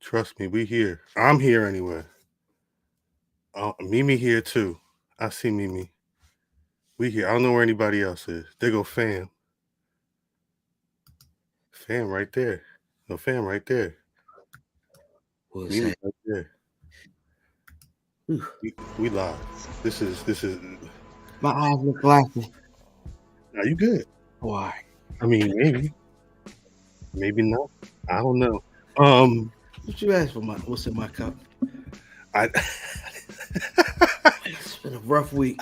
Trust me, we here. I'm here anyway. Mimi here too. I see Mimi. We here. I don't know where anybody else is. There go fam. Fam right there. No, fam right there. Mimi right there. We live. This is. My eyes look glassy. Are you good? Why? I mean, maybe not. I don't know. What you asked for? What's in my cup? It's been a rough week.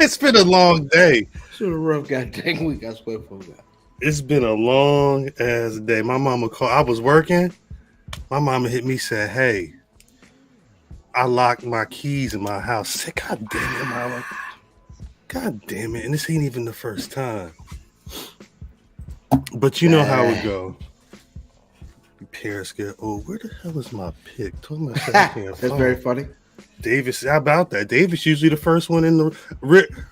It's been a long day. It's been a rough goddamn week. I swear for God. It's been a long ass day. My mama called. I was working. My mama hit me, said, "Hey, I locked my keys in my house." I said, "God damn it, mama. God damn it." And this ain't even the first time. But you know how it go. Parents get, "Oh, where the hell is my pick?" That's very funny. Davis, how about that? Davis usually the first one in the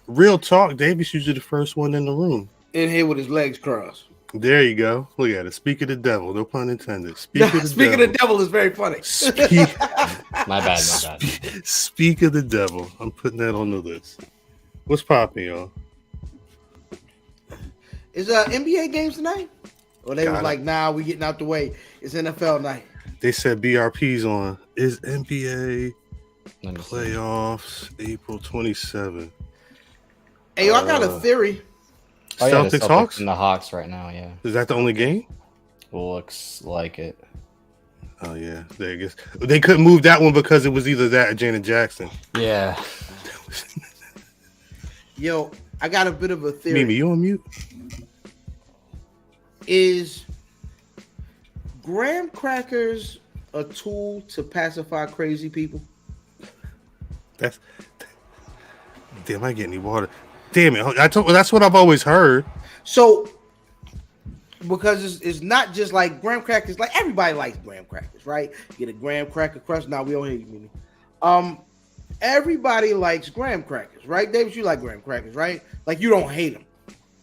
real talk. Davis usually the first one in the room. In here with his legs crossed. There you go. Look at it. Speak of the devil. No pun intended. Speak of the devil is very funny. My bad. Speak of the devil. I'm putting that on the list. What's popping, y'all? Is NBA games tonight? Or they was like, nah, we getting out the way. It's NFL night. They said BRP's on. Is NBA playoffs April 27th? Hey, yo, I got a theory. Celtics Hawks? And the Hawks right now, yeah. Is that the only game? Looks like it. Oh, yeah. I guess they couldn't move that one because it was either that or Janet Jackson. Yeah. Yo, I got a bit of a theory. Mimi, you on mute? Is graham crackers a tool to pacify crazy people? Damn, I get any water. Damn it. That's what I've always heard. So, because it's not just like graham crackers, like everybody likes graham crackers, right? Get a graham cracker crust. Now we don't hear you, Mimi. Everybody likes graham crackers, right? David, you like graham crackers, right? Like you don't hate them.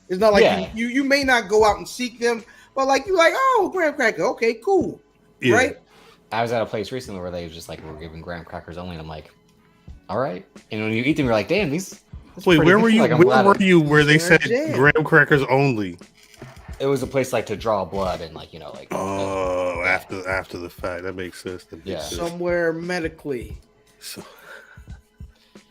It's not like you may not go out and seek them, but like you like, oh, graham cracker, okay, cool, right? I was at a place recently where they was just like, we're giving graham crackers only, and I'm like, all right. And when you eat them, you're like, damn, these. Wait, where were you? Like, where were you? Where they said graham crackers only? It was a place like to draw blood and like like. Oh, after the fact, that makes sense. Somewhere medically. So.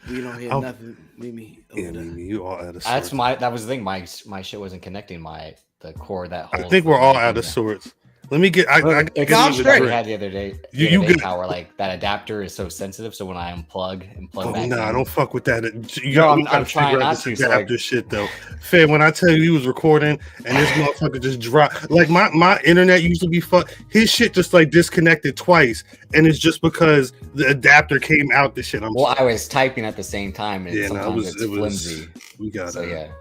We don't hear nothing, Mimi. Yeah, Mimi, you all out of sorts. That was the thing. My shit wasn't connecting the cord that holds. I think we're all out of sorts. Let me get. I had the other day. You get how like that adapter is so sensitive. So when I unplug and plug back in, I don't fuck with that. I'm trying not to. So like, shit though, Fam. When I tell you he was recording and this motherfucker just dropped, like my internet used to be his shit just like disconnected twice, and it's just because the adapter came out. The shit. I was typing at the same time, and sometimes it's flimsy. We got yeah.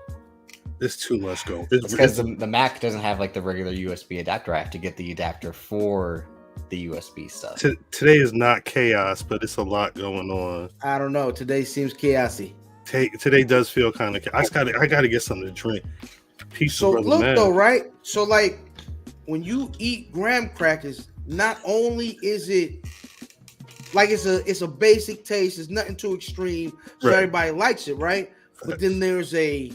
It's too much going. It's because the Mac doesn't have like the regular USB adapter. I have to get the adapter for the USB stuff. Today is not chaos, but it's a lot going on. I don't know. Today seems chaosy. Today does feel kind of. I gotta get something to drink. So look though, right? So like when you eat graham crackers, not only is it like it's a basic taste, it's nothing too extreme, so everybody likes it, right? But then there's a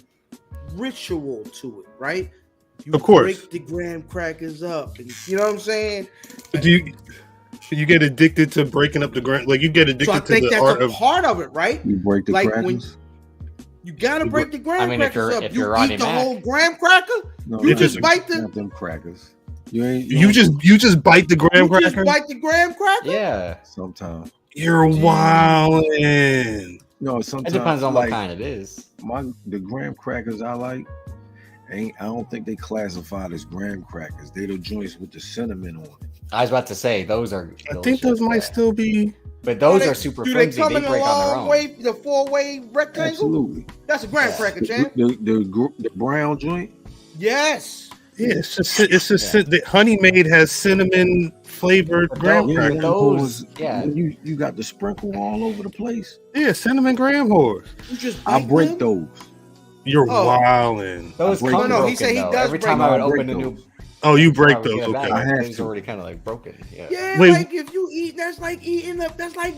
ritual to it, right? You of course break the graham crackers up, and you know what I'm saying? Do you get addicted to breaking up the graham? Like you get addicted to the art of part of it, right? You break the crackers. When you gotta break the graham crackers up. If you you're eat the whole graham cracker. No, you just bite them crackers. You just bite the graham cracker. Just bite the graham cracker. Yeah, sometimes you're wildin'. No, sometimes it depends on what kind it is. The graham crackers I like, I don't think they classified as graham crackers. They the joints with the cinnamon on it. I was about to say those are. I think those might still be, but those are super flimsy. They break on their own. The 4-way rectangle. Absolutely, that's a graham cracker, champ. The brown joint. Yes. Yeah, it's just the Honey Maid has cinnamon flavored graham crackers. Those, you got the sprinkle all over the place. Yeah, cinnamon graham whores. I break those. You're wildin'. Those come broken, he said he does. Every time I would open a new, Oh, you break Probably those. get it back. Okay. I have Things to. already kind of like broken. Yeah. Yeah, Wait. like if you eat, that's like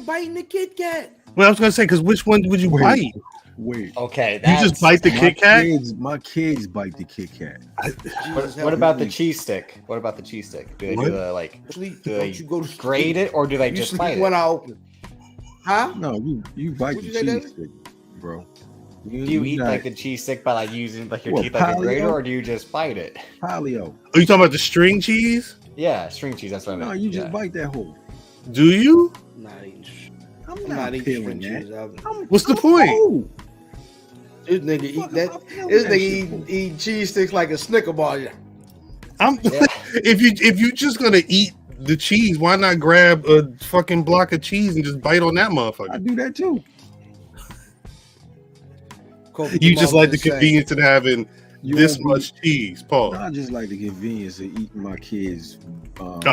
biting the Kit Kat. Well, I was gonna say, because which one would you Wait. bite? Wait. Okay. You just bite the Kit Kat? My kids bite the Kit Kat. What about the cheese stick? What about the cheese stick? Do they What? do the like Sleep, do don't they you go to sleep. grate it or do they You just sleep bite when it? I open. Huh? No, you bite What'd the you say, cheese stick, bro. Do you eat like the cheese stick by like using like your What, teeth like a grater, paleo? or do you just bite it? paleo? Are you talking about the string cheese? Yeah, string cheese. That's what I meant. No, you just Yeah. bite that whole. Do you? Not eating. I'm I'm not not eating peeling string that. cheese. What's the point? Oh, This nigga eat fuck, that. I'm peeling This that nigga shit, eat cheese sticks like a Snicker bar. Yeah. I'm Yeah. if you just gonna eat the cheese, why not grab a fucking block of cheese and just bite on that I motherfucker? do that too. You just like the convenience of having You this won't be- much cheese, Paul. I just like the convenience of eating my kids.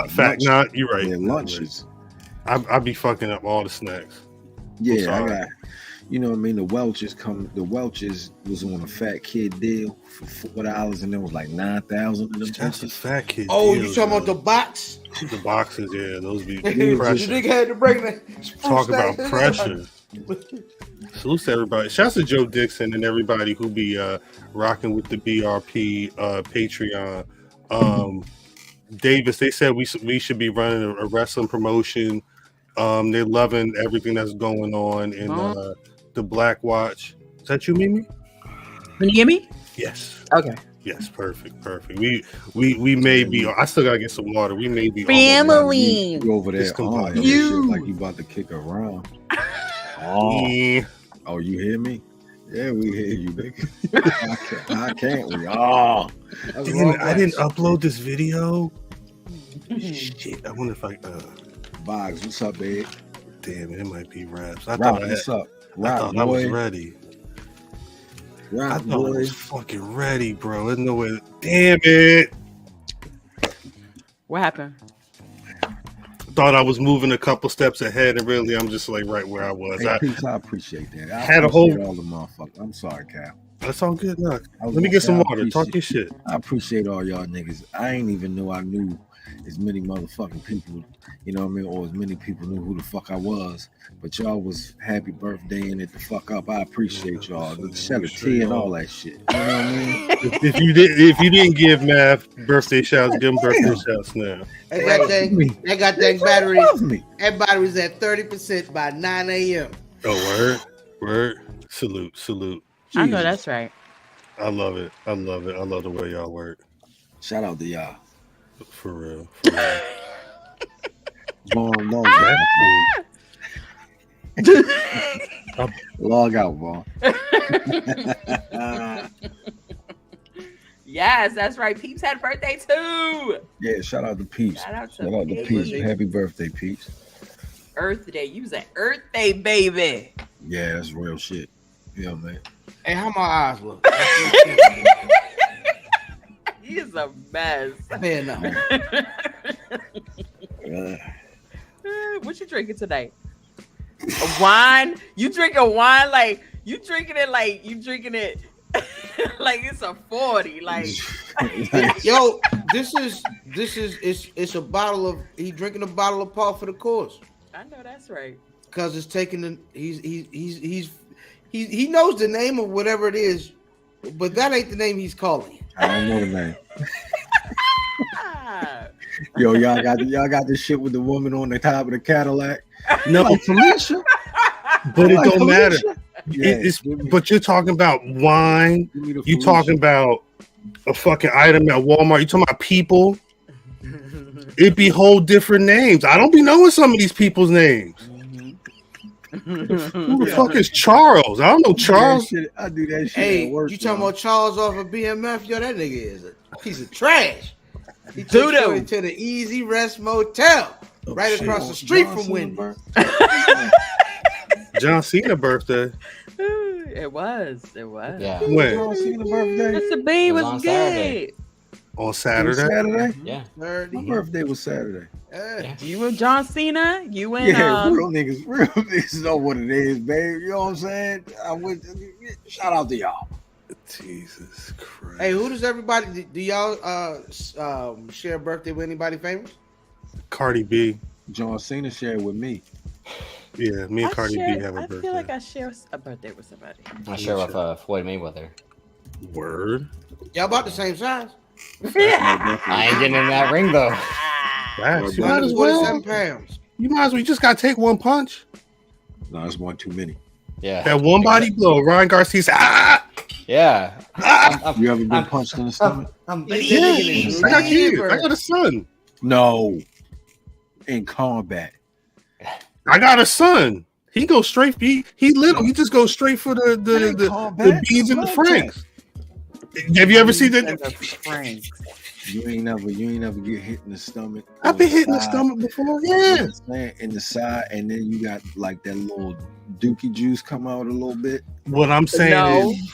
Fact, not you're right. Their lunches. I be fucking up all the snacks. Yeah, I sorry. got. You know what I mean? The Welch's was on a fat kid deal for $4, and there was like 9,000 of them. That's a bitches. fat kid. Oh, deal, you talking about man. the box? The boxes? Yeah, those be You pressure. nigga had to break that. Talk about pressure. Salute to everybody. Shouts to Joe Dixon and everybody who be rocking with the BRP Patreon. Davis, they said we should be running a wrestling promotion. They're loving everything that's going on in the Black Watch. Is that you, Mimi? Can you hear me? Yes. Okay. Yes, perfect. We may be. I still gotta get some water. We may be Family. You over there Discombobulated. on that shit like you about to kick around. Yeah. Oh, you hear me? Yeah, we hear you, nigga. How can't we? Oh, Damn it, I didn't upload this video. Shit. I wonder if I. Boggs, what's up, babe? Damn it, it might be raps. Rock, what's up? I Rock, thought I was boy. ready. I Rock, thought I boy. was fucking ready, bro. There's no way. Damn it. What happened? Thought I was moving a couple steps ahead, and really, I'm just like right where I was. Hey, Peace, I appreciate that. I had a whole- appreciate all the motherfuckers. I'm sorry, Cal. That's all good. Look, I was let me gonna get say, some I water. Talk your appreciate- shit. I appreciate all y'all niggas. I ain't even know I knew as many motherfucking people, you know what I mean, or as many people knew who the fuck I was. But y'all was happy birthday and it the fuck up. I appreciate y'all. Shed a tear and all that shit. You know what I mean? If you didn't give Math birthday shouts, give him birthday shouts now. That goddamn battery. Love me. That battery's at 30% by 9 a.m. Oh, word. Salute. I know Jesus. that's right. I love it. I love the way y'all work. Shout out to y'all. For real. Vaughn, log out. That Log out, Vaughn. Yes, that's right. Peeps had a birthday too. Yeah, shout out to Peace. Shout out to Shout out to Peace. Peace. Happy birthday, Peace. Earth Day. You was an Earth Day baby. Yeah, that's real shit. Yeah, man. Hey, how my eyes look? He is a mess. Man, no. What you drinking today? A wine? You drinking wine like you drinking it like like it's a 40. Like Yo, it's a bottle of he drinking a bottle of Paul for the cause. I know that's right. Because it's taking the he knows the name of whatever it is, but that ain't the name he's calling it. I don't know the name. Ah. Yo, y'all got this shit with the woman on the top of the Cadillac. No, Like Felicia. but it Like don't matter. Felicia? Yeah, But you're talking about wine. give me the You Felicia. talking about a fucking item at Walmart. You talking about people. It'd be whole different names. I don't be knowing some of these people's names. Who the fuck is Charles? I don't know Charles. I do that shit. Hey, at work, you talking y'all. about Charles off of BMF? Yo, that nigga is a piece of trash. He took Doo-doo. Shorty to the Easy Rest Motel right shit. across the street John from Cena Wendy's. birthday? John Cena birthday. It was. Yeah. When? John Cena birthday? Mr. B It was was, on good. Saturday. On It was Saturday. Saturday? Yeah. My birthday was Saturday. Yeah. You and John Cena. You and Yeah, real niggas know what it is, babe. You know what I'm saying? Shout out to y'all. Jesus Christ. Hey, who does everybody? Do y'all share a birthday with anybody famous? Cardi B. John Cena shared with me. Yeah, me and Cardi B have a I birthday. feel like I share a birthday with somebody. I share with Floyd Mayweather. Word. Y'all about the same size. I ain't getting in that ring though. Facts. You might as well. 147 pounds. You might as well. You just gotta take one punch. No, it's one too many. Yeah. That one body blow. Ryan Garcia said, "Ah, Yeah. ah." You ever been punched in the stomach? Yeah, I got kids. I got a son. No. In combat. I got a son. He goes straight. He little. He just goes straight for the beans and the franks. Have you ever seen that? You ain't never get hit in the stomach. I've been hit in the stomach before. Yeah. In the side, and then you got like that little dookie juice come out a little bit. What I'm saying No. is,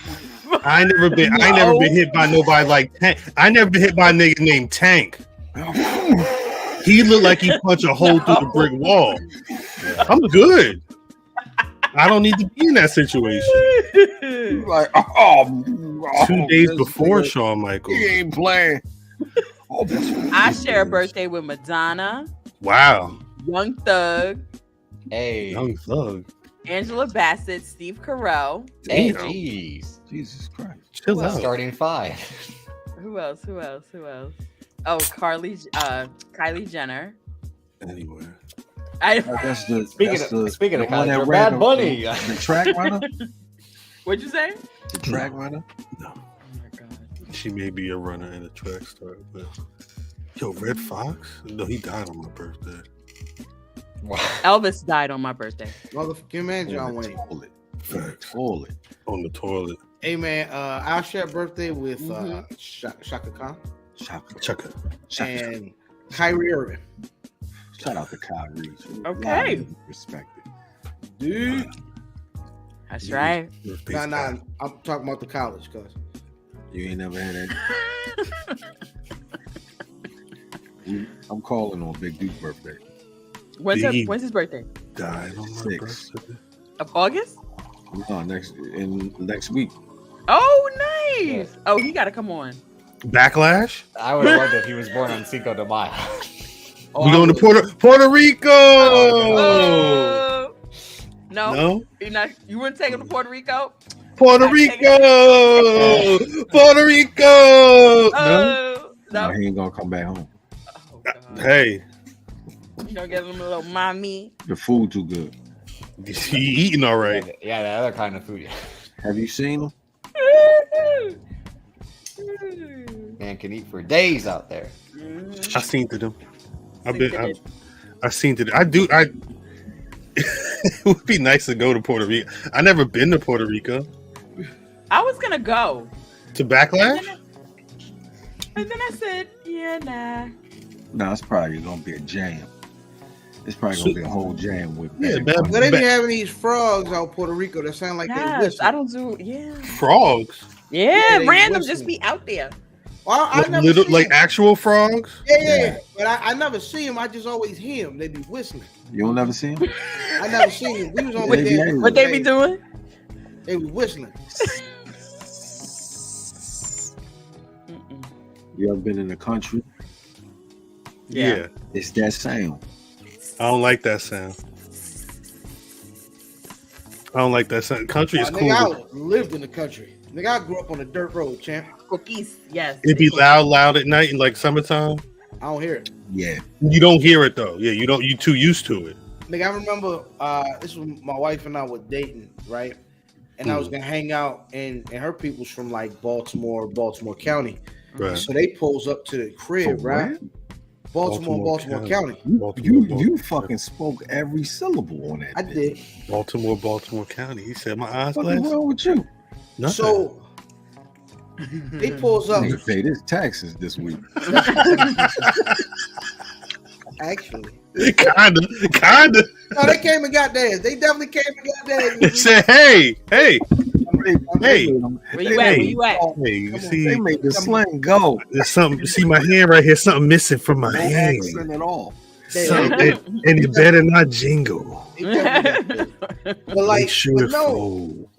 I ain't never been hit by nobody like Tank. I never been hit by a nigga named Tank. He looked like he punched a hole through the brick wall. I'm good. I don't need to be in that situation. Like, 2 days before Shawn Michaels. He ain't playing. I share a birthday with Madonna, Wow. Young Thug, Hey. Young Thug. Angela Bassett, Steve Carell. Hey, Damn. jeez. Jesus Christ. Chill out. Starting 5. Who else? Oh, Kylie Jenner. Anyway. That's the Speaking of one Kylie, that you're ran Bad Bunny. the track runner. What'd you say? The track runner. No. Oh my god. She may be a runner and a track star, but yo, Red Fox? No, he died on my birthday. Wow. Elvis died on my birthday. Motherfucking man, John Wayne. Toilet. Facts. Toilet. On the toilet. Hey man, I'll share a birthday with Mhm. Shaka Khan Shaka. Chaka. and Kyrie Irving. Shout out to Kyrie. Okay. Respect it. Dude. That's right. Nah, I'm talking about the college, cuz. You ain't never had that. I'm calling on Big Duke's birthday. When's his birthday? Died on my 6. birthday. Of August? No, next week. Oh, nice. Oh, he got to come on. Backlash? I would have loved if he was born on Cinco de Mayo. We going to Puerto Rico. Oh. No, No? You wouldn't take him to Puerto Rico? Puerto Rico. Puerto Rico. No? Oh, No, no. he ain't gonna come back home. Oh, God. Hey, You gonna give him a little mommy? The food too good. he eating all right. Yeah, the other kind of food. Have you seen him? Man can eat for days out there. I seen to them. Seen to them. I seen to them. It would be nice to go to Puerto Rico. I never been to Puerto Rico. I was gonna go, To Backlash? and then I said, "Yeah, nah." No, it's probably gonna be a jam. It's probably gonna be a whole jam with Yeah, Bad man. Bunny. What if you having these frogs out Puerto Rico that sound like they Yes, whistle? I don't do. Yeah, Frogs? yeah, they random, whistle. just be out there. Well, I Like, never see like them. actual frogs? Yeah. But I never see them. I just always hear them. They be whistling. You don't never see him? I never seen them. We was on What there. they be- What they be doing? They was whistling. Mm-mm. You ever been in the country? Yeah. It's that sound. I don't like that sound. I don't like that sound. Country is cool. Nigga, I lived in the country. Nigga, I grew up on a dirt road, champ. Cookies, yes. It'd be loud at night in like summertime. I don't hear it. Yeah. You don't hear it though. Yeah, you don't. You too used to it. Nigga, I remember this was my wife and I were dating, right? And I was gonna hang out, and her people's from like Baltimore County. Right. So they pulls up to the crib, For right? real? Baltimore County. You fucking spoke every syllable on that. I did. Baltimore County. He said my eyes What's glass. wrong with you? Nothing. So they pulls up. Nigga paid his taxes this week. Actually, kinda. no, they came and got theirs. They definitely came and got He theirs. said, hey. Where you at? Hey. Where you at? Hey, you Come on, see, They made the sling go. there's something. You see my hand right here. Something missing from my No hand. accent at all. and it better not jingle. But like, Make sure but it no. fold.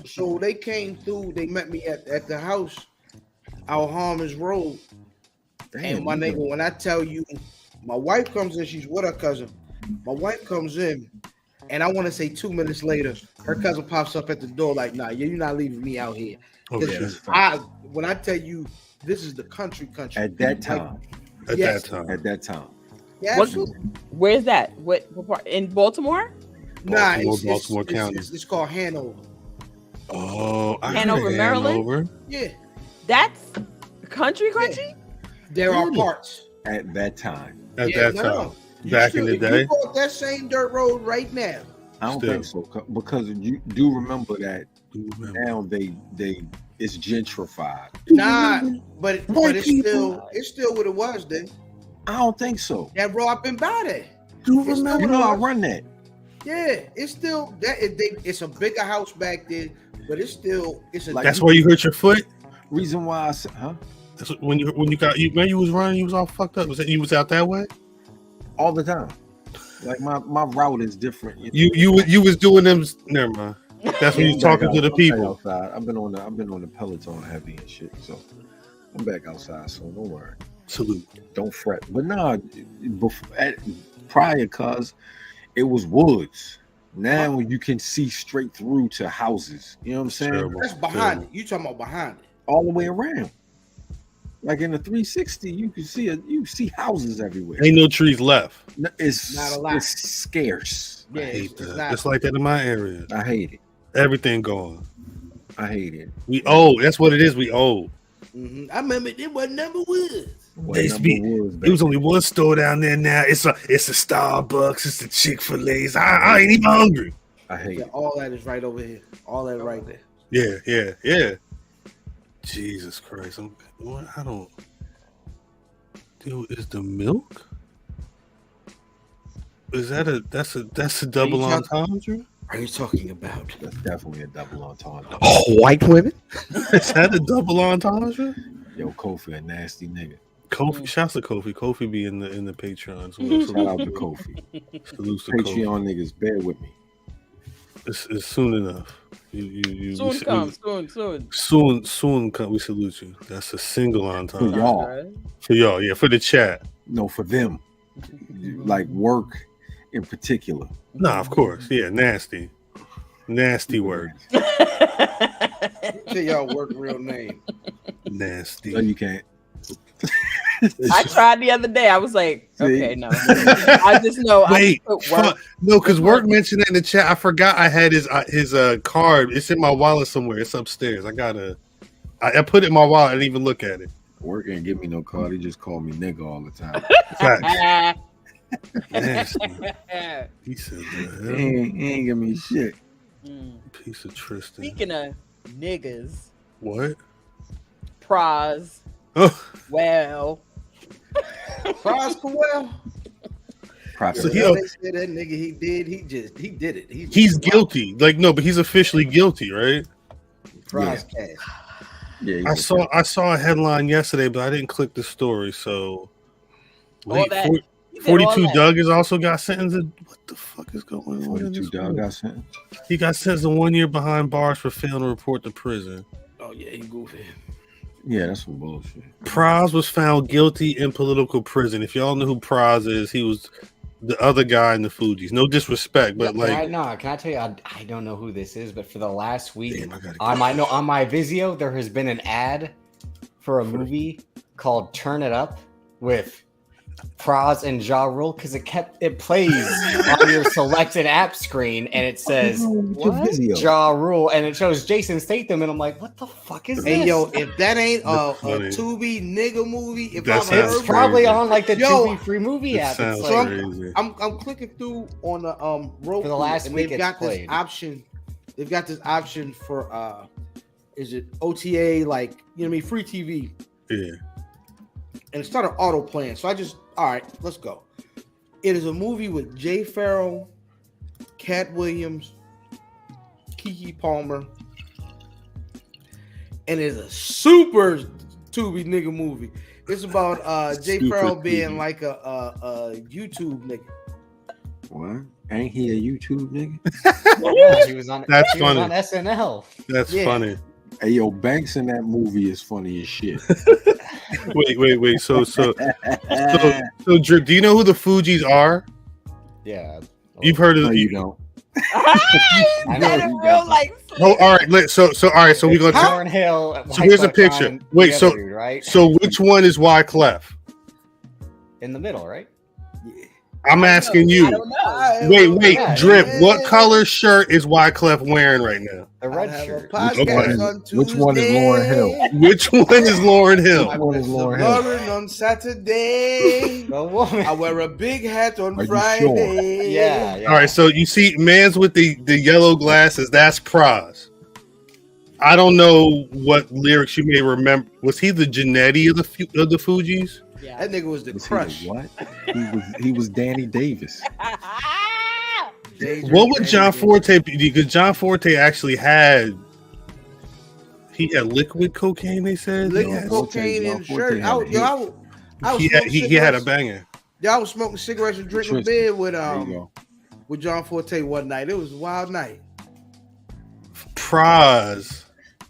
So they came through. They met me at the house, out Harmons Road. And my nigga, when I tell you, my wife comes in, she's with her cousin. My wife comes in, and I want to say 2 minutes later, her cousin pops up at the door like, "Nah, you're not leaving me out here." Okay. When I tell you, this is the country. At that time. At Yes. that time. Yeah, What- absolutely. Where's that? What part? In Baltimore? Nah, Baltimore County. It's called Hanover. Oh, I Hanover, heard Maryland? Hanover. Yeah, That's country. there are parts. At that time. At Yeah, that no. time. Back in the If day. you go up that same dirt road right now. I don't Still. think so because you do remember that now they it's gentrified. Nah, but it's people. still what it was then. I don't think so. That road I've been by there. Do It's remember? You know I run that. Yeah, it's still that. It's a bigger house back there, but it's a. Like- That's why you hurt your foot. Reason why I said, That's when you when you was running, you was all fucked up. Was that you was out that way? all the time. Like my route is different. You was doing them. Never mind. That's when you was talking to the I'm back people. outside. I've been on the Peloton heavy and shit. So I'm back outside. So don't worry. Salute. Don't fret. But nah, prior, cause it was woods. Now you can see straight through to houses. You know what I'm saying? Terrible. That's behind it. You talking about behind it? All the way around. Like in the 360, you can see houses everywhere. Ain't no trees left. It's Not a lot. It's scarce. Yeah, I hate it's that. not- It's like that in my area. I hate it. Everything gone. I hate it. We old. That's what it is. We old. I remember it was number one. What They used to be- number was There was back only one store down there now. It's a Starbucks. It's a Chick-fil-A's. I ain't even hungry. I hate Yeah, it. all that is right over here. All that right there. Yeah. Jesus Christ. I don't. Dude, is the milk? Is that that's a double you talking- entendre? Are you talking about? That's definitely a double entendre. White women? Is that a double entendre? Yo, Kofi, a nasty nigga. Kofi, shouts to Kofi. Kofi be in the Patreons. Shout out to Kofi. Salutes to Kofi. Patreon niggas, bear with me. It's soon enough. You soon come. We salute you. That's a single entendre For y'all. for y'all. Yeah, for the chat. No, for them. Like work in particular. Nah, of course. Yeah, nasty work. Tell y'all work real name. Nasty. No, you can't. I tried the other day. I was like, See? okay, no. I just know. Wait, I just put work. no, because work mentioned that in the chat. I forgot I had his card. It's in my wallet somewhere. It's upstairs. I put it in my wallet. I didn't even look at it. Work ain't give me no card. He just called me nigga all the time. Facts. Nasty. Piece of he the hell. ain't give me shit. Piece of Tristan. Speaking of niggas, What? Pras, Oh, well, Pras Kowell. Proper. So he- They said that nigga he did it. he's guilty. Like no, but he's officially guilty, right? Pras cash. Yeah, I saw a headline yesterday, but I didn't click the story. So all wait, that. He did all 42 that. Doug has also got sentenced. What the fuck is going on? in 42 this dog world? got sent. He got sentenced to 1 year behind bars for failing to report to prison. Oh yeah, he goofy. Yeah, that's some bullshit. Pras was found guilty in political prison. If y'all know who Pras is, he was the other guy in the Fugees. No disrespect, but Can I like, tell you? I don't know who this is, but for the last week, damn, I gotta on my Vizio, there has been an ad for a movie called "Turn It Up" with Pras and Ja Rule because it plays on your selected app screen and it says What? Ja Rule and it shows Jason Statham and I'm like, what the fuck is Hey this? yo, if that ain't a That's funny. Tubi nigga movie, if That I've sounds It's heard, probably crazy. on like the Yo, Tubi free movie it app. sounds It's So like, crazy. I'm clicking through on the Roku, For the last and week they've it's got this played. option. They've got this option for is it OTA, like, you know what I mean, free TV, Yeah. and it started auto playing. So I just, all right, let's go. It is a movie with Jay Farrell, Cat Williams, Keke Palmer, and it's a super Tubi nigga movie. It's about Jay Secret Farrell being TV. like a YouTube nigga. What? Ain't he a YouTube nigga? Yeah, he was on. That's he was funny. on SNL. That's Yeah. funny. Hey, yo, Banks in that movie is funny as shit. Wait. So, Drew, do you know who the Fugees are? Yeah. You've heard of No, the you don't. I know Let it you real got like Oh, all right. So all right. So we gonna. Lauren Hill. So here's a White picture. Buck, Wait, the so- other dude, right So which one is Wyclef? in the middle, right? I'm asking you. I don't know. Wait, Yeah. Drip. What color shirt is Wyclef wearing right now? The I red have a shirt. podcast on Which one is Lauren Hill? Which one is Lauren Hill? Which one is Lauren Hill? Lauren on Saturday. The woman. I wear a big hat on Are you Friday. Yeah. All right. So you see, man's with the yellow glasses. That's Pras. I don't know what lyrics you may remember. Was he the Janetti of the Fugees? Yeah. That nigga was the Was he crush. the what? He was Danny Davis. What would John Forte be? Because John Forte actually had liquid cocaine. They said Liquid Yes. cocaine in John Forte shirt. had a hit. I was he had smoking he had a cigarettes. banger. Yeah, I was smoking cigarettes and drinking Tristan. beer with There you go. with John Forte one night. It was a wild night. Pras.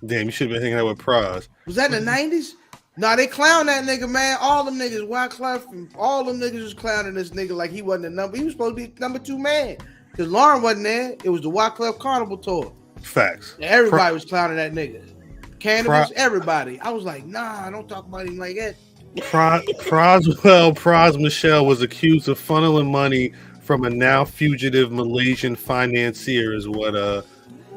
Damn, you should have been hanging out with Pras. Was that in the 90s? Nah, they clown that nigga, man. All them niggas, Wyclef, and all them niggas was clowning this nigga like he wasn't a number. He was supposed to be number 2 man. Because Lauren wasn't there. It was the Wyclef Carnival tour. Facts. Everybody was clowning that nigga. Cannabis, Pro- everybody. I was like, nah, don't talk about him like that. Pras Michelle was accused of funneling money from a now fugitive Malaysian financier, is what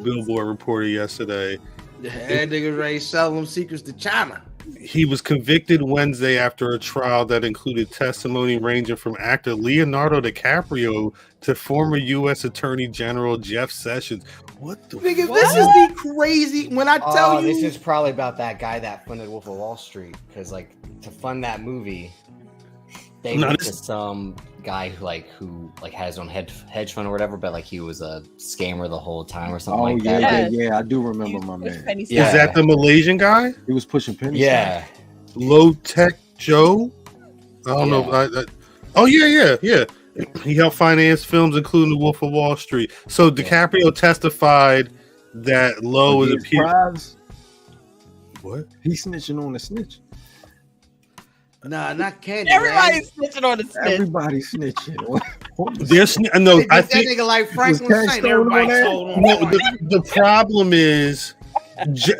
Billboard reported yesterday. That nigga ready to sell them secrets to China. He was convicted Wednesday after a trial that included testimony ranging from actor Leonardo DiCaprio to former U.S. Attorney General Jeff Sessions. What the Nigga, fuck? this is the crazy. When I tell you, This is probably about that guy that funded Wolf of Wall Street. Because, like, to fund that movie, they No, went this- to some guy who had his own hedge fund or whatever, but like he was a scammer the whole time or something Oh like yeah, that. yeah. I do remember my man. Penny Yeah. Is that the Malaysian guy? He was pushing pennies. Yeah. Low Tech Joe? I don't know. Oh yeah. He helped finance films, including The Wolf of Wall Street. So DiCaprio testified that Lowe was a Prize. What? He snitching on the snitch. nah, not Candy. Everybody's snitching on the snitch. Everybody snitching. There's no. They I did that think nigga like Franklin Cash Saint. Stone on Everybody that? told him. no. The problem is,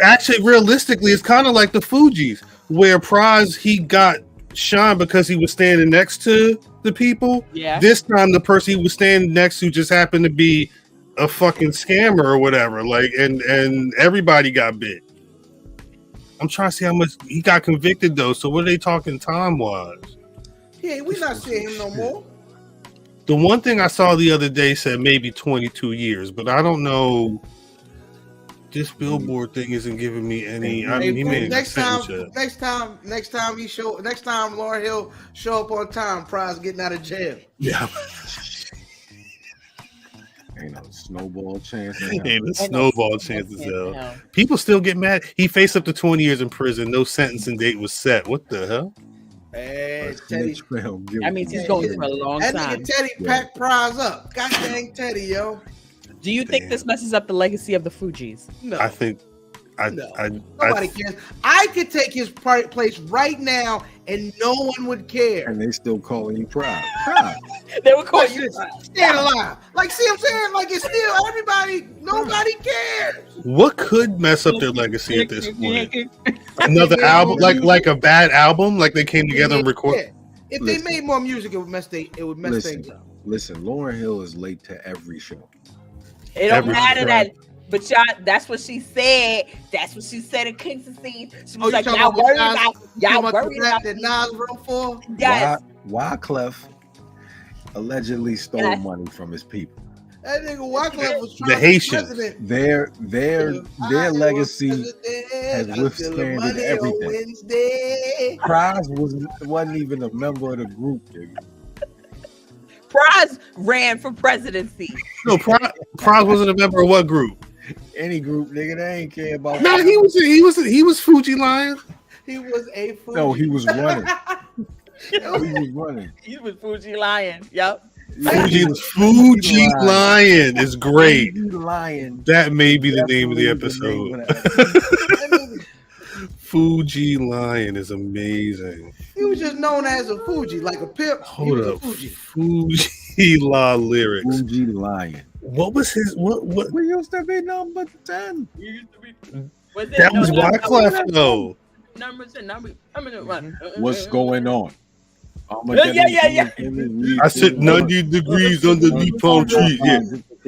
actually, realistically, it's kind of like the Fugees, where Pras he got shine because he was standing next to the people. Yeah. This time, the person he was standing next to just happened to be a fucking scammer or whatever. Like, and everybody got bit. I'm trying to see how much he got convicted though. So what are they talking time wise? Yeah, we not seeing him no more. The one thing I saw the other day said maybe 22 years, but I don't know. This Billboard thing isn't giving me any. I mean, he made next time Lauren Hill show up on time, Prize getting out of jail. Yeah, Ain't no snowball chance. in hell. ain't a snowball chances hell. People still get mad. He faced up to 20 years in prison. No sentencing date was set. What the hell? Hey, But Teddy. snitch film, give That it means to he's him. going for a long That time. nigga Teddy packed Prize up. God dang Teddy, yo. Do you think this messes up the legacy of the Fugees? No. I think. Nobody cares. I could take his place right now and no one would care. And they still calling you proud. Proud. They would call you. Staying alive. Like, see what I'm saying? Like, it's still everybody, nobody cares. What could mess up their legacy at this point? Another album, like a bad album, like they came together and recorded. Yeah. If they made more music, it would mess things up. Listen, Lauren Hill is late to every show. It don't Every matter time. that, but y'all. That's what she said. That's what she said in Kingston Scene. She was you like, talking y'all about worried Nas- about. Y'all worried that about. Nas wrote for? Yes. Wyclef allegedly stole Yes. money from his people. That nigga Wyclef was trying The to be Haitians. president. Their legacy has withstanded everything. Prize wasn't even a member of the group, nigga. Pras ran for presidency. No, Pras wasn't a member of what group? Any group, nigga, they ain't care about. No, he was Fuji Lion. He was a Fuji. No, he was running. He was running. He was Fuji Lion. Yep. Fuji Lion is great. Fuji Lion. That may be the name of the episode. Fuji Lion is amazing. He was just known as a Fuji, like a pimp. Hold up. Fuji La lyrics. Fuji Lion. What was his what We used to be number 10. that was Wyclef though. Numbers. What's going on? Yeah. I said 90 degrees underneath palm tree. Yeah.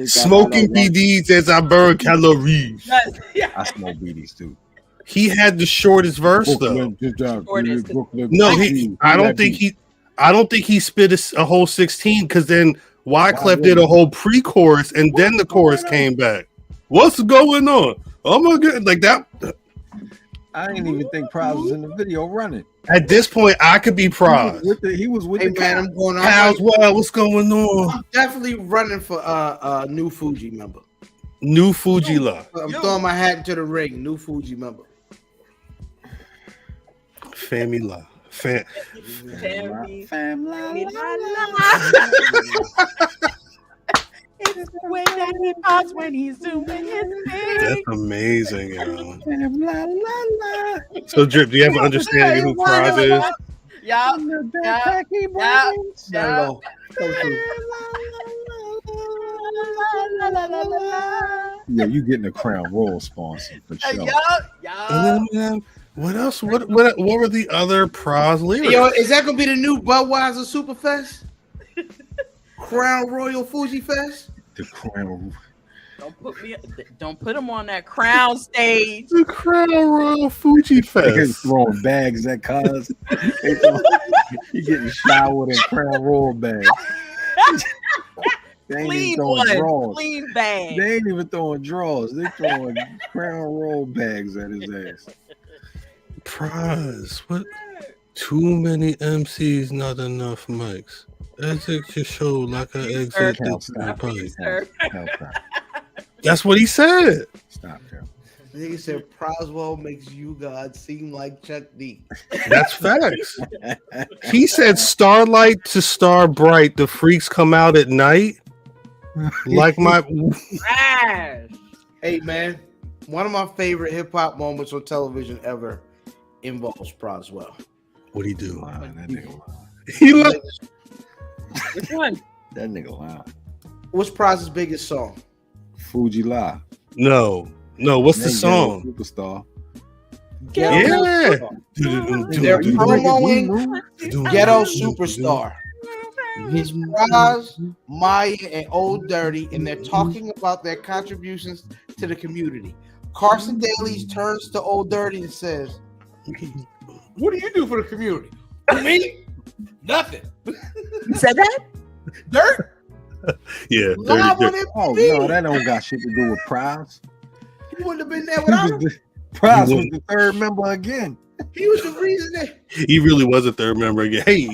Smoking BDs as I burn calories. I smoke BDs too. He had the shortest verse though. No, I don't think he spit a whole 16 because then Wyclef did a whole pre-chorus and then the chorus came back. What's going on? Oh my god, like that. I didn't even think Pras was in the video running. At this point, I could be Pras. He was with Hey the man, I'm going on. How's well? What's going on? I'm definitely running for new Fuji member. New Fuji La. I'm throwing my hat into the ring. New Fuji member. Fami La. It's the way that he pops when he's doing his thing. That's amazing, yo. So, Drip, do you have an understanding of who Pras is? Yeah. Yeah, you getting a Crown Royal sponsor for sure. And then, what else? What were the other Pras lyrics? Yo, is that gonna be the new Budweiser Superfest? Crown Royal Fuji Fest? The Crown. Don't put him on that crown stage. The Crown Royal Fuji They Fest. throwing bags at cars. He getting showered in Crown Royal bags. They ain't even throwing drawers. Clean bag. They ain't even throwing drawers. They throwing Crown Royal bags at his ass. Pras. What? Too many MCs, not enough mics. Exit your show like I exited the pipe. That's what he said. Stop, Joe. The nigga said Proswell makes you God seem like Chuck D. That's facts. He said starlight to star bright, the freaks come out at night. Like my Trash. Hey man, one of my favorite hip hop moments on television ever involves Proswell. What'd he do? That nigga lying. He looked Which one? That nigga lying. What's Pros's biggest song? Fuji La. No. What's the song? Superstar. Yeah. They're promoing Ghetto Superstar. It's Pras, Maya, and Old Dirty, and they're talking about their contributions to the community. Carson Daly turns to Old Dirty and says, "What do you do for the community?" Me? Nothing. You said that? Dirt? Yeah. Live on Oh MTV. no, that don't got shit to do with Pras. He wouldn't have been there without him. Pras was the third member again. He was the reason that He really was a third member again. Hey.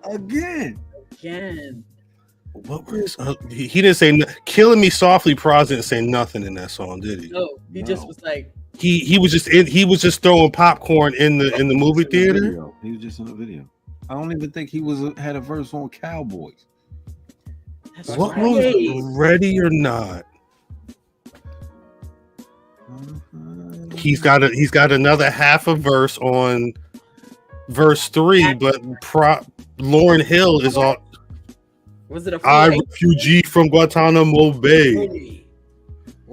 Again. What was he didn't say Killing Me Softly. Pras didn't say nothing in that song, did he? No, he just was like He was just throwing popcorn in the movie theater. He was just in the video. I don't even think he had a verse on Cowboys. What was Ready or Not? He's got another half a verse on verse 3, but Lauryn Hill is on. Was it a I refugee from Guantanamo Bay.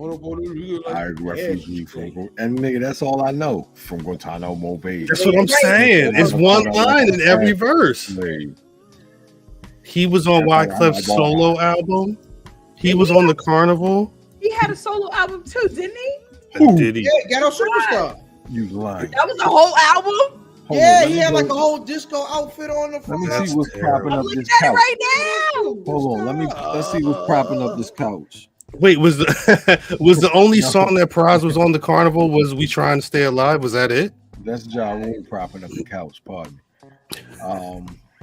I refugee from and nigga, that's all I know from Guantanamo Bay. That's what I'm saying. It's one line in every verse. He was on Wyclef's solo album. He was on the Carnival. He had a solo album too, didn't he? Did he? Yeah, Ghetto Superstar. You lying. That was the whole album? Yeah, he had like a whole disco outfit on the front. Let me see what's propping I'm up looking this at it couch. right now. Hold on, let's see what's propping up this couch. Wait, was the only song that Pras was on the Carnival was "We Trying to Stay Alive"? Was that it? That's Ja Rule propping up the couch. Pardon me.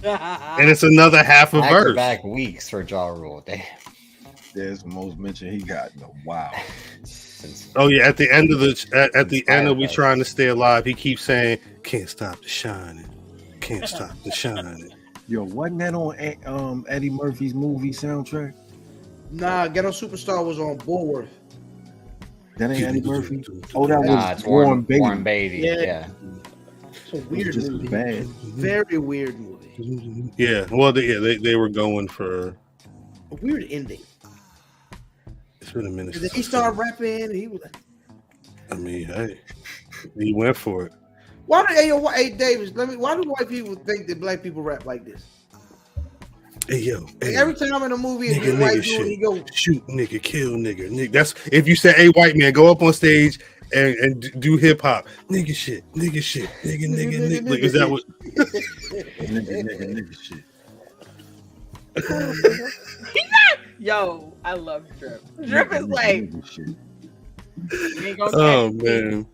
And it's another half a verse. Back weeks for Ja Rule. Damn. There's the most mention he got in a while. since. Oh yeah, at the end of We Firefest. Trying to Stay Alive, he keeps saying, "Can't stop the shining, can't stop the shining." Yo, wasn't that on Eddie Murphy's movie soundtrack? Nah, Ghetto Superstar was on Bullworth. That ain't Eddie Murphy. Oh, Oh, that Nah, was it's Warren Beatty. Warren Beatty. Yeah. Yeah. It's a weird just movie. bad. Very weird movie. Yeah, well, they were going for. A weird ending. It's been a minute. And then since he I've started seen rapping. And he was like, it. I mean, hey, he went for it. "Why do hey Davis? Why do white people think that black people rap like this? Hey yo, Like, hey, every time in a movie, nigga, a white nigga, dude, he shit. go, Shoot, nigga, kill, nigga. That's if you say, "Hey, white man, go up on stage and do hip hop, nigga, shit, nigga, nigga." Like, is that what? nigga shit. Yo, I love Drip. Drip is like, Nigga shit. you ain't gonna Oh catch me. man.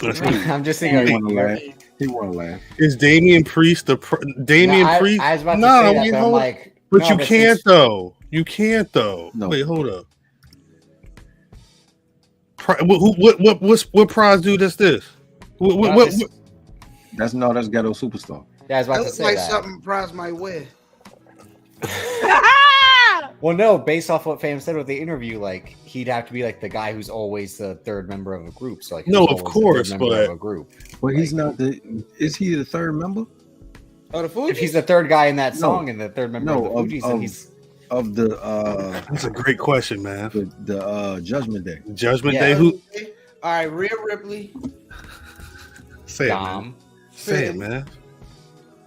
That's what- I'm just He thinking. want to laugh. He want to laugh. Is Damian Priest Damian Priest? I was about to Nah, say that, wait, but I'm hold- like, But no, you can't since- though. You can't though. No. Wait, hold up. What prize do that's this? What? That's Ghetto Superstar. Yeah, I was that about to looks say like that. something Prize might wear." Well, no, based off what Fam said with the interview, like he'd have to be like the guy who's always the third member of a group. So like, No, who's of always the third course, member but- of a group. But he's not the. Is he the third member Oh, the food. If he's the third guy in that No. song and the third member No, of the Fugees, then he's of the That's a great question, man. Judgment Day? Judgment Yeah. Day. Who? All right, Rhea Ripley. Say it, man. Dom. Say it, man.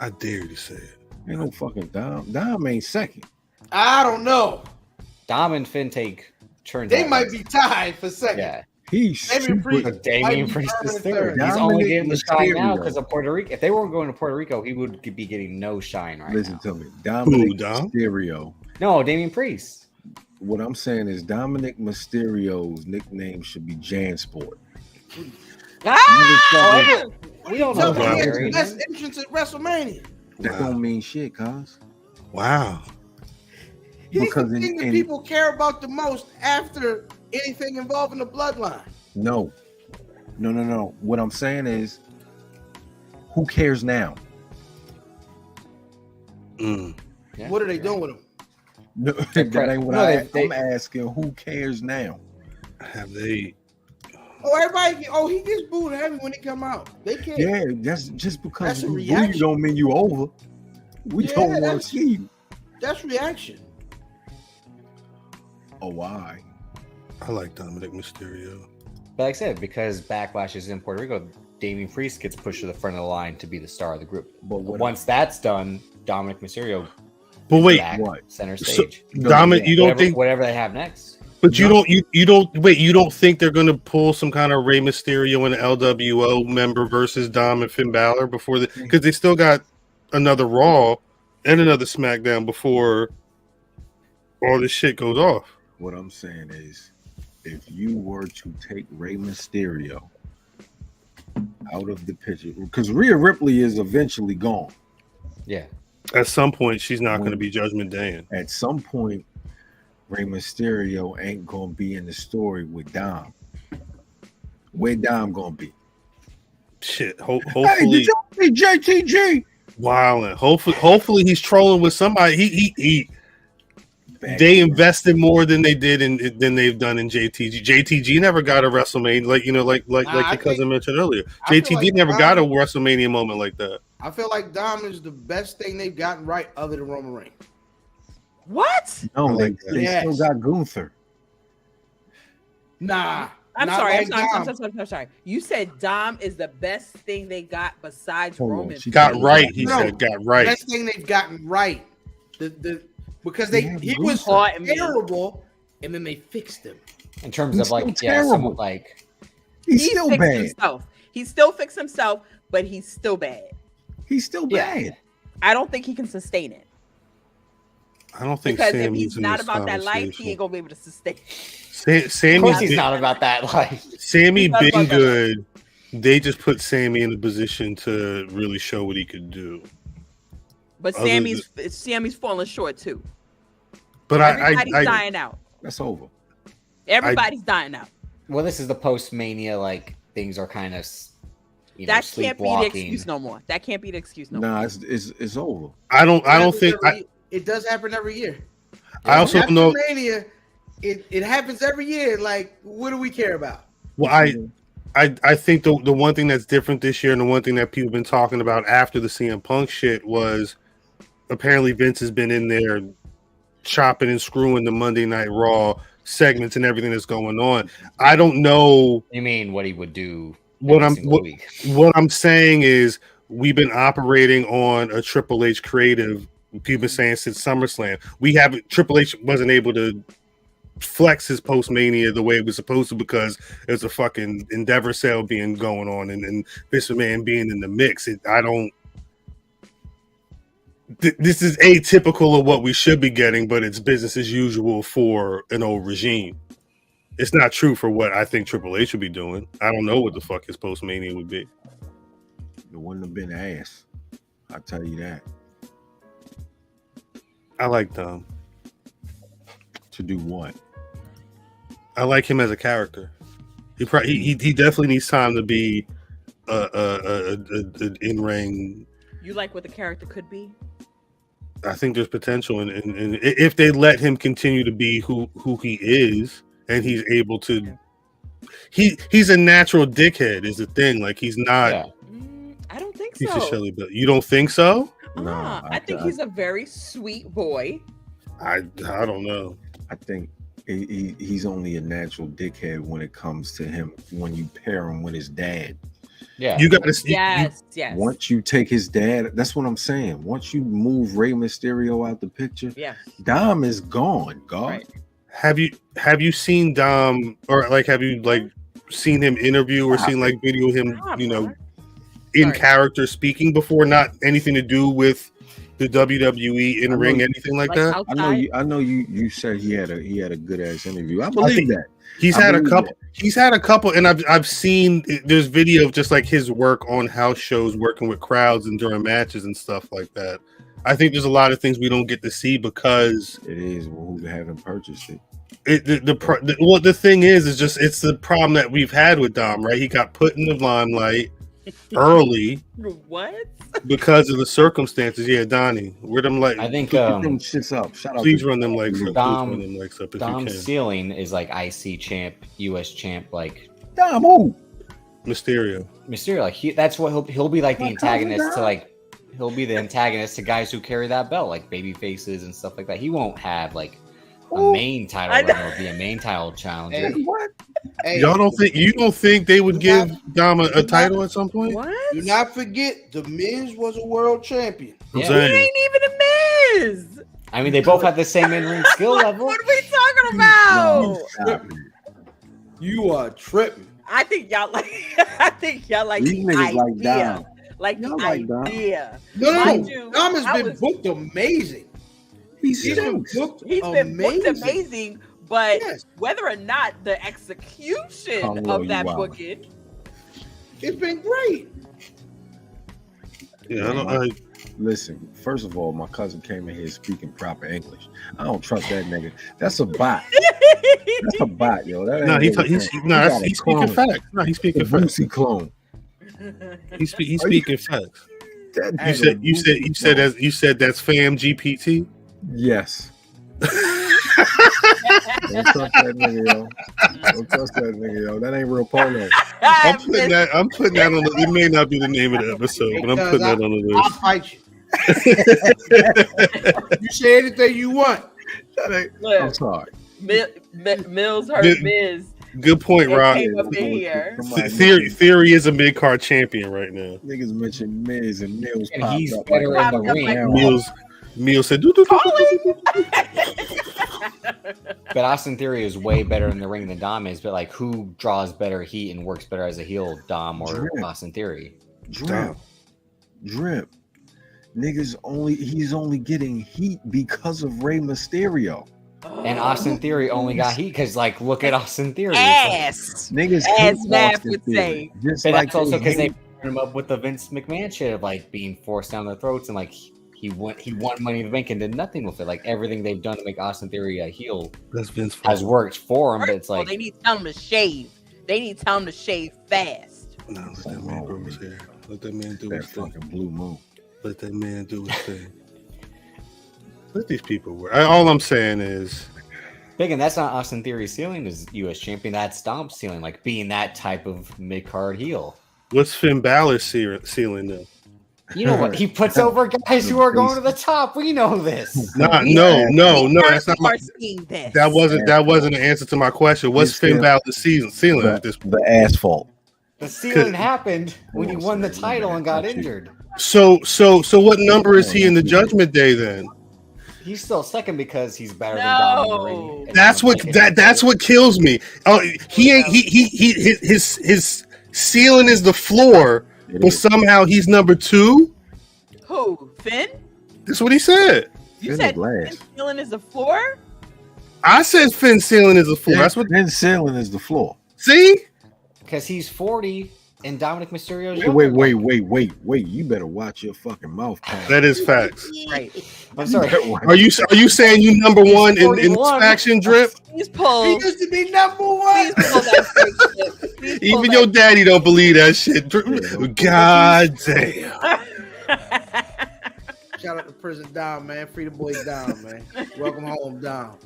I dare you to say it. Ain't no fucking Dom. Dom ain't second. I don't know. Dom and Finn take turns. They out might like- be tied for second. Yeah. He's Damian super. Priest. But Damian Might be Priest is permanent third. third. He's only Dominic getting the shine now Mysterio. because of Puerto Rico. If they weren't going to Puerto Rico, he would be getting no shine right Listen now. to me, Dominic Dom? Mysterio. No, Damian Priest. What I'm saying is Dominic Mysterio's nickname should be Jansport. Ah! We don't So know Wow. he that. had the Gary. best entrance at WrestleMania. That Wow. don't mean shit, cuz. Wow. He's Because the in- thing that in- people care about the most after anything involving the bloodline. No. What I'm saying is, who cares now? Mm. Yeah. What are they doing with him? No, that ain't what I'm asking. Who cares now? Have they? Oh, everybody! Oh, he gets booed heavy when he come out. They can't. Yeah, that's just because That's a you reaction. don't mean you over. We Yeah, don't want that's- to see you. That's reaction. Oh, why? I like Dominic Mysterio. But like I said, because Backlash is in Puerto Rico, Damian Priest gets pushed to the front of the line to be the star of the group. But what? Once that's done, Dominic Mysterio But wait, back what? center so, stage. Dominic, you don't whatever, think? whatever they have next. But you don't wait. You don't think they're going to pull some kind of Rey Mysterio and LWO member versus Dom and Finn Balor before because they still got another Raw and another SmackDown before all this shit goes off. What I'm saying is, if you were to take Rey Mysterio out of the picture, because Rhea Ripley is eventually gone. Yeah. At some point, she's not going to be Judgment Day. At some point, Rey Mysterio ain't gonna be in the story with Dom. Where Dom gonna be? Shit. Hey, Hopefully, did you see JTG? wilding. Hopefully, he's trolling with somebody. He Back they then. invested more than they did than they've done in JTG. JTG never got a WrestleMania like I your cousin mentioned earlier. I feel JTG like never Dom- got a WrestleMania moment like that. I feel like Dom is the best thing they've gotten right other than Roman Reigns. What? No, I like they that. still got Gunther. Nah. I'm not sorry, like Dom. I'm sorry. You said Dom is the best thing they got besides Hold on, Roman. she Got said- right. He No. said got right. Best thing they've gotten right. Because Yeah, he Gunther. was Caught me. terrible, and then they fixed him. In terms He's of like, still yeah, terrible. someone like He's He still fixed bad. himself. He still fixed himself, but he's still bad. He's still Yeah. bad. I don't think he can sustain it. I don't think Because if Sammy's he's in not this about that life, he conversation. ain't gonna be able to sustain it. of course Sammy's he's not about that life. Sammy He's not been about that. good. They just put Sammy in a position to really show what he could do. But Other Sammy's falling short too. But Everybody's I dying out. That's over. Everybody's dying out. Well, this is the post-Mania, like things are kind of, That can't be the sleepwalking. excuse no more. That can't be the excuse no more. Nah, it's over. I don't think. It does happen every year. I also don't know. Mania, it happens every year. Like, what do we care about? Well, I think the one thing that's different this year, and the one thing that people have been talking about after the CM Punk shit was apparently Vince has been in there chopping and screwing the Monday Night Raw segments and everything that's going on. I don't know. You mean what he would do? What week. what I'm saying is we've been operating on a Triple H creative. People been saying since SummerSlam. Triple H wasn't able to flex his post-Mania the way it was supposed to because there's a fucking Endeavor sale being going on and Vince McMahon being in the mix. This is atypical of what we should be getting, but it's business as usual for an old regime. It's not true for what I think Triple H should be doing. I don't know what the fuck his post-Mania would be. It wouldn't have been ass. I'll tell you that. I like Dom. To do what? I like him as a character. He definitely needs time to be an in-ring. You like what the character could be? I think there's potential in if they let him continue to be who he is, and he's able to. He's a natural dickhead. Is the thing. Like he's not. Yeah. I don't think He's so. a Shelly Bill. You don't think so? Nah, I think he's a very sweet boy. I don't know. I think he's only a natural dickhead when it comes to him. When you pair him with his dad. Yeah. You got to. Yes. Once you take his dad, that's what I'm saying. Once you move Rey Mysterio out the picture, Yes. Dom is gone, God. Right. Have you seen Dom or like have you like seen him interview or seen like video him in character speaking before? Not anything to do with the WWE in ring, anything like that. Outside. I know you said he had a good ass interview. I believe that. He's had a couple, and I've seen there's video of just like his work on house shows, working with crowds and during matches and stuff like that. I think there's a lot of things we don't get to see because it is who haven't purchased it. The thing is just it's the problem that we've had with Dom, right? He got put in the limelight early. What? Because of the circumstances. Yeah, Donnie, where them like? I think them shits up. Shout out please to run them legs up. Dom, please run them legs up if Dom's you can. ceiling is like IC champ, US champ, like Dom. Who? Mysterio. Like that's what he'll be like the antagonist to like he'll be the antagonist to guys who carry that belt, like baby faces and stuff like that. He won't have like a main title run or be a main title challenger. Hey, What? hey, You don't think they would give Dom a title at some point? What? do not forget, The Miz was a world champion. I'm Yeah. He saying. ain't even a Miz. I mean, they both have the same in-ring skill level. What are we talking about? Stop it. You are tripping. I think y'all like. I think y'all like These the niggas like idea. Dom. Like the Y'all like Dom. idea. No, Mind you, Dom has I been was- booked amazing. He's He's been booked He's been booked amazing. amazing, but Yes. whether or not the execution Carlo, of you that wild. booking, It's been great. Yeah, Listen, first of all, my cousin came in here speaking proper English. I don't trust that nigga. That's a bot. That's a bot, yo. That ain't he's speaking facts. No, he's speaking a facts. Boosie clone. He's speaking facts. That You said that's fam GPT. yes. Don't trust that nigga, yo. Don't trust that nigga, yo. That ain't real polo. I'm putting that on the. It may not be the name of the episode, but I'm putting that on the I'll list. fight you. You say anything you want. That ain't, Look, I'm sorry. Mills heard Mid- Miz. Good point, and Rob. came up in here. Theory is a mid card champion right now. Niggas mentioned Miz and Mills And popped he's up. better like, in the ring. Mills said, But Austin Theory is way better in the ring than Dom is. But like, who draws better heat and works better as a heel, Dom or Drip. Austin Theory? Drip. He's only getting heat because of Rey Mysterio. And Austin Theory only got heat because, like, look at Austin Theory. It's like- Ass. Niggas As hate Math Austin would Theory. say. Just But like that's also because they hate- put him up with the Vince McMahon shit of like being forced down their throats and like he won Money in the Bank and did nothing with it. Like everything they've done to make Austin Theory a heel That's Vince. has worked for him, but it's Well, like they need to tell him to shave. They need to tell him to shave fast. No, let that man grow his hair. Let that man do That his thing. fucking blue moon. Let that man do his thing. Let these people work. All I'm saying is, Big, and that's not Austin Theory's ceiling as U.S. champion. That's Stomp's ceiling, like being that type of mid-card heel. what's Finn Balor's ceiling though? You know what? He puts over guys who are going to the top. We know this. No, that's not my. That wasn't an answer to my question. What's Finn Balor's ceiling at this point? The asphalt. The ceiling happened when he won the title and got injured. So what number is he in the Judgment Day then? He's still second because he's better than Dom in the ring. That's what kills me. Oh, his ceiling is the floor, but somehow he's number 2. Who? Finn? That's what he said. You said Finn's ceiling is the floor? I said Finn's ceiling is the floor. That's what Finn's ceiling is the floor. See? Because he's 40 and Dominic Mysterio's Wait. You better watch your fucking mouth, pal. That is facts. Right. I'm sorry. Are you saying you number 1 in this faction drip? Please pull. He used to be number 1. Please pull that straight shit. Please pull Even that. your daddy don't believe that shit. God damn. Shout out to Prison Dom, man. Free the boys down, man. Welcome home, Dom.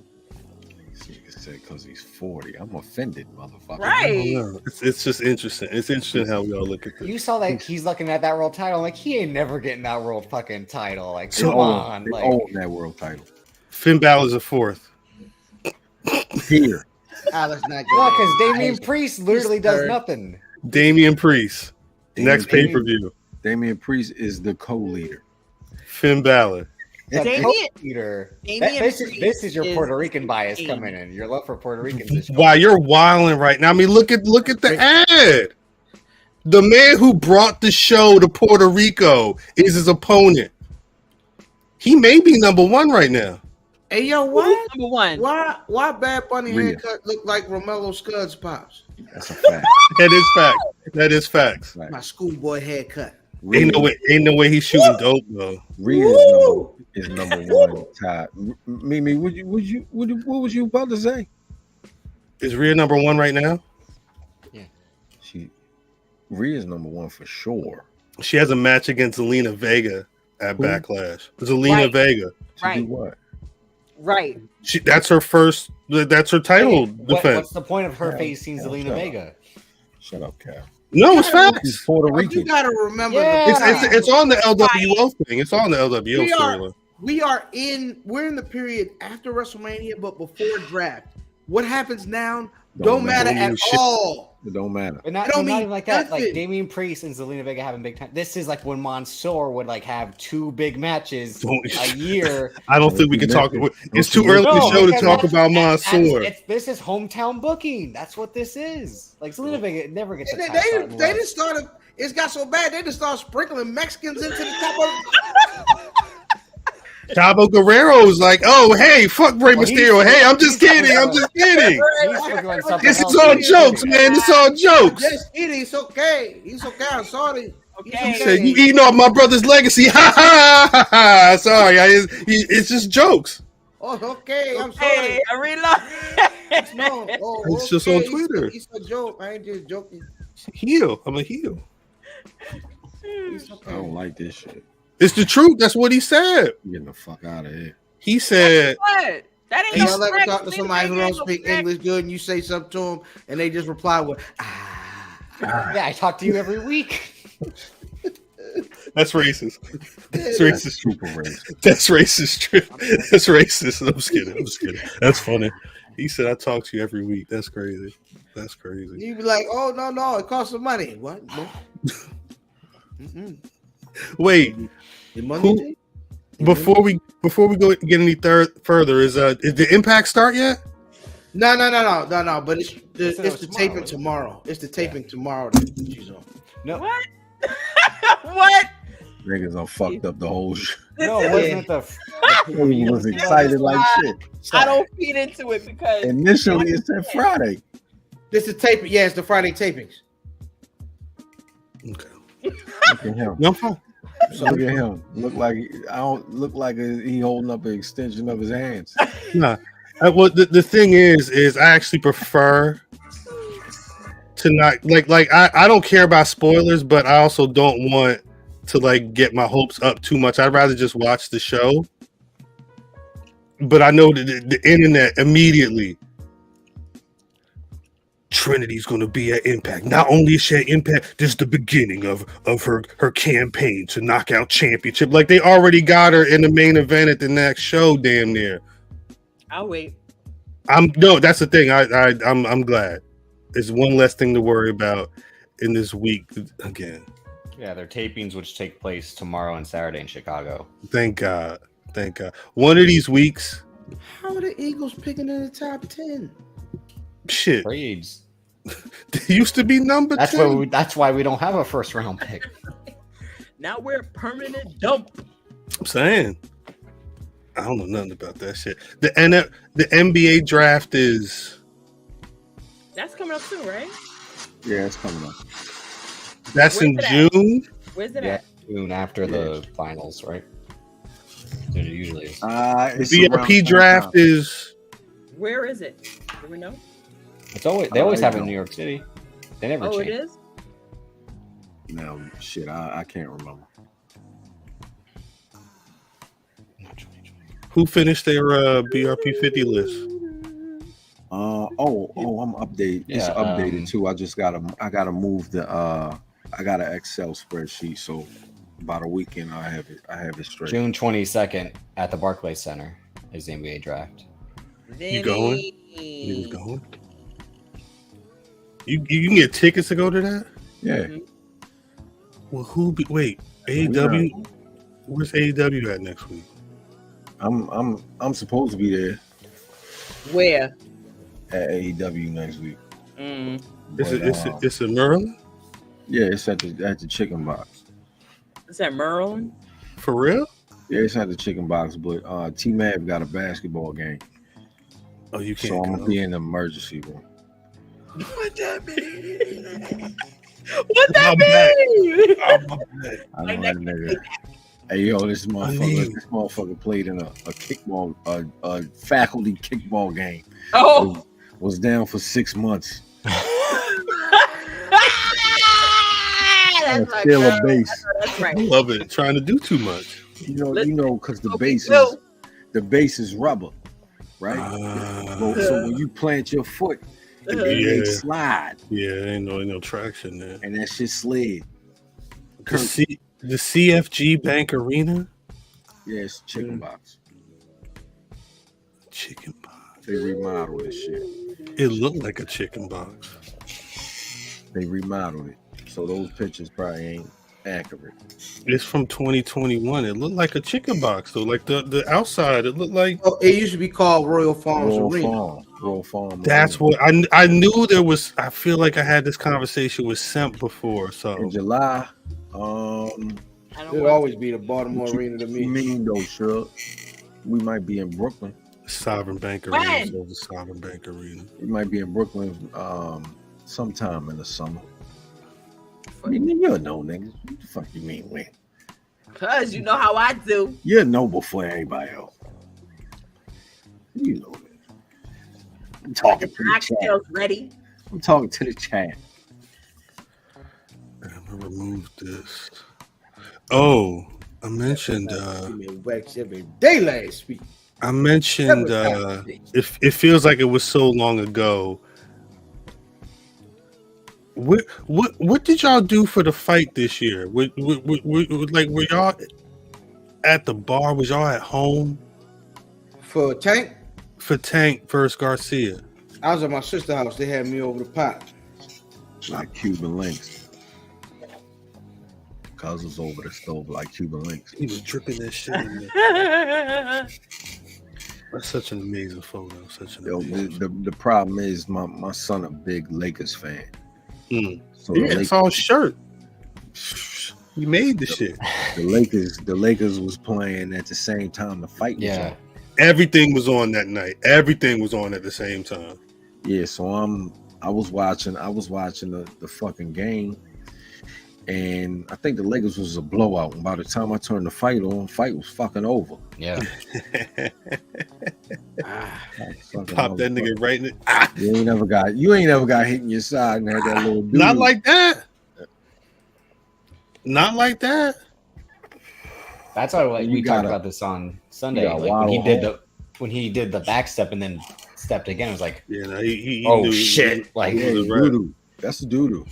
Because he's 40. I'm offended, motherfucker. Right. It's just interesting. It's interesting how we all look at this. You saw that he's looking at that world title. Like, he ain't never getting that world fucking title. Like, So- come on. They Like, own that world title. Finn Balor's a 4th. Here. Let's not well, go because there. Damian Priest literally does third. nothing. Damian Priest. Next Damian- pay-per-view. Damian Priest is the co-leader. Finn Balor. That Damian- Peter. Damian This Priest is your is Puerto Rican bias insane. coming in. Your love for Puerto Ricans is Wow, you're wilding right now. I mean, look at the ad. The man who brought the show to Puerto Rico is his opponent. He may be number 1 right now. Hey, yo, Who's what? number 1? Why Bad Bunny Rhea. haircut look like Romello Scud's pops? That's a fact. That is facts. Right. My schoolboy haircut. Ain't no way he's shooting dope though. Rhea is number 1. Todd. Mimi, what was you about to say? Is Rhea number 1 right now? Rhea's number 1 for sure. She has a match against Zelina Vega at Who? Backlash. Zelina Right. Vega. To Right. do what? Right. That's her title defense. What's the point of her Yeah, facing yeah, Zelina shut up. Vega? Shut up, Cal. No, it's He's facts. Puerto You Rican. gotta remember, Yeah. It's on the LWO thing. It's on the LWO We are- storyline. we're in the period after WrestleMania, but before draft. What happens now don't matter at Shit. all. It don't matter. But not, It don't not mean even like that. nothing. Like Damian Priest and Zelina Vega having big time. This is like when Mansoor would like have 2 big matches a year. I don't think we can talk. It's too early in the No, show to because talk about that's- Mansoor. This is hometown booking. That's what this is. Like Zelina Vega never gets a They, top they, shot in they life. just started. It's got so bad. They just started sprinkling Mexicans into the top of. Chavo Guerrero's like, oh, hey, fuck Rey Well, Mysterio. Hey, I'm just kidding. I'm just kidding. He's doing something This is else. all jokes, man. This is all jokes. Just kidding. It's okay. It's okay. I'm sorry. It's Okay. He said, you eating off my brother's legacy. Ha ha ha ha. Sorry. It's just jokes. Oh, okay. I'm sorry. Hey, I reload. No. Oh, It's just on okay. Twitter. It's a joke. I ain't just joking. Heel. I'm a heel. It's I okay. don't like this shit. It's the truth. That's what he said. I'm getting the fuck out of here. He said, What? That ain't And no y'all ever threat. talk to somebody who don't Ain't no speak threat. English good and you say something to them and they just reply with, Yeah, I talk to you every week. that's racist. That's racist. Super racist. That's racist. That's racist. I'm just kidding. That's funny. He said, I talk to you every week. That's crazy. That's crazy. You be like, oh, no, it costs some money. What? No. Mm-mm. Wait, The money? before we go get any further, is the Impact start yet? No. But it's the tomorrow, taping isn't it? tomorrow. It's the taping tomorrow that she's on. No, What? What? Niggas done fucked up the whole shit. no, wasn't it the He was excited like shit. I don't feed into it because Initially, it said Friday. This is taping. Yeah, it's the Friday tapings. Okay. Look at him. No, I'm fine. Look at him. I don't look like he holding up an extension of his hands. Nah. Well, the thing is I actually prefer to not I don't care about spoilers, but I also don't want to like get my hopes up too much. I'd rather just watch the show. But I know that the internet immediately, Trinity's going to be at Impact. Not only is she at Impact, this is the beginning of her campaign to knock out Championship. Like they already got her in the main event at the next show, damn near. I'll wait. That's the thing. I'm glad. It's one less thing to worry about in this week again. Yeah, their tapings, which take place tomorrow and Saturday in Chicago. Thank God. One of these weeks. How are the Eagles picking in the top 10? Shit. Trades. They used to be number 10. That's why we don't have a first round pick. Now we're a permanent dump. I'm saying. I don't know nothing about that shit. The NBA draft is. That's coming up soon, right? Yeah, it's coming up. That's in June. Where's it Yeah, at? June after the finals, right? So it usually is. The BRP draft is. Where is it? Do we know? They always have it in New York City. They never change. It is? No, shit, I can't remember. Who finished their BRP 50 list? I'm updated. Yeah, It's updated too. I gotta move the I got an Excel spreadsheet, so about a weekend I have it straight. June 22nd at the Barclays Center is the NBA draft. You going? You going? You can get tickets to go to that? Yeah. Well, AEW? Where's AEW at next week? I'm supposed to be there Where? at AEW next week. It's in Maryland? Yeah, it's at the Chicken Box. Is that Merlin? For real? Yeah, it's at the Chicken Box, but T-Mav got a basketball game. Oh, you can't. So I'm go. gonna be in the emergency room. What that mean? What that mean? I know that nigga. Hey yo, this motherfucker played in a kickball, a faculty kickball game. Oh, Was down for 6 months. that's Still a base. That's right. I love it. Trying to do too much. You know, because the base is rubber, right? So when you plant your foot, it slide. Yeah, ain't no traction there. And that shit slid. The CFG Bank Arena? Yeah, it's Chicken Box. Chicken box. They remodeled this shit. It looked like a chicken box. They remodeled it. So those pictures probably ain't accurate. It's from 2021. It looked like a chicken box though. Like the outside, it looked like. Oh, it used to be called Royal Farms Arena. Royal Farm. That's what I knew there was. I feel like I had this conversation with Semp before. So in July, it'll always be the Baltimore Arena to me. You mean though, sure. We might be in Brooklyn. Sovereign Bank Arena. So the Sovereign Bank Arena. We might be in Brooklyn sometime in the summer. I mean, you'll know, niggas. What the fuck you mean when? Cause you know how I do. You'll know before everybody else. You know that. I'm talking to the chat. Ready. I'm talking to the chat. I'm gonna remove this. Oh, I mentioned every day last week. I mentioned it feels like it was so long ago. What did y'all do for the fight this year? Were y'all at the bar? Was y'all at home? For Tank? For Tank versus Garcia. I was at my sister's house. They had me over the pot. Like Cuban links. Cuz was over the stove like Cuban links. He was dripping that shit in there. That's such an amazing photo. The problem is my son a big Lakers fan. So it's all shirt. He made the shit. The Lakers was playing at the same time the fight was on. Everything was on that night. Everything was on at the same time. Yeah, so I was watching the fucking game, and I think the Lakers was a blowout. And by the time I turned the fight on, the fight was fucking over. Yeah. pop that nigga right in the You ain't never got hit in your side and had that little dude. Not like that. Not like that. That's why You we talked gotta- about this on Sunday. gotta Like waddle when he did the back step and then stepped again, it was like, Yeah, no, he oh knew, shit! Like Yeah, was a rep. doo-doo. That's a doo-doo.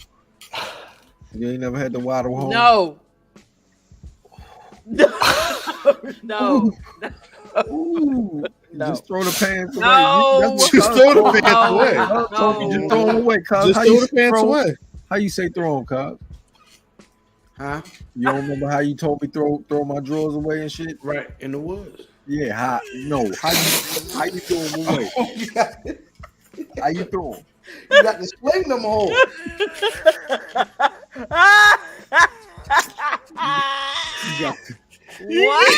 You ain't never had the waddle home? No. No. Ooh. No. Just throw the pants away. No. That's what Just cuz throw the told me. pants away. Cuz told me, just throw them away, cuz. Just How throw you the pants throw- away. How you say throw them, cuz? Huh? You don't remember how you told me throw my drawers away and shit? Right in the woods. Yeah, how you throw them away? How you throw them? You got to sling them home. What?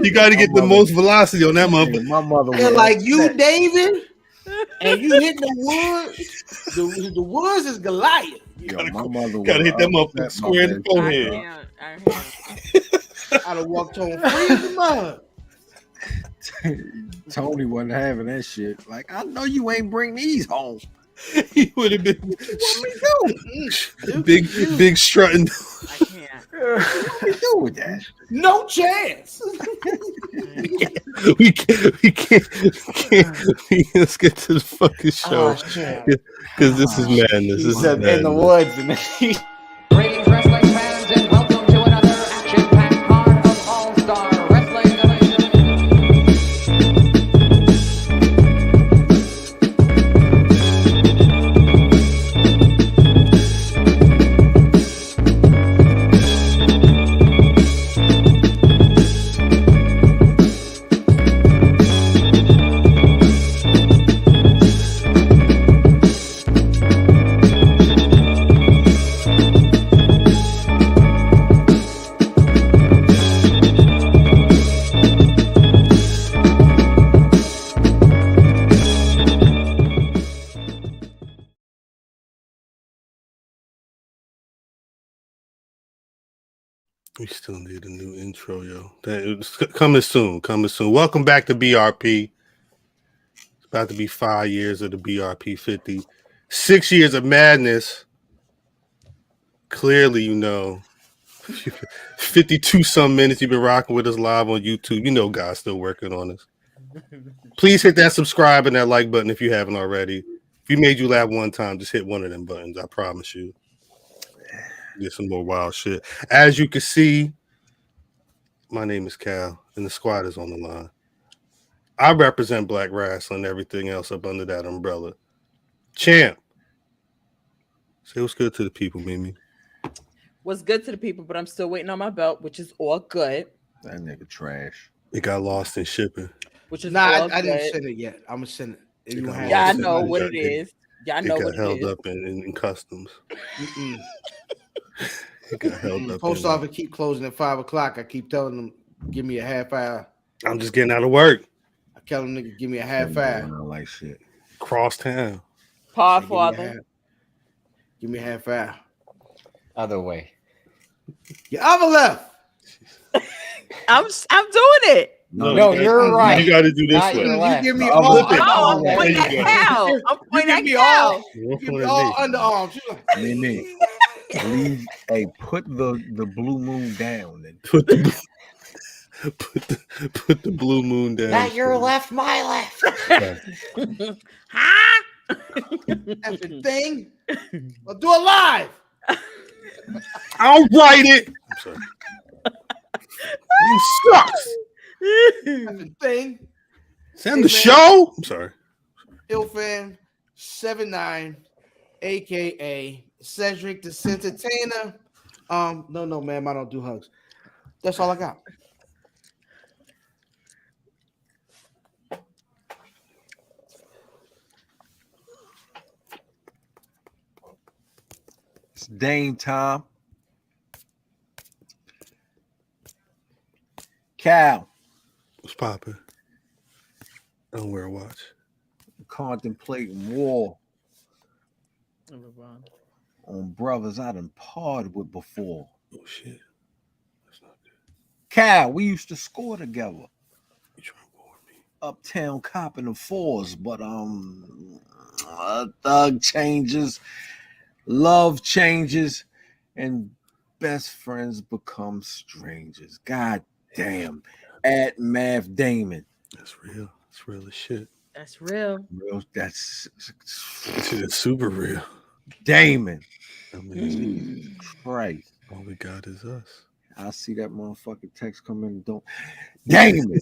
You got to get the most velocity on that motherfucker. My mother was And like you, David, and you hit the woods. The woods is Goliath. Yo, my mother Gotta hit that motherfucker upset square in the about that. forehead. I can't. I'd have walked home free as a mud. Tony wasn't having that shit. Like, I know you ain't bring these home. He would have been What me big strutting. I can't. do? What me do with that? No chance. We can't. Let's get to the fucking show shit! because this is madness. This is In the madness. woods, and then he Greetings, wrestling fans, and welcome to another action-packed card of All-Star Wrestling. We still need a new intro, yo. It's coming soon. Coming soon. Welcome back to BRP. It's about to be 5 years of the BRP 50. 6 years of madness. Clearly, 52 some minutes you've been rocking with us live on YouTube. You know God's still working on us. Please hit that subscribe and that like button if you haven't already. If we made you laugh one time, just hit one of them buttons. I promise you. Get some more wild shit. As you can see, my name is Cal, and the squad is on the line. I represent Black Rasslin, everything else up under that umbrella. Champ, say what's good to the people, Mimi. What's good to the people, but I'm still waiting on my belt, which is all good. That nigga trash. It got lost in shipping. Which is Nah, all I didn't good. send it yet. I'm gonna send it. If you Yeah, want Yeah, I Lost in know shipping. what it is. Yeah, I know It what got held it is. up in customs. Mm-mm. It got held up. Post office keep closing at 5 o'clock. I keep telling them, give me a half hour. I'm just getting out of work. I tell them, nigga, give me a half hour. I like shit. Cross town. Paw Say, father. Give me a half hour. other way. Your other left. I'm doing it. No, you're right. You got to do this Not way. your You left. give me Oh, all. flip it. Oh, I'm There pointing you at go. Cal. I'm You pointing give at me Cal. all. You give me all underarms. You like, Me. Leave. Hey, put the blue moon down. And Put the put the blue moon down. Not your left, my left. Huh? effing thing. I'll do it live. I'll write it. I'm sorry. You sucks. Effing thing. Send the Hey, man. show. I'm sorry. Ilfan79, aka Cedric the Entertainer. No, ma'am, I don't do hugs. That's all I got. it's Dame time. Cal, What's popping? I don't wear a watch. contemplating war on brothers I done parted with before. Oh shit. That's not good. Cal, we used to score together. You trying to bore me? uptown cop in the force, but thug changes, love changes, and best friends become strangers. God damn. At Mav Damon. That's real. It's real as shit. That's real. Real, that's Shit is super real. Damon. I mean, Christ. all we got is us. I see that motherfucking text come in. Don't Damon.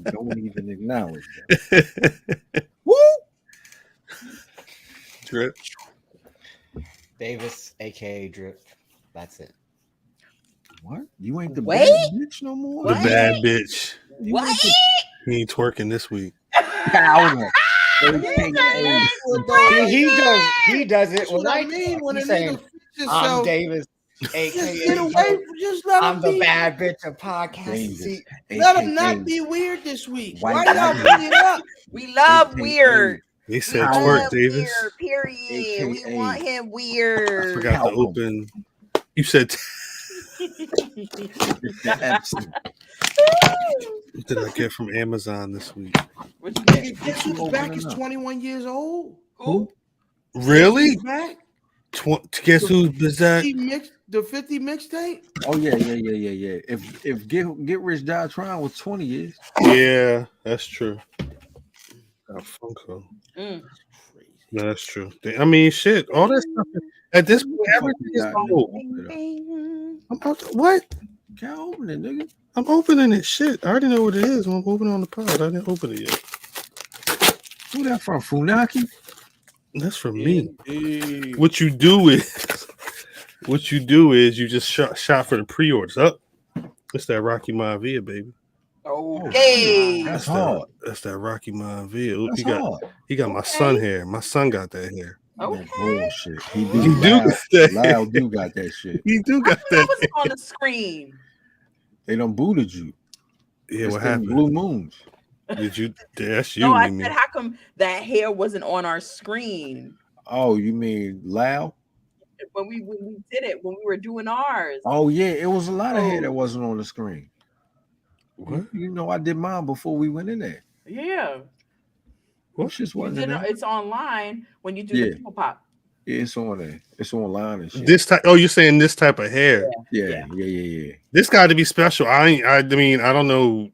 Don't even acknowledge that. Woo! Drip. Davis, aka Drip. That's it. What? You ain't the Wait. bad bitch no more? The bad bitch. You What? ain't the He ain't twerking this week. powder. He does it. That's what I mean when a he's nigga saying, fix I'm himself. Davis, Just aka get away. Just let I'm him the be. bad bitch of podcast. Davis, See, Let him not be weird this week. Why White y'all nigga. beating it up? We love AKA weird. He We said How- twerk, love Davis. weird, period. We AKA. want him I weird. forgot to Malcolm. open. You said, Epstein. what did I get from Amazon this week? What you get? Nigga, guess who's back is 21 years old? Who? Really? He's back? Guess who's back? The 50 mixtape? Oh yeah. If Get Rich Die Trying was 20 years. Yeah, that's true. Funko. Mm. No, that's true. I mean, shit. All that stuff. At this point, everything is old. Bing, bing. What? Can't open it, nigga. I'm opening it. Shit. I already know what it is. I'm opening on the pod. I didn't open it yet. Who that from? Funaki? That's from me. What you do is you just shot for the pre-orders. Up. It's that Rocky Maivia, baby. Okay. That's hard. That's that Rocky Maivia. That's He got hard. my son hair. My son got that hair. Okay. That bullshit. He He do Loud, got that. Loud do got that shit. He do I got thought that. was on the screen. They done booted you. Yeah, It's what them happened? Blue Moons. Did you? That's you, No, I Mimi. said, how come that hair wasn't on our screen Oh, you mean Loud? when we did it when we were doing ours? Oh yeah, it was a lot of hair that wasn't on the screen. What? You know, I did mine before we went in there. Yeah, What shit you wasn't did in there? it's online when you do Yeah. the people pop. Yeah, it's on there. It's online and shit. This type? Oh, you're saying this type of hair? Yeah. This got to be special. I mean, I don't know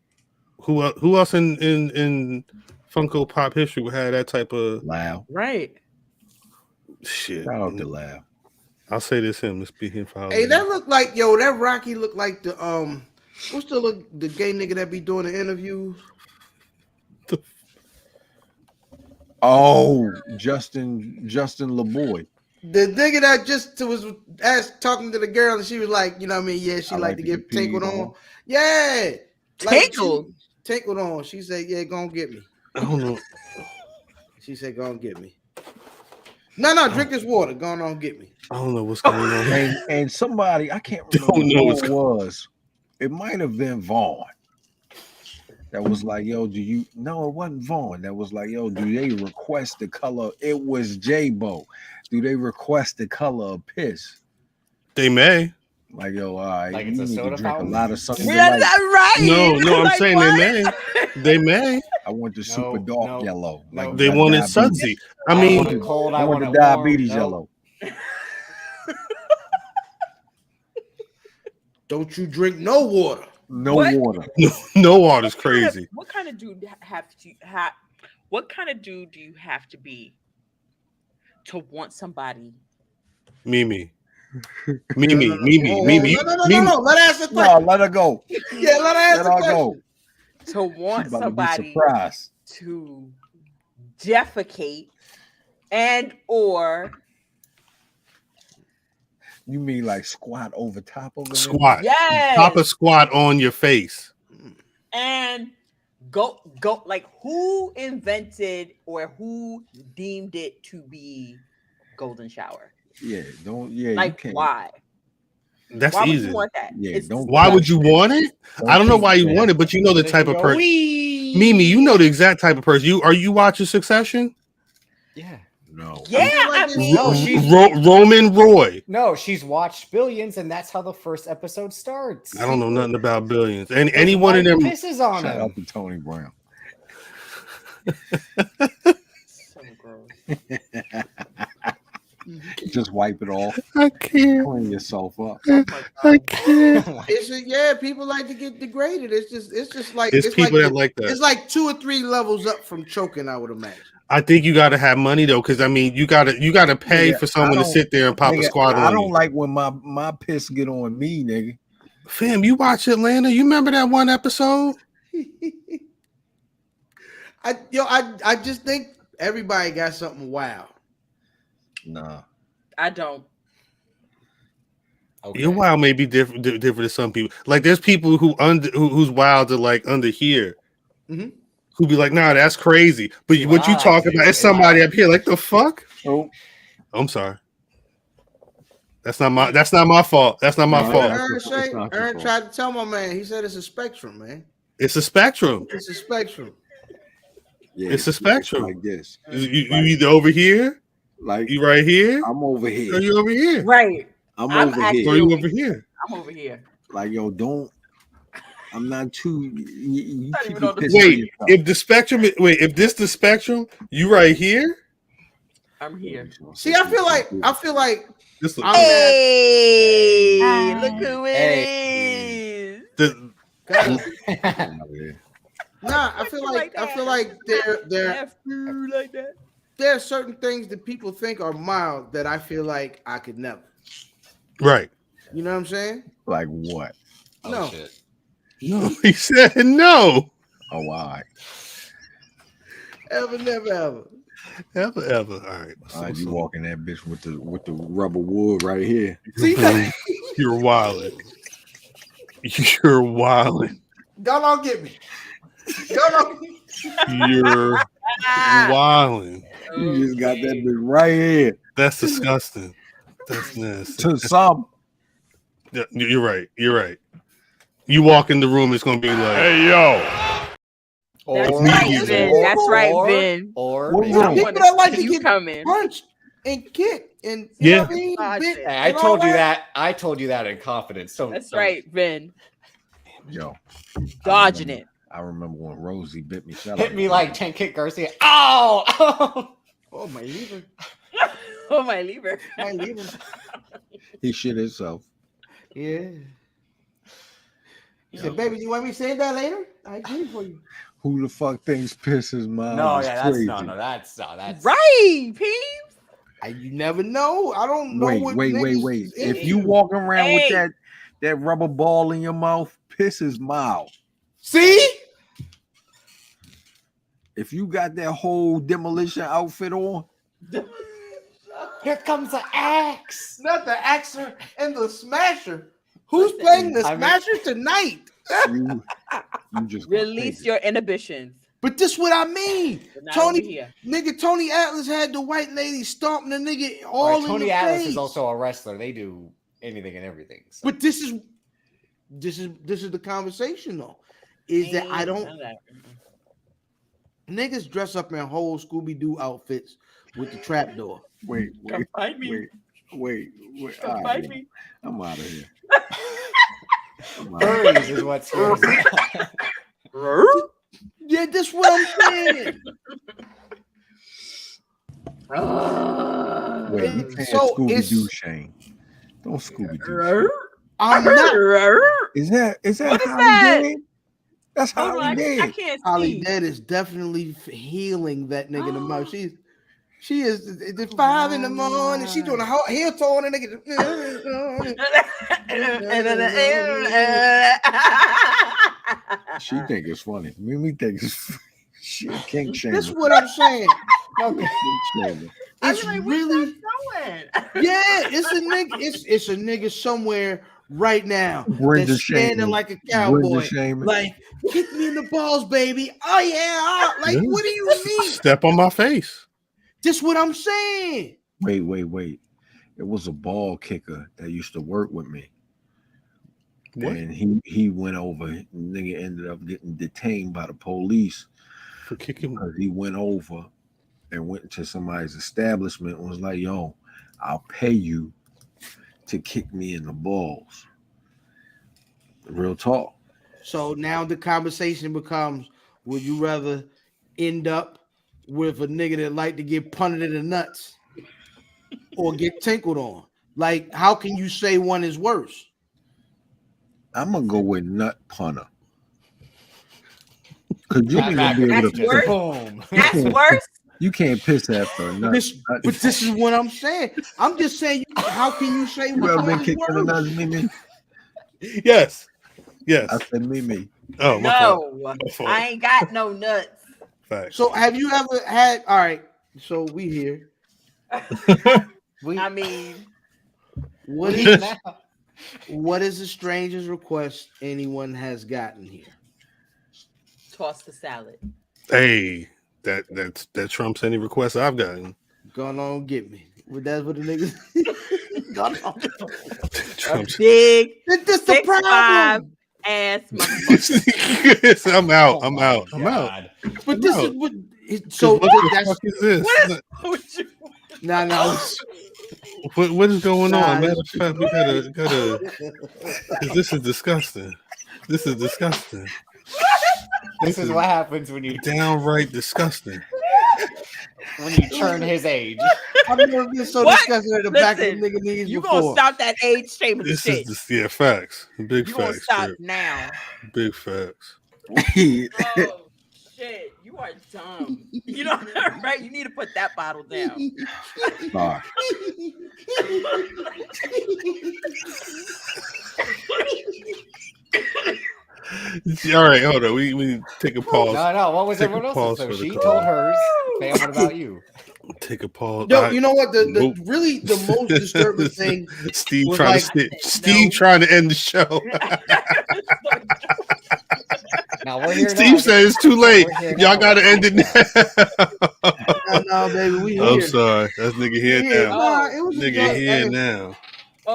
who else in Funko Pop history would have that type of Loud. Right. shit. Shout out to Loud. I'll say this him. Let's be here for Hey, Halloween. that look like that Rocky look like the what's the gay nigga that be doing the interviews? Oh, Justin LeBoy. The nigga that just was talking to the girl and she was like, you know what I mean? Yeah, she I like to get peed tinkled on. on. Yeah. Like, Tinkled? Tinkled on. She said, yeah, go and get me. I don't know. She said, go and get me. No, drink this water. Go on and get me. I don't know what's going on. And somebody, I can't Don't remember know who what's it was. It might have been Vaughn. That was like, yo, no, it wasn't Vaughn. That was like, yo, do they request the color? It was J-Bo. Do they request the color of piss? They may. Like, yo, all right, Like you it's a need to soda drink fountain? a lot of something. Yeah, Like, that's right. No, I'm Like, saying what? they may. They may. I want the super dark yellow. no. Like They that want it diabetes. sudsy. I I mean, want it cold. I want it the diabetes warm. yellow. Don't you drink no water. No What? water. no water's crazy. What kind of dude What kind of dude do you have to be to want somebody? Mimi. Oh, Mimi. No. Mimi. Let her answer the No, question. let her go. Yeah, let her answer Let the her question. go. To She want about to be somebody surprised. to defecate and or You mean like squat over top of it? Squat. yes Pop a squat on your face. and go like who invented or who deemed it to be golden shower? Yeah, don't. Yeah, you Like can't. why? That's Why would easy. you want that? Yeah, It's don't- Why would you want it? I don't know why you think want it, but you know the Then type you of go, person. "Wee." Mimi, you know the exact type of person. Are you watching Succession? Yeah. No. Yeah, like I this- mean, No, she's Roman Roy. no, she's watched Billions, and that's how the first episode starts. I don't know nothing about Billions. And His any one of wife them. pisses on Shout out him. to Tony Brown. so gross. Just wipe it off. I can't. Clean yourself up. Oh my I God. can't. It's people like to get degraded. It's just like It's people that like It's that. like 2 or 3 levels up from choking, I would imagine. I think you got to have money though, because I mean, you got to pay Nigga, for someone I to sit there and pop a Nigga, squat I on don't you. like when my piss get on me, nigga. Fam, you watch Atlanta? You remember that one episode? I just think everybody got something wild. Nah. I don't. Okay. Your wild may be different to some people. Like there's people who's wild to like under here, Mhm. who be like, nah, that's crazy. But See, what what you I like talking to do about is is somebody up here. Like the fuck? Oh, I'm sorry. That's not my fault. That's not my No, fault. that's Aaron, not your Aaron fault. tried to tell my man. He said it's a spectrum, man. It's a spectrum. It's a spectrum. yeah, It's a spectrum. like this. You either over here, Like you right here, I'm over or here. you over here, Right. I'm I'm over actually- or here. you over here. I'm over here. Like yo, don't. I'm not too. You Not keep even your on the- piss to Wait, yourself. if the spectrum, if this the spectrum, you right here. I'm here. See, I feel like This look I'm good. Hey, look who it Hey. is. The- nah. I feel like there Have food like that. there are certain things that people think are mild that I feel like I could never. right. You know what I'm saying? Like what? Oh, No. shit. No, he said no. Oh, why? Ever, never, ever. Ever. All right. All right, you walking that bitch with the rubber wood right here. See, You're wilding. You're wilding. y'all don't get me. Y'all don't. You're wilding. You just got that bitch right here That's disgusting. That's nasty. to some. Yeah, you're right. You're right. You walk in the room, it's gonna be like, hey yo. That's Or- right, Ben. That's right, or- Ben. Or What maybe- room? People that like to You get coming? punched and kicked and you Yeah. know what I mean? God, Bit Ben. Hey, I and all told you that. I told you that in confidence. So That's right, Ben. Yo, Dodging it. I remember when Rosie bit me. Shut hit up. me like 10 kick Garcia. Ow! Oh my lever, Oh, my lever. my lever. He shit himself. Yeah. He said, "Baby, you want me to say that later? I get it for you." Who the fuck thinks piss is mine? No, is yeah, that's crazy? that's Right, Peeps. You never know. I don't know. Wait, what wait. niggas is If into. you walk around Hey. with that rubber ball in your mouth, piss is mild. see, If you got that whole demolition outfit on, Here comes the axe. not the Axer and the Smasher. Who's playing the I mean- Smasher tonight? you just gonna Release take it. your inhibitions. But this what I mean. But not Tony, over here. nigga, Tony Atlas had the white lady stomping the nigga all All right, in Tony the Atlas face. is also a wrestler. They do anything and everything. So. But this is the conversation though. Is that I Ain't don't none of that. niggas dress up in whole Scooby Doo outfits with the trap door. Wait, Come find me. wait. Come All find right, me. I'm out of here. I'm outta here. Furries is what scares me. Yeah, this what I'm saying. Wait, you can't So Scooby it's- Doo, Shane. Don't Scooby Doo. I'm not Is that What is Holly that? dead? That's Hold on, Holly I dead. can't Holly see. Dead is definitely healing that nigga in the mouth. She is it's 5 in the morning. She doing a heel toe on a nigga. She think it's funny. Me think it's shit. King Shane. That's what I'm saying. Shane. It's like, really going? yeah. It's a nigga somewhere right now Brenda that's standing Shaman. like a cowboy. Brenda Shaman. Like, kick me in the balls, baby. Oh yeah. Like, Yeah. what do you mean? Step on my face. This what I'm saying. Wait. It was a ball kicker that used to work with me. What? And he went over. Nigga ended up getting detained by the police For kicking. because he went over and went to somebody's establishment and was like, yo, I'll pay you to kick me in the balls. Real talk. So now the conversation becomes: would you rather end up with a nigga that like to get punted in the nuts, or get tinkled on? Like, how can you say one is worse? I'm gonna go with nut punter. Cause you ain't gonna be able That's to worse. Boom. That's worse. You can't piss after a nut. But this is what I'm saying. I'm just saying, how can you say You which ever one been is kicked in the worse? nuts, Mimi? Yes. Yes. I said Mimi. Oh, my fault. No, My fault. I ain't got no nuts. Facts. So have you ever had? All right. So we here. I mean, What We is now. what is the strangest request anyone has gotten here? toss the salad. Hey, that trumps any requests I've gotten. Gone on, get me. But that's what the niggas. Gone on. Trumps. Big This the 6'5" problem. ass motherfucker. Yes, I'm out. Oh I'm my out. I'm out. God. But this No. is what. So So what the that's fuck is this? What is with you? no. What is going Nah, on? Matter this- of fact, we gotta. 'Cause this is disgusting. This is disgusting. This is what happens when you Downright disgusting. turn his age. I've never been so What? disgusted at the back of the Listen, nigga knees You before. gonna stop that age shaming This shit? is the facts. Big You gonna facts. stop Trip. now? Big facts. Oh shit, you are dumb. You know right? You need to put that bottle down. Sorry. All right, hold on. We take a pause. No. What was Take a everyone pause else's? for So the she call. told hers. Bam, what about you? Take a pause. Yo, you know what? The Nope. really the most disturbing thing. Steve was trying like- to Steve trying to end the show. Now we're here Steve now. said it's too late. We're here Y'all now. got to end it now. No, baby, we here. I'm sorry. That's nigga here Yeah, now. nah, it was a Nigga joint. here Hey, now.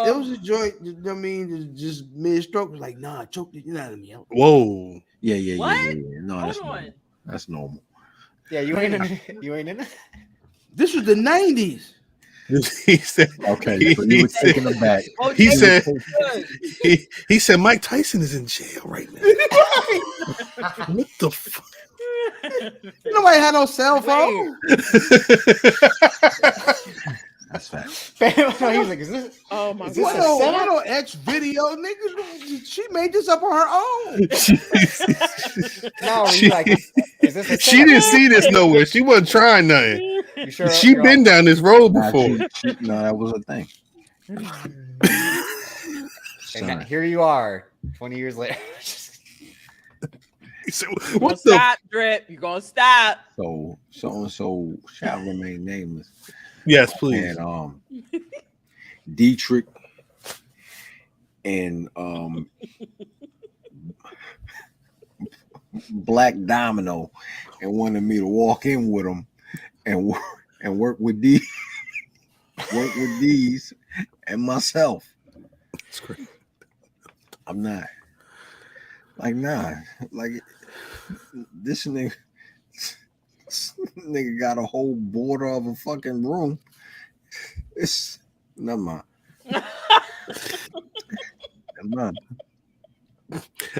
it was a joint. You know what I mean, just mid stroke was like, nah, choke the you out of me. Whoa. Yeah. What? No, Hold that's on. normal. That's normal. Yeah, you ain't in it. You ain't in it. This was the '90s. He said. Okay, so you were taking them back. Oh, He Jake said. is good. He said Mike Tyson is in jail right now. What the fuck? Nobody had no cell phone. That's fact. Bam, no, he was like, "Is this?" Oh my Is this What a god. no, setup? what no X video, niggas? She made this up on her own. No, he's She- like, "Is this a She setup?" didn't see this nowhere. She wasn't trying nothing. You sure? She You're been all- down this road Nah, before. no, that was a thing. And Son. here you are, 20 years later. He said, You gonna what the? stop, Drip? You gonna stop? So and so shall remain nameless. Yes, please. And Dietrich and Black Domino and wanted me to walk in with them and work with these and myself. That's great. I'm not like this nigga got a whole border of a fucking room. It's never mind.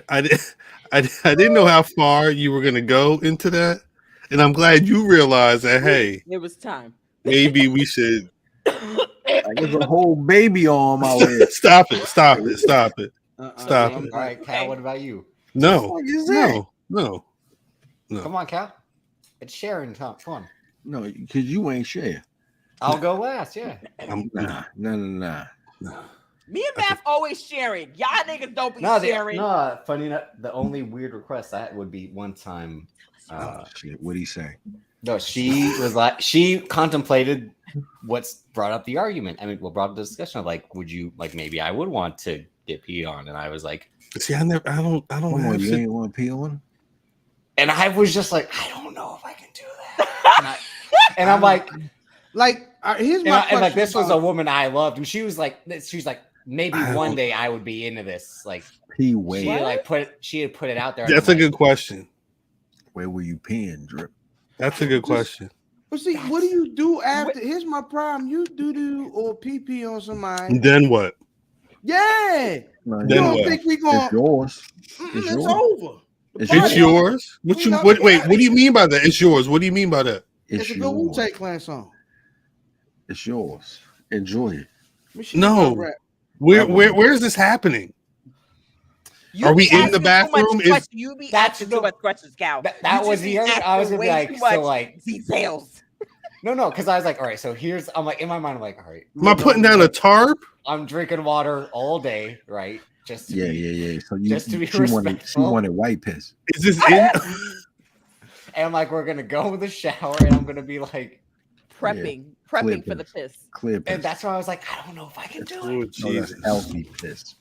I didn't know how far you were gonna go into that, and I'm glad you realized that. Hey, It was time. maybe we should Like there's a whole baby arm out here. stop it. Stop it. Stop it. Stop All it. right, Cal, what about you? No, What the fuck is that? no. Come on, Cal. It's sharing time. Come on. No, because you ain't share. I'll go last. Yeah. Nah. Me and Math always sharing. Y'all niggas don't be No, sharing. funny enough, the only weird request I had would be one time. Oh, shit. What'd he say? No, she was like, she contemplated what's brought up the argument. I mean, what brought up the discussion of like, would you like maybe I would want to get peed on, and I was like, See, I don't Come on, have you to. ain't want to pee on? and I was just like, I don't know if I can do that. And I'm like, Like, here's and, my I, question. and like this was a about- woman I loved, and she was like, maybe I one don't- day I would be into this. Like Pee she where? had, she had put it out there. and That's I'm a good question. Where were you peeing, Drip? That's a good question. But see, what do you do after? Here's my problem. You do or pee on somebody. Then what? Yeah. No, You Then don't what? think we going? it's yours. It's yours. over. It's It's yours. What We you? know- What, wait, what do you mean by that? It's yours. What do you mean by that? It's a good Wu-Tang Clan song. It's yours. Enjoy it. Machine No. Gun Rap. Where is this happening? You Are we be in the asking too much bathroom? questions. You be That's asking the- too much questions, Cal. That You was just the be other. I was asking gonna be way like, too so much like details. no, because I was like, all right, so here's I'm like in my mind, I'm like, all right, Am I putting down a tarp? I'm drinking water all day, right? Just to be, Yeah. So just to be she wanted respectful. white piss. Is this in? and I'm like, we're gonna go in the shower, and I'm gonna be like, Prepping Clear for the piss. piss. Clear piss. and that's why I was like, I don't know if I can do Oh, it. No, that's Jesus. healthy piss.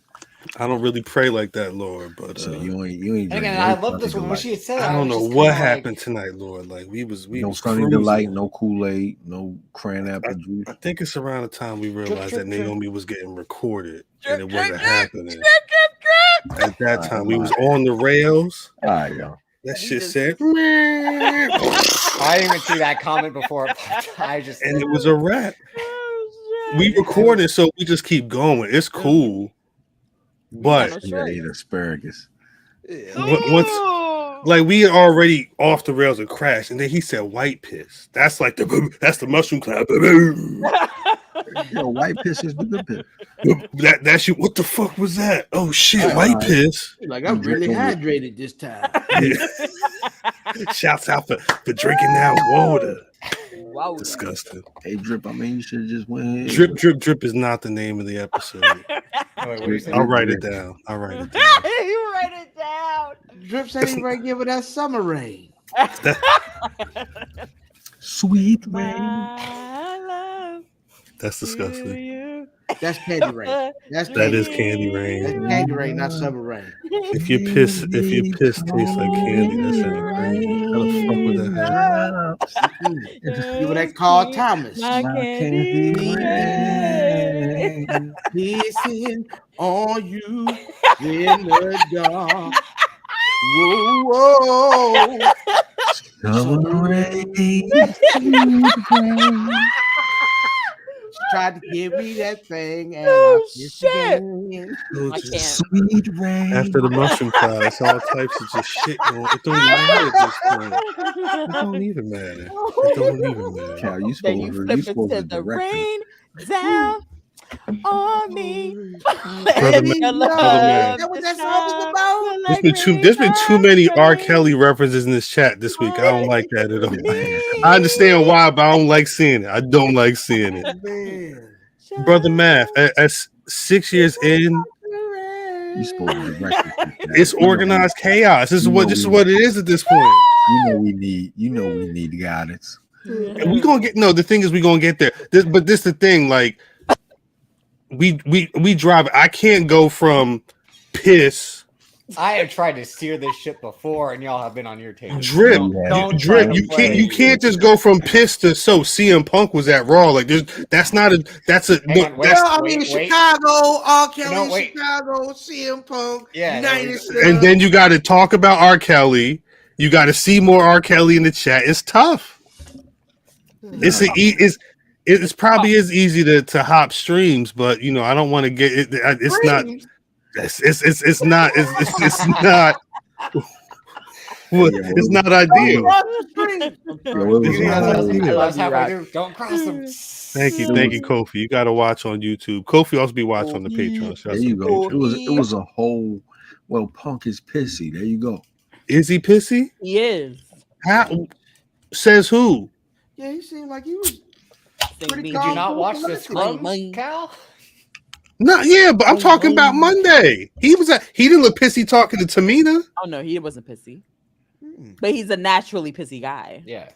I don't really pray like that, Lord, but So you ain't. And again, drink I no love this Sunny one when she Delight. had said, it, I don't was know just what kinda like- happened tonight, Lord. Like we was No Sunny cruising. Delight, no Kool-Aid, no cran apple juice. I think it's around the time we realized drip, that drip. Naomi was getting recorded Drip, and it drip, wasn't drip, happening. At that time, we was on the rails. All right, yo. That We shit just- said, I didn't even see that comment before. I just and it was a wrap. Oh, shit. We recorded, so we just keep going. It's cool, but No You gotta eat asparagus. once, like we already off the rails and crashed, and then he said white piss. That's like that's the mushroom cloud. Yo, white piss is the good piss. That's you. What the fuck was that? Oh shit, All white right. piss. Like I'm really hydrated this time. Shouts out for drinking that water. Wow. Disgusting. Hey, Drip, I mean, you should have just went ahead. Drip, drip, drip is not the name of the episode. wait, what are you saying? I'll write it down. I'll write it down. You write it down. Drips ain't even right giving that summer rain. Sweet rain. My love That's to disgusting. you. That's candy rain. That's That is candy. candy That's rain. candy rain, not summer rain. If your piss tastes like candy, that's not crazy. How the fuck would that happen? You what that Carl Thomas. My candy rain. Kissing on you in the dark. Whoa, whoa. Summer rain. She tried to give me that thing, and Oh, I kissed shit. again. Oh, I just- can't. Sweet rain. After the mushroom cloud, it's all types of just shit going. It don't even matter at this point. It don't even matter. It don't even matter. Cal, you Then supposed you to, flip you supposed it to to the direct it. rain down on me. Brother Man, That what that song is about? There's been too many R. Kelly references in this chat this week. I don't like that at all. I understand why, but I don't like seeing it. I don't like seeing it. Man. Brother Math, at 6 years in, You supposed to direct it. it's organized chaos. This is what it is at this point. You know we need guidance. And we gonna get the thing is we gonna get there. This the thing, like we drive. I can't go from piss, I have tried to steer this ship before, and y'all have been on your table. drip, Don't drip. try to You play. can't just go from piss to CM Punk was at Raw. Like that's a Hang on, wait. Well, I mean, wait. Chicago, R. Kelly, No, wait. Chicago, CM Punk, Yeah, United no, States. and then you got to talk about R. Kelly. You got to see more R. Kelly in the chat. It's tough. It's probably is easy to hop streams, but I don't want to get it. It's not. It's not. It's not. It's not ideal. That's how I do. Don't cross them. Thank you, Kofi. You got to watch on YouTube. Kofi also be watching on the Patreon. There you go. It was a whole. Well, Punk is pissy. There you go. Is he pissy? He is. How? Says who? Yeah, he seemed like he was pretty Did you not watch the calm. scrum, Cal? No, yeah, but I'm talking about Monday. He didn't look pissy talking to Tamina. Oh no, he wasn't pissy. But he's a naturally pissy guy. Yeah.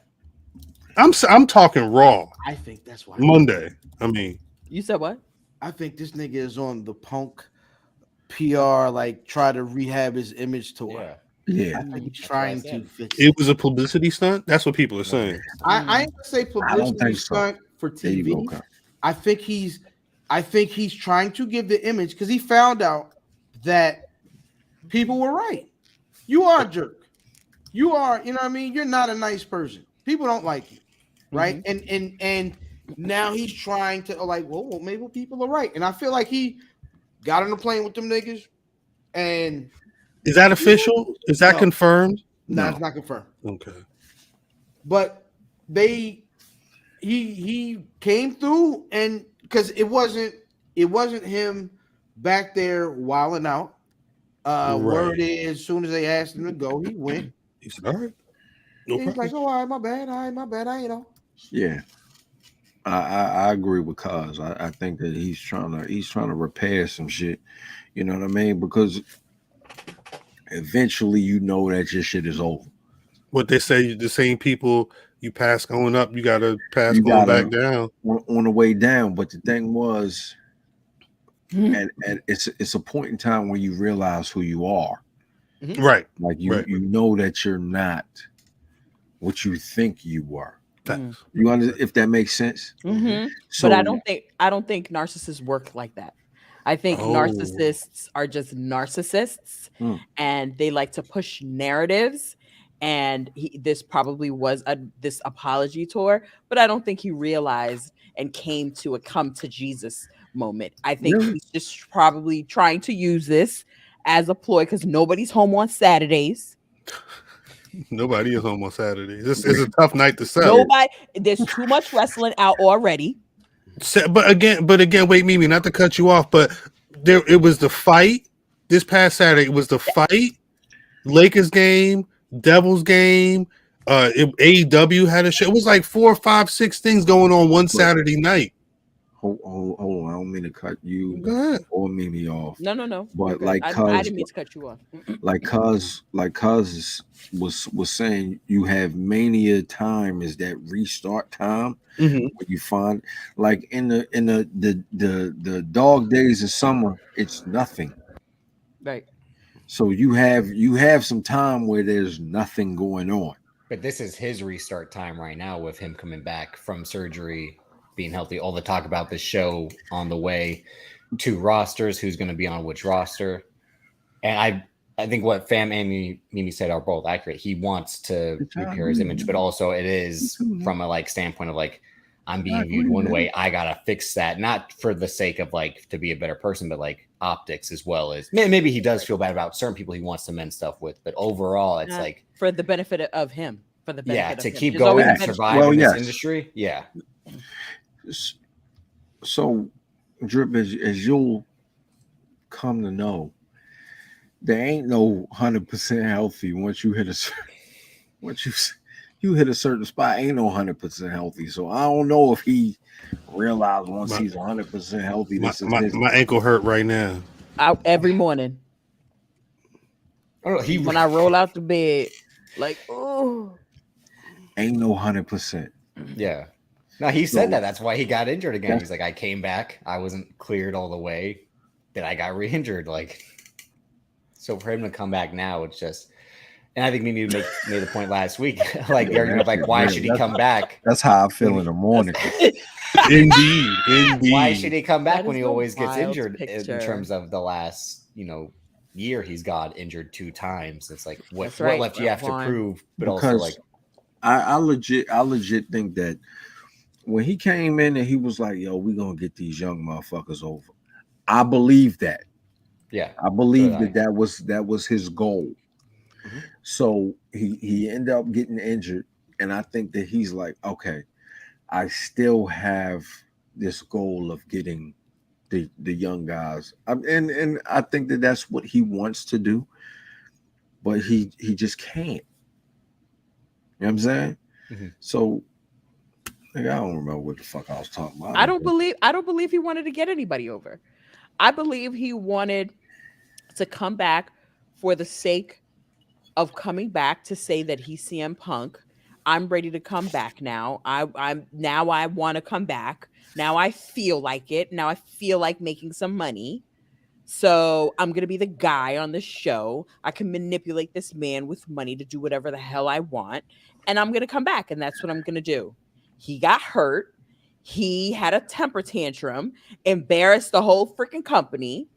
I'm talking Raw. I think that's why. Monday. I mean, You said what? I think this nigga is on the Punk PR, like try to rehab his image tour. Yeah. Yeah. I think he's trying to fix it was a publicity stunt. That's what people are saying. I ain't gonna say publicity think so. stunt for There you TV. go, Kyle. I think he's trying to give the image because he found out that people were right. You are a jerk. You are, you know what I mean? You're not a nice person. People don't like you. right? And now he's trying to like, well, maybe people are right, and I feel like he got on the plane with them niggas, and Is that official? Is that No. confirmed? no, it's not confirmed. Okay. But he came through, and because it wasn't him back there wilding out. Word is, as soon as they asked him to go, he went. He said, "All right, no He's problem." like, "Oh, all right, my bad. All right, my bad. I Yeah, I agree with Cuz. I think that he's trying to repair some shit. You know what I mean? Because eventually, you know that your shit is over. What they say, the same people you pass going up, you gotta pass You going gotta- back down. On the way down. But the thing was, and it's a point in time where you realize who you are. Right. Like you know that you're not what you think you were. Facts. You understand if that makes sense? So But I don't think narcissists work like that. I think narcissists are just narcissists, and they like to push narratives. And this probably was this apology tour, but I don't think he realized and came to a come to Jesus moment. I think he's just probably trying to use this as a ploy because nobody's home on Saturdays. Nobody is home on Saturday. This is a tough night to sell. There's too much wrestling out already. But again, wait, Mimi, not to cut you off, but it was the fight this past Saturday. It was the fight, Lakers game, Devils game. AEW had a show. It was like 4, 5, 6 things going on one Saturday night. Hold on. I don't mean to cut you or Mimi off. No. But like I didn't mean to cut you off. Cuz was saying, you have mania time is that restart time. When you find like in the dog days of summer, it's nothing. Right. So you have some time where there's nothing going on. But this is his restart time right now with him coming back from surgery, being healthy. All the talk about the show on the way, 2 rosters, who's going to be on which roster. And I think what Fam and Mimi said are both accurate. He wants to repair his image, but also it is from a standpoint of I'm being viewed one way. I gotta fix that, not for the sake of to be a better person, but optics as well as maybe he does feel bad about certain people he wants to mend stuff with, but overall it's for the benefit of him, for the benefit to of keep him. going and survive in this industry. Yeah. So, Drip, as you'll come to know, there ain't no 100% healthy once you hit you hit a certain spot. Ain't no 100% healthy. So I don't know if he realized once he's 100% healthy. My ankle hurt right now. Every morning. When I roll out the bed, ain't no 100%. Yeah. No, he said that. That's why he got injured again. He's like, I came back. I wasn't cleared all the way. Then I got re-injured. So for him to come back now, it's just. And I think Mimi made the point last week, why should he come back? That's how I feel in the morning. Indeed. Why should he come back when he always gets injured? In terms of the last, year, he's got injured 2 times. It's what left you have to prove? But because also I legit think that when he came in and he was like, "Yo, we gonna get these young motherfuckers over," I believe that. Yeah, I believe that was his goal. So he ended up getting injured, and I think that he's like, okay, I still have this goal of getting the young guys, and I think that that's what he wants to do, but he just can't. You know what I'm saying? So I don't remember what the fuck I was talking about. I don't believe he wanted to get anybody over. I believe he wanted to come back for the sake of coming back to say that he's CM Punk. I'm ready to come back now. I want to come back. Now I feel like it. Now I feel like making some money. So I'm going to be the guy on the show. I can manipulate this man with money to do whatever the hell I want. And I'm going to come back. And that's what I'm going to do. He got hurt. He had a temper tantrum, embarrassed the whole freaking company.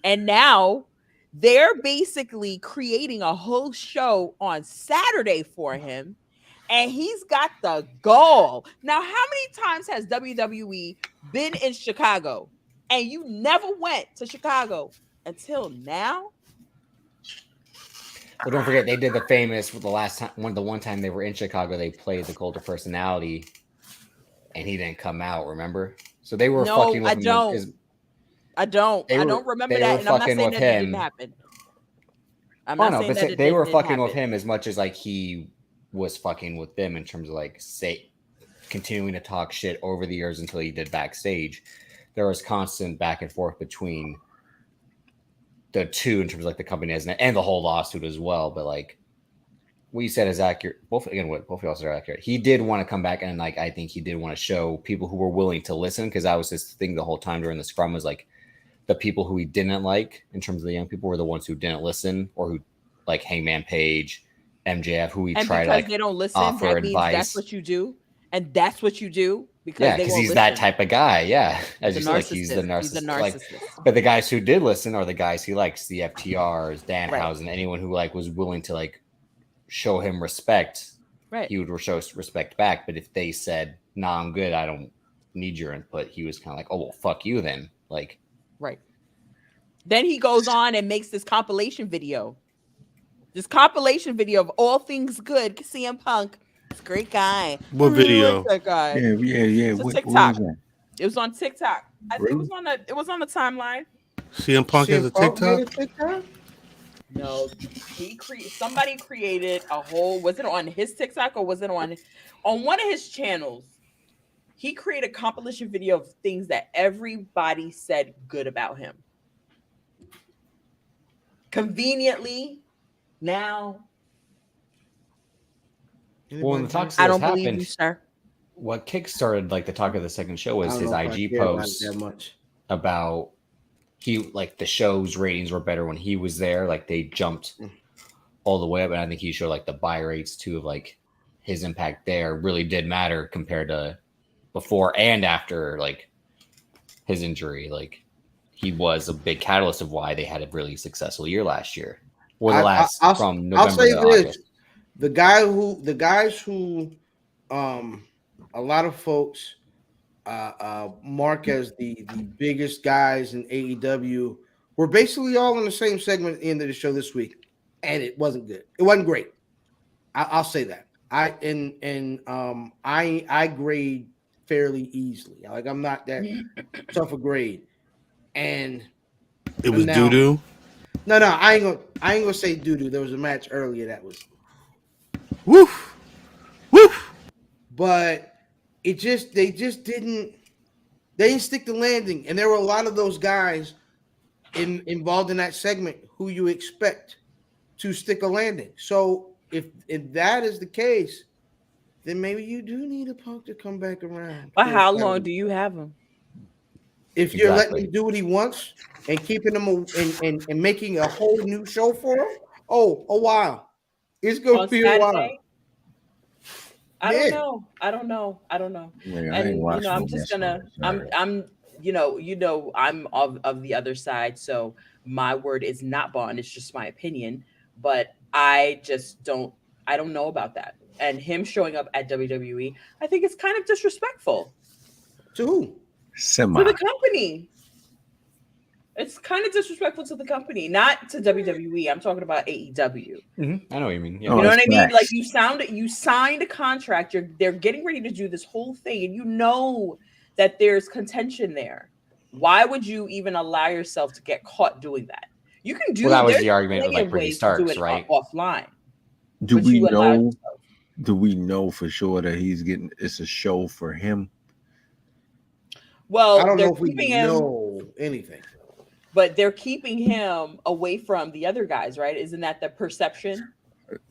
And now they're basically creating a whole show on Saturday for him. And he's got the gall. Now, how many times has WWE been in Chicago and you never went to Chicago until now? Well, don't forget they did the famous the last time one time they were in Chicago, they played the Cult of Personality, and he didn't come out. Remember? So they were No, fucking with I him. don't. I don't. They I were- don't remember they that, were and I'm not fucking saying with that it him. didn't happen. I'm Oh not no, saying but that they were didn't fucking with happen. him as much as like he was fucking with them in terms of like continuing to talk shit over the years until he did backstage. There was constant back and forth between the two in terms of like the company as and the whole lawsuit as well. But like what you said is accurate. Both of y'all are accurate. He did want to come back, and like I think he did want to show people who were willing to listen, because that was his thing the whole time during the scrum was like the people who he didn't like in terms of the young people were the ones who didn't listen, or who like Hangman Page, MJF, who he And tried because to like they don't listen, offer that means advice. that's what you do, and that's what you do because Yeah, they because won't he's that listen. type of guy. Yeah, as you He's said, a like he's the narcissist. He's a narcissist. Like, narcissist. but the guys who did listen are the guys he likes, the FTRs, Danhausen, Right. anyone who like was willing to like show him respect. Right. He would show respect back. But if they said, "Nah, I'm good. I don't need your input," he was kind of like, "Oh well, fuck you then." Like, Right. Then he goes on and makes this compilation video. This compilation video of all things good. CM Punk, this great guy. What I really video? like that guy. Yeah. It's a What TikTok. was that? It was on TikTok. I think Really? it was on the timeline. CM Punk has a TikTok? No, somebody created a whole. Was it on his TikTok or was it on one of his channels? He created a compilation video of things that everybody said good about him. Conveniently, now well, when the talks I of this don't believe happened, you, sir. what kickstarted like the talk of the second show was I don't his know if I IG care about it post that much. about like the show's ratings were better when he was there. Like they jumped all the way up, and I think he showed like the buy rates too of like his impact there really did matter compared to before and after like his injury. Like he was a big catalyst of why they had a really successful year last year, or the last from November I'll say to this: August. the guys who, a lot of folks mark as the biggest guys in AEW were basically all in the same segment at the end of the show this week, and it wasn't good. It wasn't great. I'll say that. I grade fairly easily. Like I'm not that tough a grade, and It was now- doo-doo. no, I ain't gonna say doo-doo. There was a match earlier that was, Woof. Woof. but they just didn't stick the landing, and there were a lot of those guys involved in that segment who you expect to stick a landing. So if that is the case, then maybe you do need a Punk to come back around. But how long do you have him? If you're Exactly. letting him do what he wants and keeping him and making a whole new show for him, a while. It's gonna On be a while. Saturday? I Yeah. don't know. Yeah, I And ain't watching I'm no just wrestling gonna on Saturday. I'm of the other side, so my word is not bond. It's just my opinion, but I don't know about that. And him showing up at WWE, I think it's kind of disrespectful To who? to Semi. the company. It's kind of disrespectful to the company, not to WWE. I'm talking about AEW. I know what you mean. Yeah. Oh, You know what I that's mean? facts. Like you signed a contract. They're getting ready to do this whole thing, and you know that there's contention there. Why would you even allow yourself to get caught doing that? You can do. Well, that was there's the argument with plenty like of Ricky ways to do Starks, it right? offline. Do but we you allow know? yourself. Do we know for sure that it's a show for him? Well, I don't they're know if we keeping him, know anything. but they're keeping him away from the other guys, right? Isn't that the perception?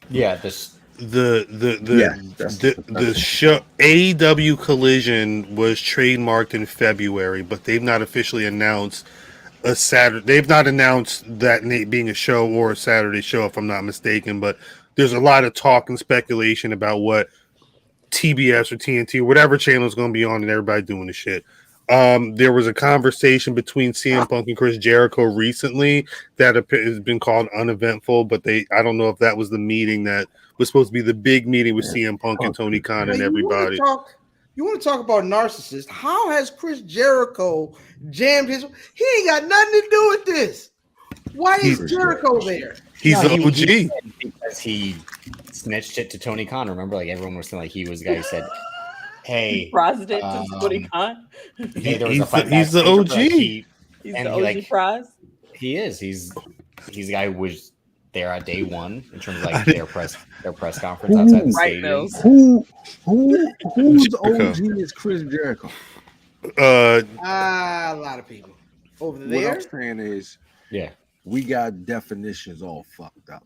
Yeah, this Yeah, that's The show AEW Collision was trademarked in February, but they've not officially announced a Saturday. They've not announced that being a show or a Saturday show, if I'm not mistaken. But there's a lot of talk and speculation about what TBS or TNT, whatever channel is going to be on, and everybody doing the shit. There was a conversation between CM Punk and Chris Jericho recently that has been called uneventful, but I don't know if that was the meeting that was supposed to be the big meeting with CM Punk and Tony Khan and everybody. You want to talk about narcissist? How has Chris Jericho jammed his? He ain't got nothing to do with this. Why is Jericho there? He's the OG because he snitched it to Tony Khan. Remember, like everyone was saying, like he was the guy who said, "Hey, president to Tony Khan." Hey, there was a fight he's the OG. He's the OG Pras. He is. He's the guy who was there at day one in terms of like their press conference outside the stadium. Who's OG is Chris Jericho? A lot of people over there. What I'm saying is, we got definitions all fucked up.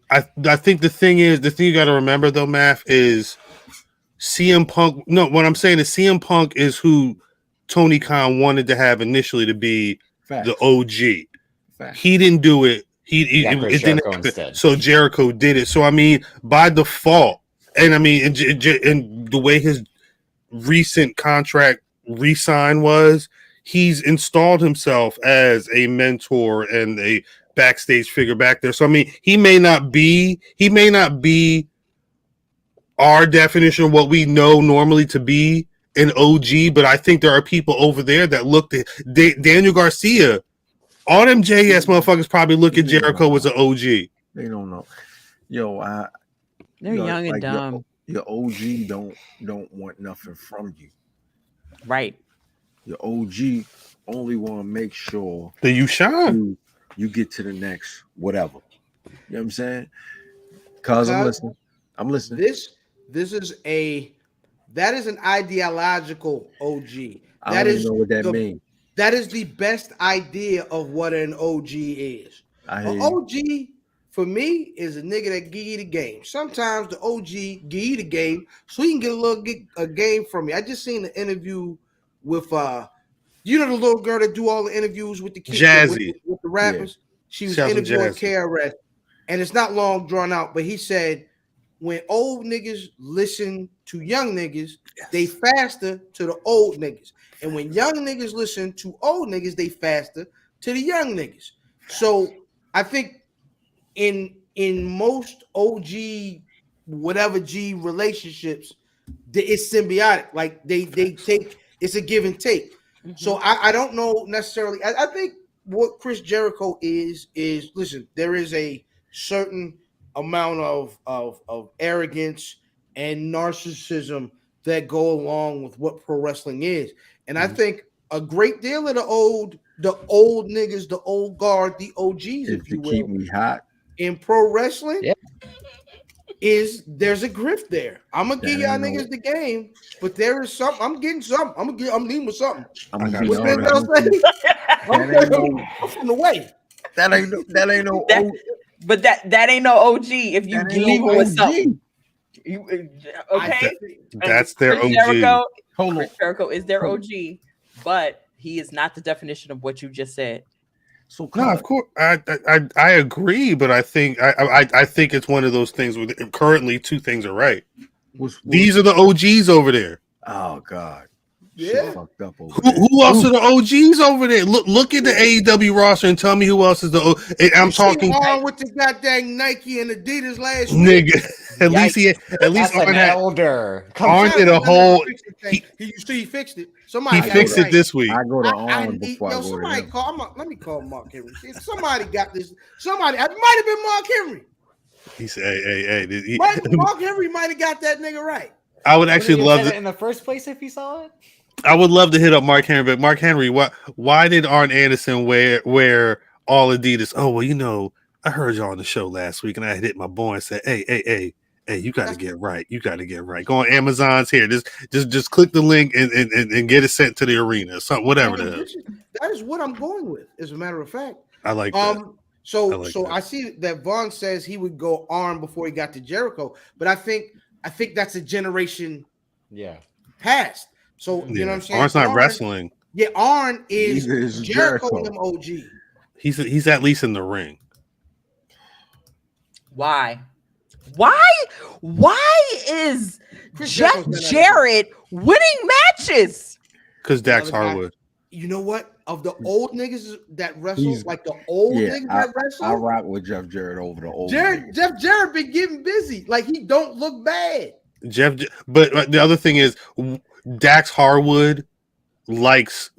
I think the thing you got to remember though, Math, is CM Punk. No, what I'm saying is CM Punk is who Tony Khan wanted to have initially to be the OG. He didn't do it. It didn't happen. So Jericho did it. So I mean, by default, and I mean, and the way his recent contract re-sign was, he's installed himself as a mentor and a backstage figure back there. So I mean, he may not be our definition of what we know normally to be an OG, but I think there are people over there that looked at Daniel Garcia. All them JS motherfuckers probably look at Jericho as an OG. They don't know. They're young and dumb. Your OG don't want nothing from you. Right. Your OG only want to make sure that you shine. You get to the next whatever. You know what I'm saying? Cause I'm listening. That is an ideological OG. I don't know what that means. That is the best idea of what an OG is. An OG for me is a nigga that give you the game. Sometimes the OG give you the game so he can get a game from me. I just seen the interview with the little girl that do all the interviews with the kids, Jazzy, with the rappers. Yeah. She was interviewing KRS, and it's not long drawn out. But he said when old niggas listen to young niggas, they faster to the old niggas. And when young niggas listen to old niggas, they faster to the young niggas. So I think in most OG, whatever G relationships, it's symbiotic. Like they take, it's a give and take. Mm-hmm. So I don't know necessarily. I think what Chris Jericho is listen, there is a certain amount of arrogance and narcissism that go along with what pro wrestling is. And I think a great deal of the old niggas, the old guard, the OGs, if you will, keep me hot in pro wrestling, there's a grift there. I'm gonna give y'all niggas the game, but there is something. I'm getting something. I'm leading with something. I'm from the way. That ain't no. But that ain't no OG. If you leave with something. Okay, that's their OG. Chris Jericho is their OG, but he is not the definition of what you just said. So no, of course, I agree, but I think I think it's one of those things where currently two things are right. These are the OGs over there. Oh God. Yeah. Fucked up over who else are the OGs over there? Look at the AEW roster and tell me who else is the OG. I'm talking with the goddamn Nike and Adidas last nigga. At least an elder. Arn did a whole. He fixed it. Somebody fixed it this week. I go to Arn before I go somebody to call. Let me call Mark Henry. Somebody got this. Somebody. It might have been Mark Henry. He said, "Hey." Mark Henry might have got that nigga right. I would actually love it in the first place if he saw it. I would love to hit up Mark Henry, but Mark Henry, why did Arn Anderson wear all Adidas? Oh well, I heard y'all on the show last week, and I hit my boy and said, "Hey, you got to get right. You got to get right. Go on Amazon's here. Just click the link and get it sent to the arena. Something, whatever that is what I'm going with. As a matter of fact, I like that. So I see that Vaughn says he would go Arn before he got to Jericho, but I think that's a generation past. So you know what I'm saying? Arn's not wrestling. Yeah, Arn is Jericho and them OG. He's at least in the ring. Why is Jeff Jarrett winning matches? Because Dax The other guy- Harwood. You know what? Of the old niggas that wrestle, He's- like the old Yeah, niggas that wrestle, I rock with Jeff Jarrett over the old. Jeff Jarrett been getting busy. Like he don't look bad. But the other thing is Dax Harwood likes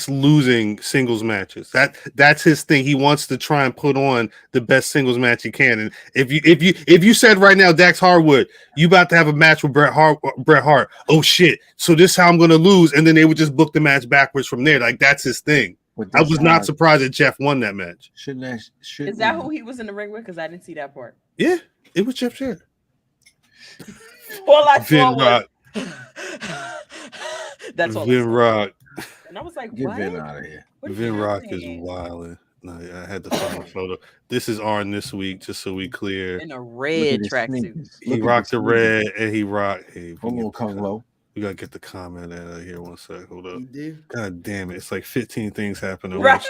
losing singles matches. That's his thing. He wants to try and put on the best singles match he can. And if you said right now, Dax Harwood, you about to have a match with Bret Hart. Oh shit! So this is how I'm going to lose, and then they would just book the match backwards from there. Like that's his thing. I was not surprised that Jeff won that match. Is that who he was in the ring with? Because I didn't see that part. Yeah, it was Jeff Jarrett. All I saw Vin Rock. That's all. Vin Rock. And I was like, Get what? Vin out of here. What is Vin Rock is happening? wilding. No, I had to find a photo. This is Arn this week, just so we clear. In a red tracksuit. He rocked the red and he rocked. Hey, Hold on, Kung Lo. we gotta get the comment out of here. One sec. Hold up. He did. God damn it! It's like 15 things happening. Right.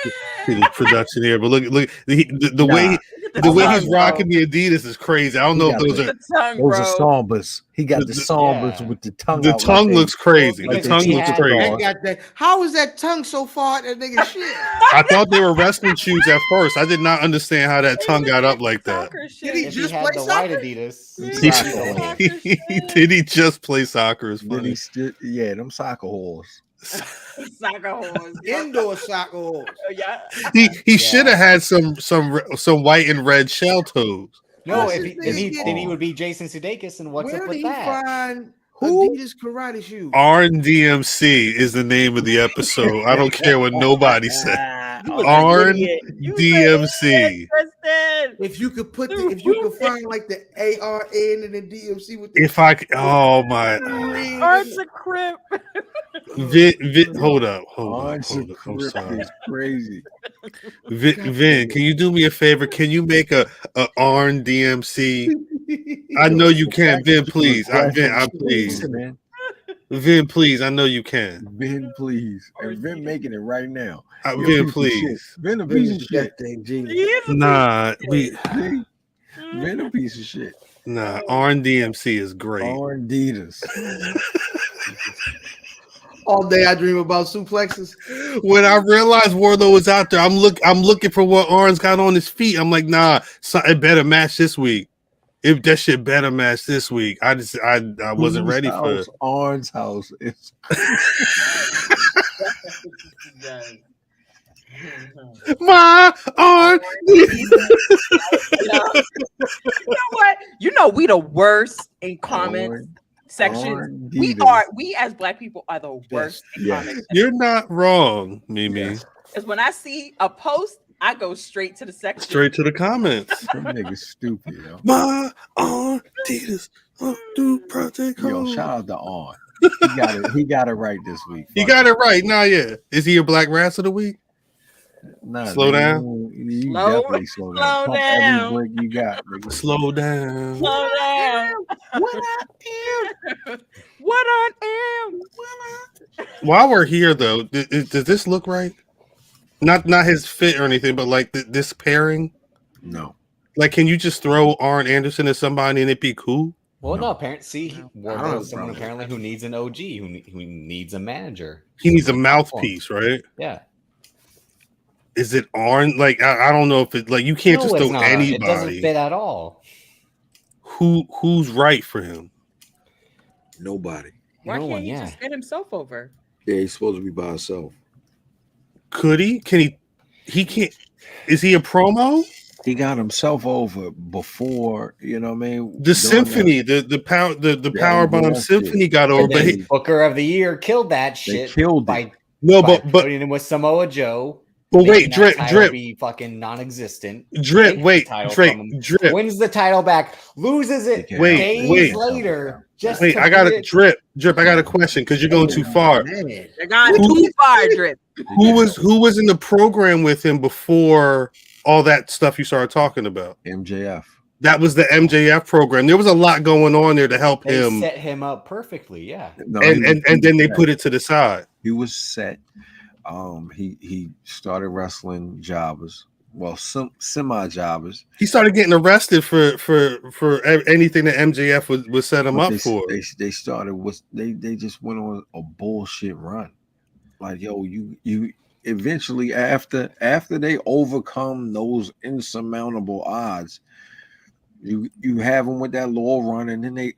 To the production here, but look, the way the way he's rocking the Adidas is crazy. I don't know if those are The tongue, Those bro. are Sambas. He got the The- Sambas yeah. with the tongue. the out tongue like looks crazy. Well, The because tongue he looks had crazy. That got that. How is that tongue so far? That nigga shit. I thought they were wrestling shoes at first. I did not understand how that tongue got up like that. Soccer shit. Did he If he just had play the white soccer? Adidas, He- he'd be going in. Did he just play soccer? Is Then funny. he stood, yeah, them soccer whores. Soccer horse. Indoor soccer horse. Yeah. He should have had some white and red shell toes. No, What's if his he, then, he, name? then he would be Jason Sudeikis, and what's Where up did with he that? find Who? Adidas karate shoes? Arn DMC is the name of the episode. I don't care what nobody said. You was Arn an idiot. You was an DMC. idiot, Tristan. If you could put if you could find like the ARN and the DMC with the If I c- oh my Art's a crip. hold up. Orange I'm sorry. is crazy. Vin, can you do me a favor? Can you make a Arn DMC? I know you can, Vin. Please, Vin, please, man. Vin, please. I know you can. Vin, please. And Vin making it right now. Vin, You're a piece of please. shit. Vin a piece of shit. That thing, genius. He is a Nah, we See? Vin a piece of shit. nah. Arn DMC is great. Orange Adidas. All day I dream about suplexes. When I realized Wardlow was out there, I'm looking for what Arn's got on his feet. I'm like, nah, it better match this week. If that shit better match this week. I wasn't Whose ready for house? Orange house. It's my Arn. You know what? You know we the worst in comments Orange sections. Adidas. We as black people are the worst in Yes. comments. You're not wrong, Mimi. Yes. Because when I see a post, I go straight to the section. Straight to the comments. Them niggas stupid, yo. My Arn Adidas. Do Project Yo, Home. shout out to On. He got it right this week. He Fuck got it right. Nah, yeah. Is he a Black Rass of the week? Nah, Slow nigga, down. You Slow- definitely slow down. slow Pump down. every brick you got, nigga. Slow down. Slow down. What I am? What on am? While we're here, though, does this look right? Not his fit or anything, but like this pairing. No. Like, can you just throw Arn Anderson as somebody and it be cool? Well, No. no, apparently, see, I don't have Wardlow a is someone problem with apparently who needs an OG, who needs a manager. He needs a mouthpiece, right? Yeah. Is it Arn? Like, I don't know if it like you can't No, just it's throw not. It doesn't anybody. fit at all. Who's right for him? Nobody. Why No can't one, he yeah. just get himself over? Yeah, he's supposed to be by himself. Could he? Can he? He can't. Is he a promo? He got himself over before, you know what I mean? The Doing symphony, the power, the Yeah, power he did bomb that symphony shit. got over, And but then he, Booker of the Year killed that They shit killed by, it. no, by but putting him with Samoa Joe. but making wait, that drip, title drip, be fucking non-existent. drip, Takes the wait, title drip, from him, drip. wins the title back, loses it Wait, days wait. later. Just Wait, to I got put a it- drip. I got a question because you're going too far. Man. They're gone Who- too far, Drip. Who was in the program with him before all that stuff you started talking about? MJF. That was the MJF program. There was a lot going on there to help They him, set him up perfectly. Yeah. No, and then they set. put it to the side. He was set. He started wrestling jobbers. Well, some semi-jobbers. He started getting arrested for anything that MJF would set him But up for. They started with they just went on a bullshit run. Like, yo, you eventually after they overcome those insurmountable odds, you have them with that law run, and then they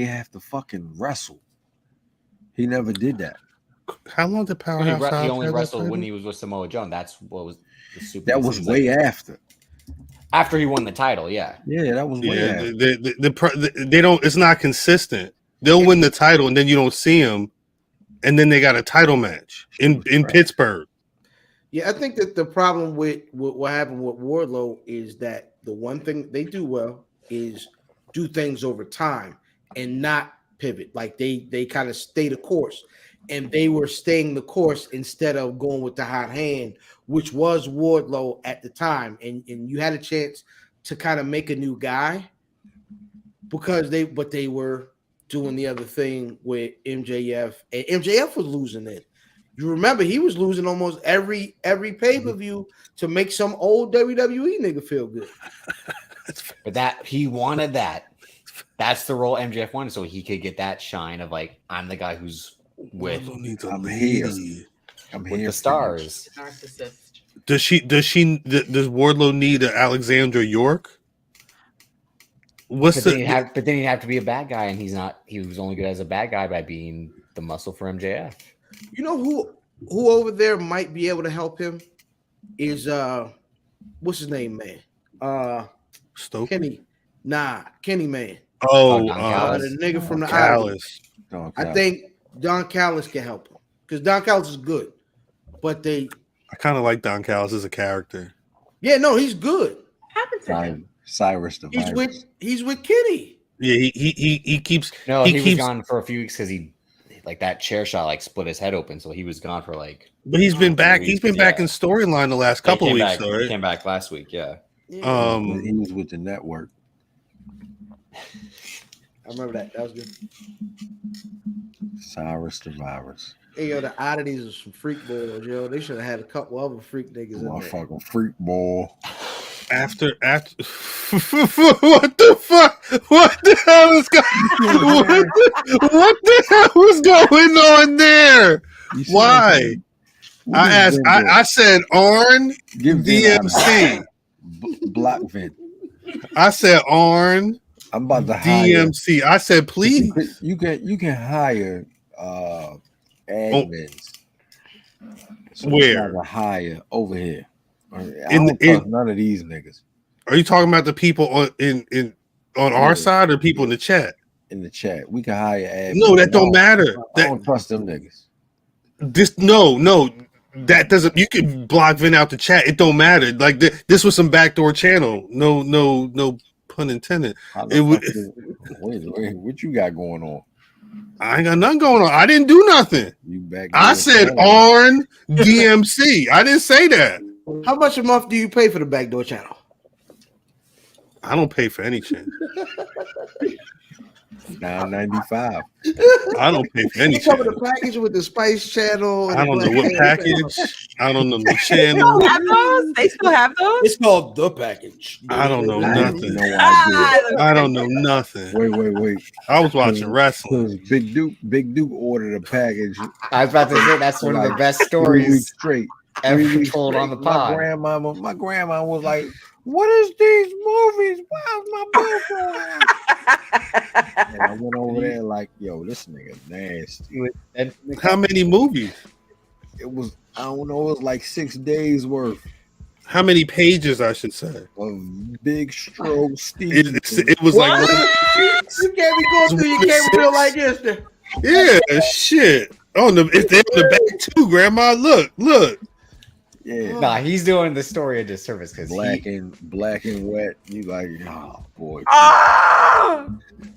have to fucking wrestle. He never did that. How long did He Powerhouse Hobbs only have that wrestled when title? he was with Samoa Joe. That's what was the super. That was way after he won the title. Yeah, that was way Yeah, after. they don't. It's not consistent. They'll win the title, and then you don't see them, and then they got a title match in Pittsburgh. Yeah, I think that the problem with what happened with Wardlow is that the one thing they do well is do things over time and not pivot. Like they kind of stay the course, and they were staying the course instead of going with the hot hand, which was Wardlow at the time. And you had a chance to kind of make a new guy because they were doing the other thing with MJF, and MJF was losing it. You remember he was losing almost every pay-per-view to make some old WWE nigga feel good. but that he wanted that. That's the role MJF wanted, so he could get that shine of like, I'm the guy who's with I'm here with the stars. Narcissist. Does Wardlow need an Alexandra York? But then he'd have to be a bad guy, and he's not. He was only good as a bad guy by being the muscle for MJF. You know who over there might be able to help him is what's his name, man? Stoke? Kenny Man. Oh, The nigga from the Callis. island. I think Don Callis can help him because Don Callis is good, but I kind of like Don Callis as a character. yeah, no, he's good. Happened to him. Cyrus the Virus. He's with Kenny. Yeah, he keeps. No, he he was keeps, gone for a few weeks because he like that chair shot like split his head open, so he was gone for like. But he's been back. He's been back yeah. in storyline the last couple He came weeks, back, though, right? He came back last week, yeah. Yeah. He was with the network. I remember that. That was good. Cyrus the Virus. Hey, yo, the oddities of some freak boys, yo. They should have had a couple other freak niggas in there. Motherfucking freak ball. After what the fuck? What the hell is going? What the hell is going on there? Why? I asked. I said Arn DMC. Black Vin. I said Arn. I'm about to hire DMC. I said please. You can hire admins. So Where? to hire over here. I don't trust none of these niggas. Are you talking about the people on our side or people in the chat? In the chat, we can hire admins. No, that don't matter. I don't trust them niggas. No. That doesn't. You can block Vin out the chat. It don't matter. Like this was some backdoor channel. No pun intended. Wait, what you got going on? I ain't got nothing going on. I didn't do nothing. I said Arn DMC. I didn't say that. How much a month do you pay for the backdoor channel? I don't pay for any channel. $9.95. I don't pay for any You cover channel. the package with the Spice Channel. I don't know what package. I don't know the They channel. still have those? They still have those? It's called the package. I don't know I have nothing. no idea. I don't know nothing. Wait. I was watching wrestling. Big Duke ordered a package. I was about to say that's one of the best 3 weeks stories straight. ever told on the pod. My grandma was like, "What is these movies? Why's my bill going out?" And I went over there like, "Yo, this nigga nasty." How many movies? It was, I don't know, it was like 6 days worth How many pages, I should say? of Big Stroke Steve. It was like, You can't be going through your camera bill like this. yeah, shit. Oh, it's there in the back too, Grandma. Look. Yeah, Nah, he's doing the story a disservice because black and wet. You like, oh boy. Ah!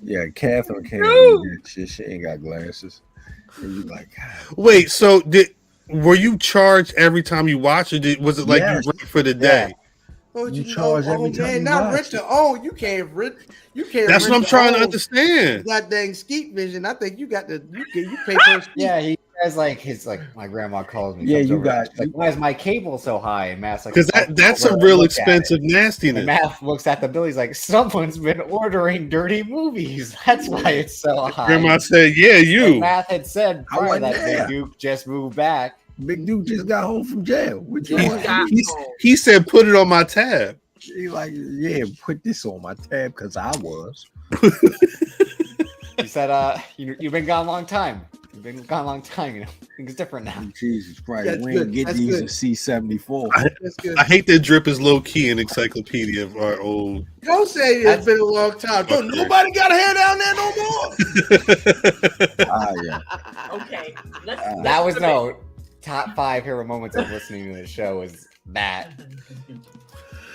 Yeah, Catherine can't read that shit. She ain't got glasses. And you like, God. Wait, so were you charged every time you watch it? Was it like Yes. you rent for the day? Oh, You charge every time man, you not watch rent to own. You can't rent. You can't. That's what I'm trying to understand. Goddamn Skeet Vision. I think you got you pay for a Skeet. yeah, he as like his my grandma calls me. Yeah, comes you over, got- she's like, why is my cable so high? And Matt's like, Because that's some real expensive And nastiness. Matt looks at the bill. He's like, someone's been ordering dirty movies. That's why it's so high. Grandma said, "Yeah, And you." Matt had said I prior wasn't that there. Big Duke just moved back. Big dude just got home from jail. What you He want? got He said, "Put it on my tab." He like, yeah, put this on my tab because I was. He said, you've been gone a long time. You've been gone a long time. You know, things different now. Jesus Christ, That's we good. ain't get That's these good. in C74. That's good. I hate that Drip is low key in encyclopedia of our old. Don't say it's been a long time. Don't nobody got a hair down there no more. Yeah. Okay. That was no top 5 hero moments of listening to the show. Was that?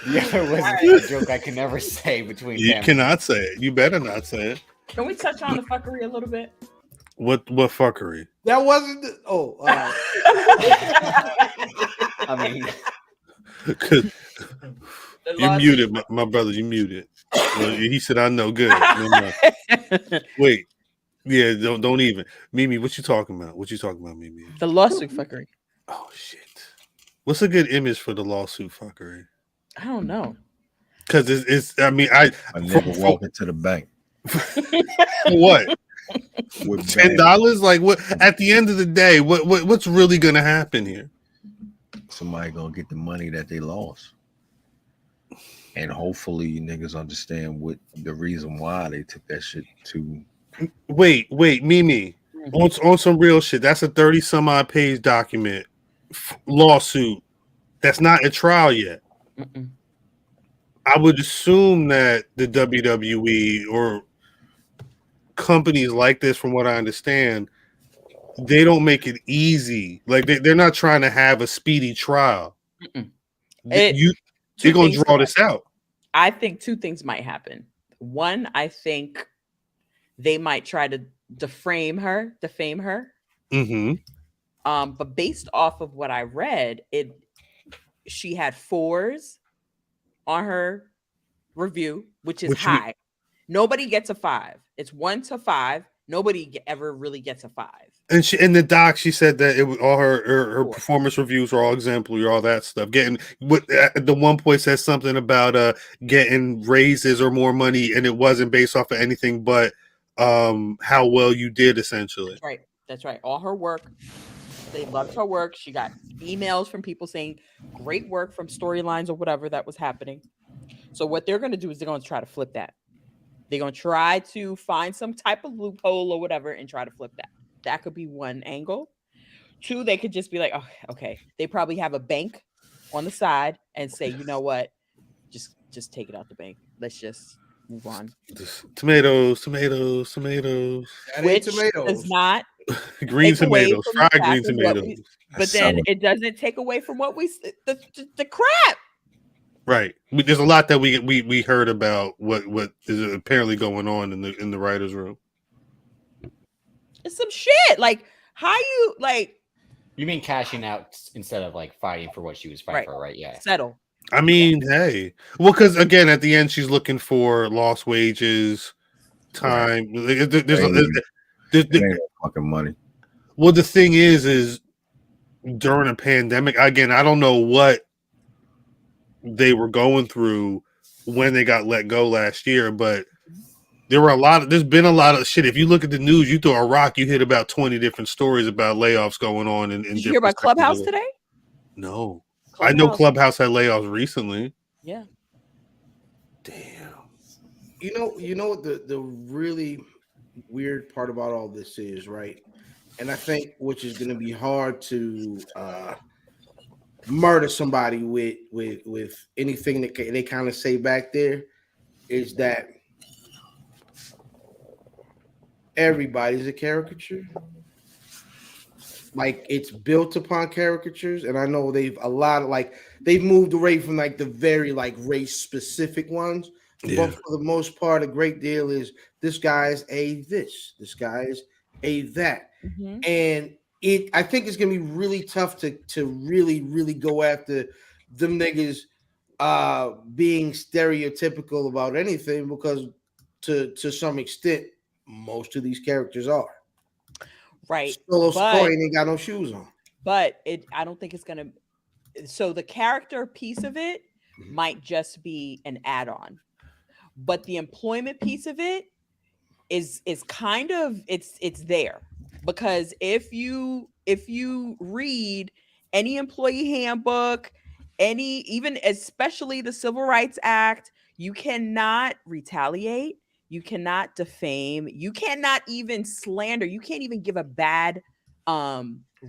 The other was a joke I can never say between You them. cannot say it. You better not say it. Can we touch on the fuckery a little bit? What fuckery? That wasn't. I mean, The You lawsuit- muted, my brother. You muted. Well, he said, "I know good." No. Wait, yeah, don't even. Mimi, what you talking about? What you talking about, Mimi? The lawsuit fuckery. Oh shit! What's a good image for the lawsuit fuckery? I don't know. Because it's. I mean, I never walk into the bank. what? With $10? Like what? At the end of the day, what's really gonna happen here? Somebody gonna get the money that they lost. And hopefully you niggas understand what the reason why they took that shit to. Wait, Mimi. On some real shit. That's a 30 some odd page document lawsuit. That's not a trial yet. Mm-mm. I would assume that the WWE or companies like this, from what I understand, they don't make it easy. Like they're not trying to have a speedy trial. Mm-mm. You're gonna draw this out. I think 2 things might happen. One, I think they might try to defame her. Mm-hmm. But based off of what I read, she had 4s on her review, which is high. Nobody gets a 5. It's 1 to 5. Nobody ever really gets a 5. And she in the doc, she said that it was all her performance reviews are all exemplary, all that stuff. Getting at the one point says something about getting raises or more money, and it wasn't based off of anything but how well you did, essentially. That's right. All her work. They loved her work. She got emails from people saying great work from storylines or whatever that was happening. So what they're going to do is they're going to try to flip that. They're going to try to find some type of loophole or whatever and try to flip that. That could be one angle. 2, they could just be like, oh, okay. They probably have a bank on the side and say, you know what? Just take it out the bank. Let's just move on. Tomatoes. That ain't Which tomatoes. does not Green take away tomatoes. from Fried the green fact of what tomatoes. but then it doesn't take away from what the crap. Right. There's a lot that we heard about what is apparently going on in the writers' room. It's some shit. Like, how you like you mean cashing out instead of like fighting for what she was fighting for, right? Yeah. settle. I mean, hey, well, because again, at the end, she's looking for lost wages, time. Right. There's fucking money. Well, the thing is during a pandemic, again, I don't know what they were going through when they got let go last year, but there's been a lot of shit. If you look at the news, you throw a rock, you hit about 20 different stories about layoffs going on. Did you hear about Clubhouse today? No. Clubhouse. I know Clubhouse had layoffs recently. Yeah. Damn. You know what the really weird part about all this is, right? And I think which is going to be hard to murder somebody with anything that they kind of say back there is that everybody's a caricature. Like it's built upon caricatures, and I know they've moved away from like the very like race specific ones. Yeah. But for the most part, a great deal is this guy's a this guy's a that. Mm-hmm. And I think it's gonna be really tough to really go after them niggas being stereotypical about anything, because to some extent most of these characters are. right? Solo But Sikoa ain't got no shoes on. I don't think it's gonna. So the character piece of it might just be an add-on, but the employment piece of it is kind of it's there, because if you read any employee handbook, any, even especially the Civil Rights Act, you cannot retaliate, you cannot defame, you cannot even slander, you can't even give a bad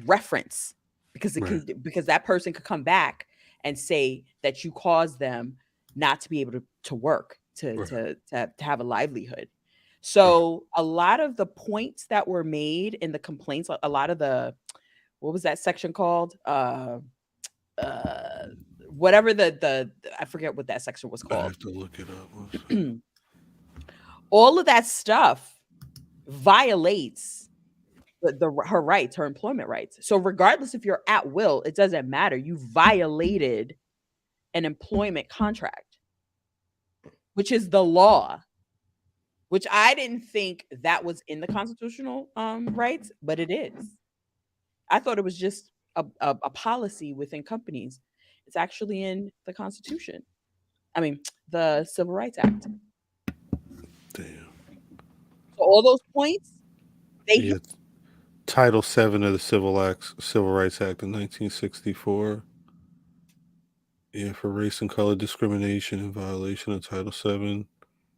reference, because it Right. could, because that person could come back and say that you caused them not to be able to work, Right. to have a livelihood. So a lot of the points that were made in the complaints, a lot of the, what was that section called? Whatever the I forget what that section was I called. have to look it up. All of that stuff violates her rights, her employment rights. So regardless if you're at will, it doesn't matter. You violated an employment contract, which is the law. Which I didn't think that was in the constitutional rights, but it is. I thought it was just a policy within companies. It's actually in the Constitution. I mean, the Civil Rights Act. Damn. So all those points, they Yeah. Title VII of the Civil Rights Act of 1964. Yeah, for race and color discrimination in violation of Title VII.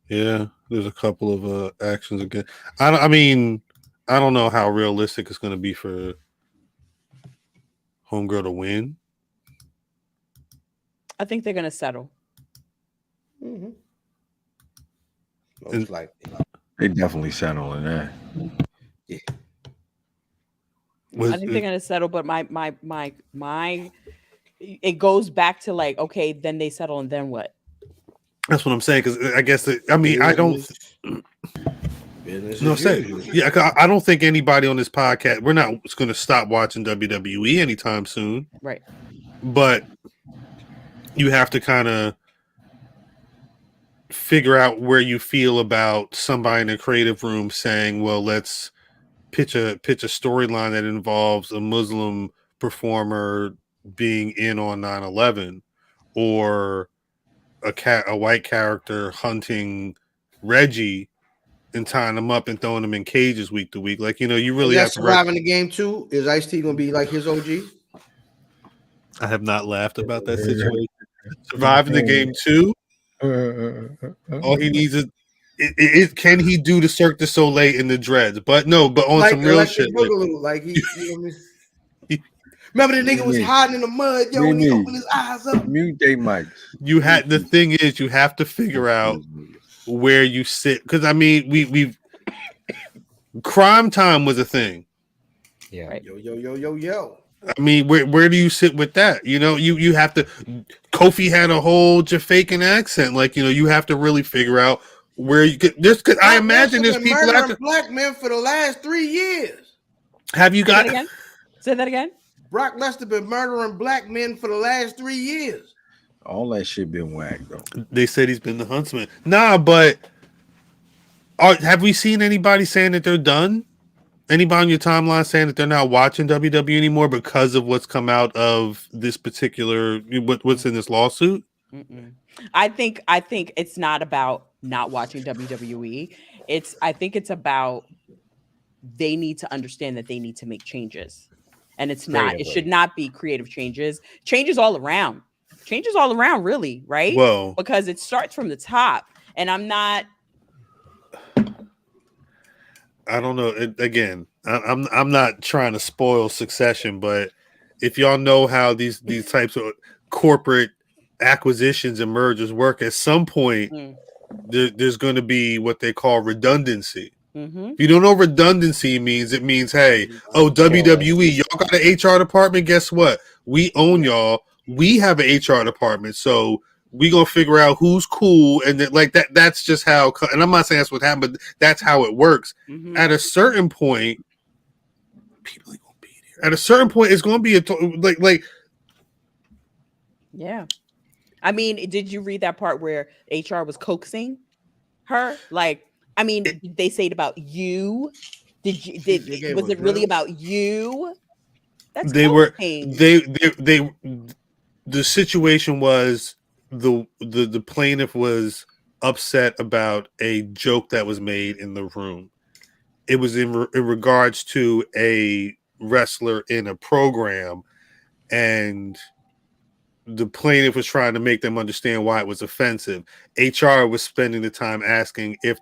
Yeah, there's a couple of actions again. I mean, I don't know how realistic it's going to be for Homegirl to win. I think they're gonna settle. Mm-hmm. And- Most likely. They definitely settling that. I think they're gonna settle, but my it goes back to like, okay, then they settle, and then what? That's what I'm saying. Because I guess I don't. Business No, as say usual. yeah. 'Cause I don't think anybody on this podcast. We're not going to stop watching WWE anytime soon. Right. But you have to kind of figure out where you feel about somebody in the creative room saying, "Well, let's pitch a storyline that involves a Muslim performer being in on 9/11, or a white character hunting Reggie and tying them up and throwing them in cages week to week." Like, you really have to surviving the game too. Is Ice-T gonna be like his OG? I have not laughed about that situation. Surviving the game too. All he needs is can he do the Cirque du Soleil in the dreads? But no, but on some real shit. Boogaloo, like he, you know what I mean? Remember the nigga was hiding in the mud, yo, when he opened his eyes up. Mute they mics. The thing is, you have to figure out where you sit, because I mean, we've Crime Time was a thing. Yeah. Right. Yo. I mean, where do you sit with that? You have to. Kofi had a whole Jamaican accent. Like, you have to really figure out where you get this. Because I imagine there's people murdering black men for the last 3 years. Have you got? Say that again. Brock Lesnar been murdering black men for the last 3 years. All that shit been whacked though. They said he's been the huntsman. Nah, but have we seen anybody saying that they're done? Anybody on your timeline saying that they're not watching WWE anymore because of what's come out of this particular what's in this lawsuit? Mm-mm. I think it's not about not watching WWE. I think it's about they need to understand that they need to make changes, and it's not. It should not be creative changes. Changes all around. Changes all around, really, right? Well, because it starts from the top, and I'm not. I don't know. Again, I'm not trying to spoil Succession, but if y'all know how these types of corporate acquisitions and mergers work, at some point there's going to be what they call redundancy. Mm-hmm. If you don't know what redundancy means, it means, hey, WWE, y'all got an HR department. Guess what? We own y'all. We have an HR department, so we gonna figure out who's cool, and then, like that. That's just how. And I'm not saying that's what happened, but that's how it works. Mm-hmm. At a certain point, people ain't gonna be there. At a certain point, it's gonna be like. Yeah, I mean, did you read that part where HR was coaxing her? Like, I mean, they say it about you Did you They was were it really good. about you? That's They were coaching. they the situation was the plaintiff was upset about a joke that was made in the room. It was in regards to a wrestler in a program, and the plaintiff was trying to make them understand why it was offensive. HR was spending the time asking if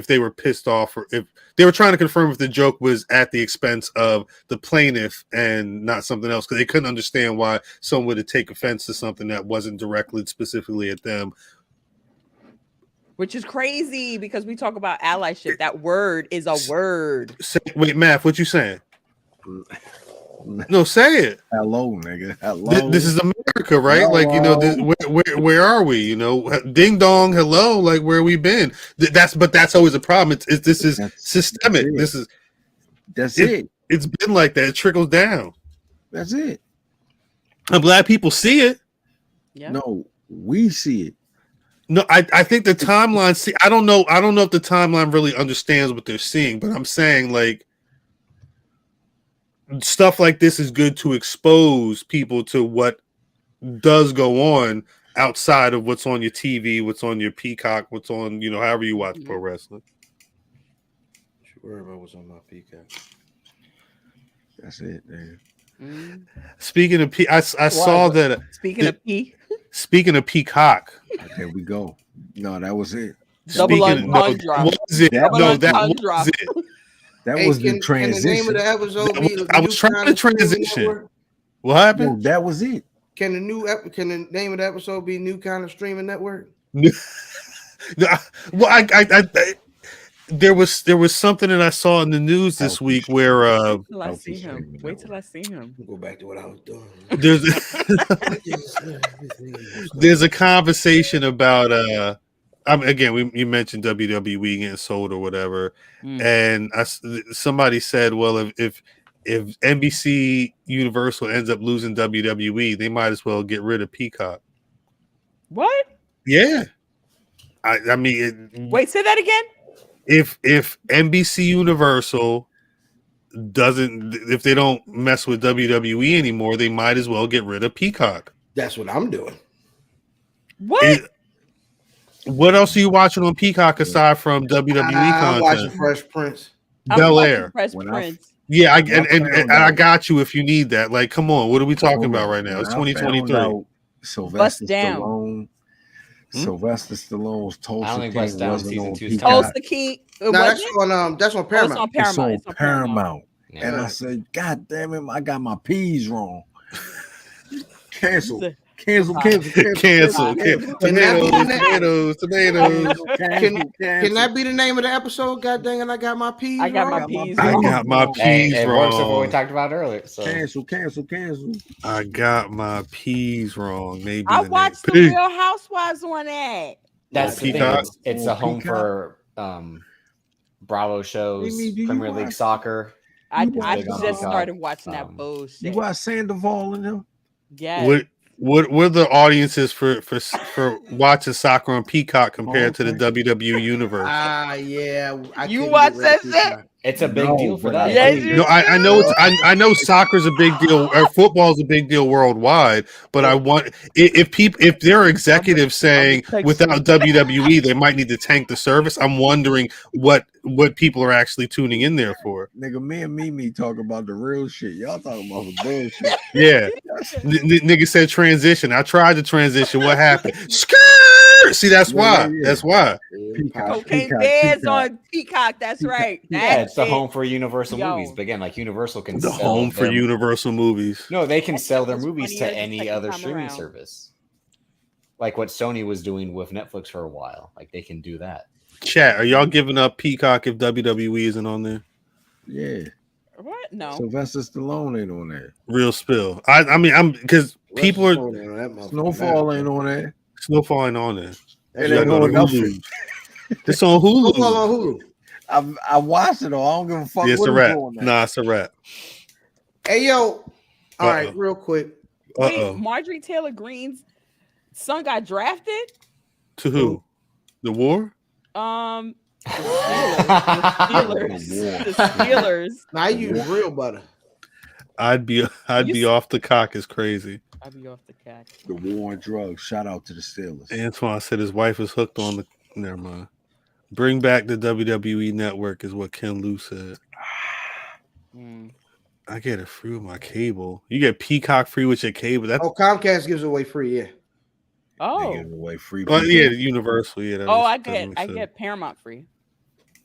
they were pissed off, or if they were trying to confirm if the joke was at the expense of the plaintiff and not something else, because they couldn't understand why someone would take offense to something that wasn't directly specifically at them. Which is crazy because we talk about allyship. That word is a word. Wait, Math, what you saying? No, say it. Hello, nigga. Hello. This is America, right? Like, you know, where are we? You know, ding dong, hello. Like, where we been? That's always a problem. This is systemic. That's it. It's been like that. It trickles down. That's it. I'm glad people see it. Yeah. No, we see it. No, I think the timeline. See, I don't know if the timeline really understands what they're seeing, but I'm saying, like, stuff like this is good to expose people to what does go on outside of what's on your TV, what's on your Peacock, what's on, you know, however you watch pro wrestling. Worry about what's on my Peacock. That's it, man. Speaking of I saw that. Speaking of P. Speaking of Peacock. There we go. No, that was it. Double entendre. Was it? No, that was it. That was the transition. Can the name of the episode be I was trying to transition. What happened? No, that was it. Can the name of the episode be New Kind of Streaming Network? Well, I there was something that I saw in the news this week where Wait till I see him. Wait till I see him. Go back to what I was doing. There's a conversation about you mentioned WWE getting sold or whatever, and somebody said, well, if NBC Universal ends up losing WWE, they might as well get rid of Peacock. What? Yeah, I mean, wait, say that again. If NBC Universal if they don't mess with WWE anymore, they might as well get rid of Peacock. That's what I'm doing. What? What else are you watching on Peacock aside from WWE content? I'm watching Fresh Prince. Bel Air. Fresh Prince. Yeah, I got you if you need that. Like, come on, what are we talking about right now? It's 2023. Sylvester Stallone. Sylvester Stallone's Tulsa King wasn't on Peacock. Tulsa King. No, that's on Paramount. It's on Paramount. It's on Paramount. Yeah. And I said, God damn it, I got my P's wrong. Cancel. Tomatoes. Can that be the name of the episode? God dang it, I got my P's wrong. I got my P's wrong. It works with what we talked about earlier. So. Cancel. I got my P's wrong. Maybe I watched the Real Housewives on that. That's the thing. It's a home for Bravo shows, Premier League soccer. I just started watching that bullshit. You watch Sandoval and them? Yeah. What were the audiences for watching soccer on Peacock compared to the WWE Universe? Yeah. You watch that shit? It's a big deal for that. No, I know I know soccer's a big deal, or football's a big deal worldwide. But I want if there are executives saying without WWE they might need to tank the service, I'm wondering what people are actually tuning in there for. Nigga, me and Mimi talk about the real shit. Y'all talking about the bullshit. Yeah, nigga said transition. I tried to transition. What happened? See, that's why. That's why. Cocaine Bears on Peacock. That's right. Yeah, it's the home for Universal movies. But again, like Universal can the home for Universal movies. No, they can sell their movies to any other streaming service. Like what Sony was doing with Netflix for a while. Like they can do that. Chat, are y'all giving up Peacock if WWE isn't on there? Yeah. What? No. Sylvester Stallone ain't on there. Real spill. I mean, I'm because people are Snowfall ain't on there. Snowfall ain't on there. It ain't on Hulu. It's on Hulu. Snowfall on Hulu. I watched it all. I don't give a fuck. Yeah, it's a wrap. Nah, it's a wrap. Hey yo. All right, real quick. Wait, Marjorie Taylor Greene's son got drafted? To who? The War? The Steelers. Now I use real butter. I'd be off the cock is crazy. I'd be off the cat. The war on drugs. Shout out to the Steelers. Antoine said his wife is hooked on the. Never mind. Bring back the WWE network is what Ken Lou said. I get it free with my cable. You get Peacock free with your cable. That's Comcast gives it away free. Yeah. They Oh. give away free. well, people. yeah, Universal. Yeah. Oh, I that makes sense. get Paramount free.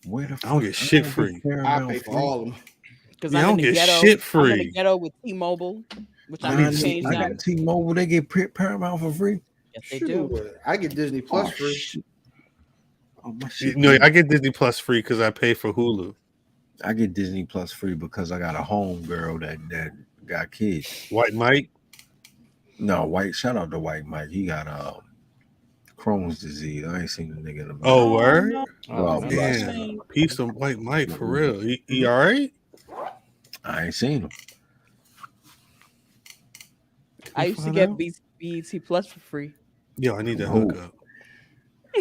Where the I don't get shit fuck free. I pay for all of them. Because Yeah, I I'm don't in the get ghetto. shit I'm in the free. ghetto with T-Mobile, which I I need need to to- change I now. got T-Mobile. They get Paramount for free. Yes, they do. Shoot, I get Disney Plus free. Shit. Oh, my shit. No, I get Disney Plus free because I pay for Hulu. I get Disney Plus free because I got a home girl that got kids. White Mike. No, Shout out to White Mike. He got Crohn's disease. I ain't seen the nigga in a minute. Oh, word. no. Oh, no. bless him. Damn, piece of White Mike for real. He all right? I ain't seen him. I used to find get out? BET Plus for free Yo, I need to Who? hook up.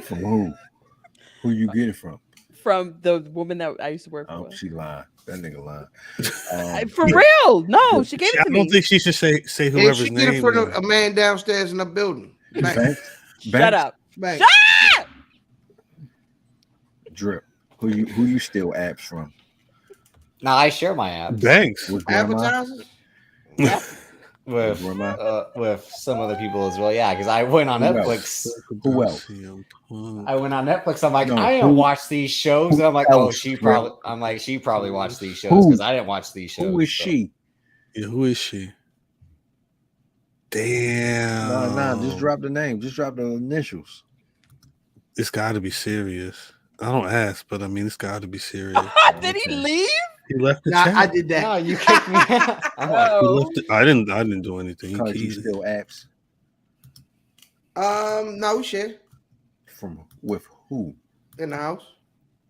From who? Who you get it from? from the woman that I used to work Oh, for. she lied. That nigga lied. For real? No, she gave it I to don't me. think she should say And whoever's she get it name. for is. a man downstairs in the building. Bang, Banks? Shut Banks? up. bang. Drip. Who you steal apps from? Now I share my apps Banks. With grandma? Advertisers? with Grandma? with some other people as well. Yeah, because I went on Who Netflix. Who else? I went on Netflix. I'm like, No, I who- didn't watch these shows. And I'm like, who oh, else, she bro? probably. I'm like, she probably watched these shows Who? because I didn't watch these shows. Who is so. she? Yeah, who is she? Damn. Nah, just drop the name. Just drop the initials. It's got to be serious. I don't ask, but I mean, it's got to be serious. Did he Okay. leave? He left the Nah, chat. I did that. No, you kicked me out. I'm like, He Oh. left it. I didn't do anything. He Because you keyed it. steal apps No, we share from with who? in the house.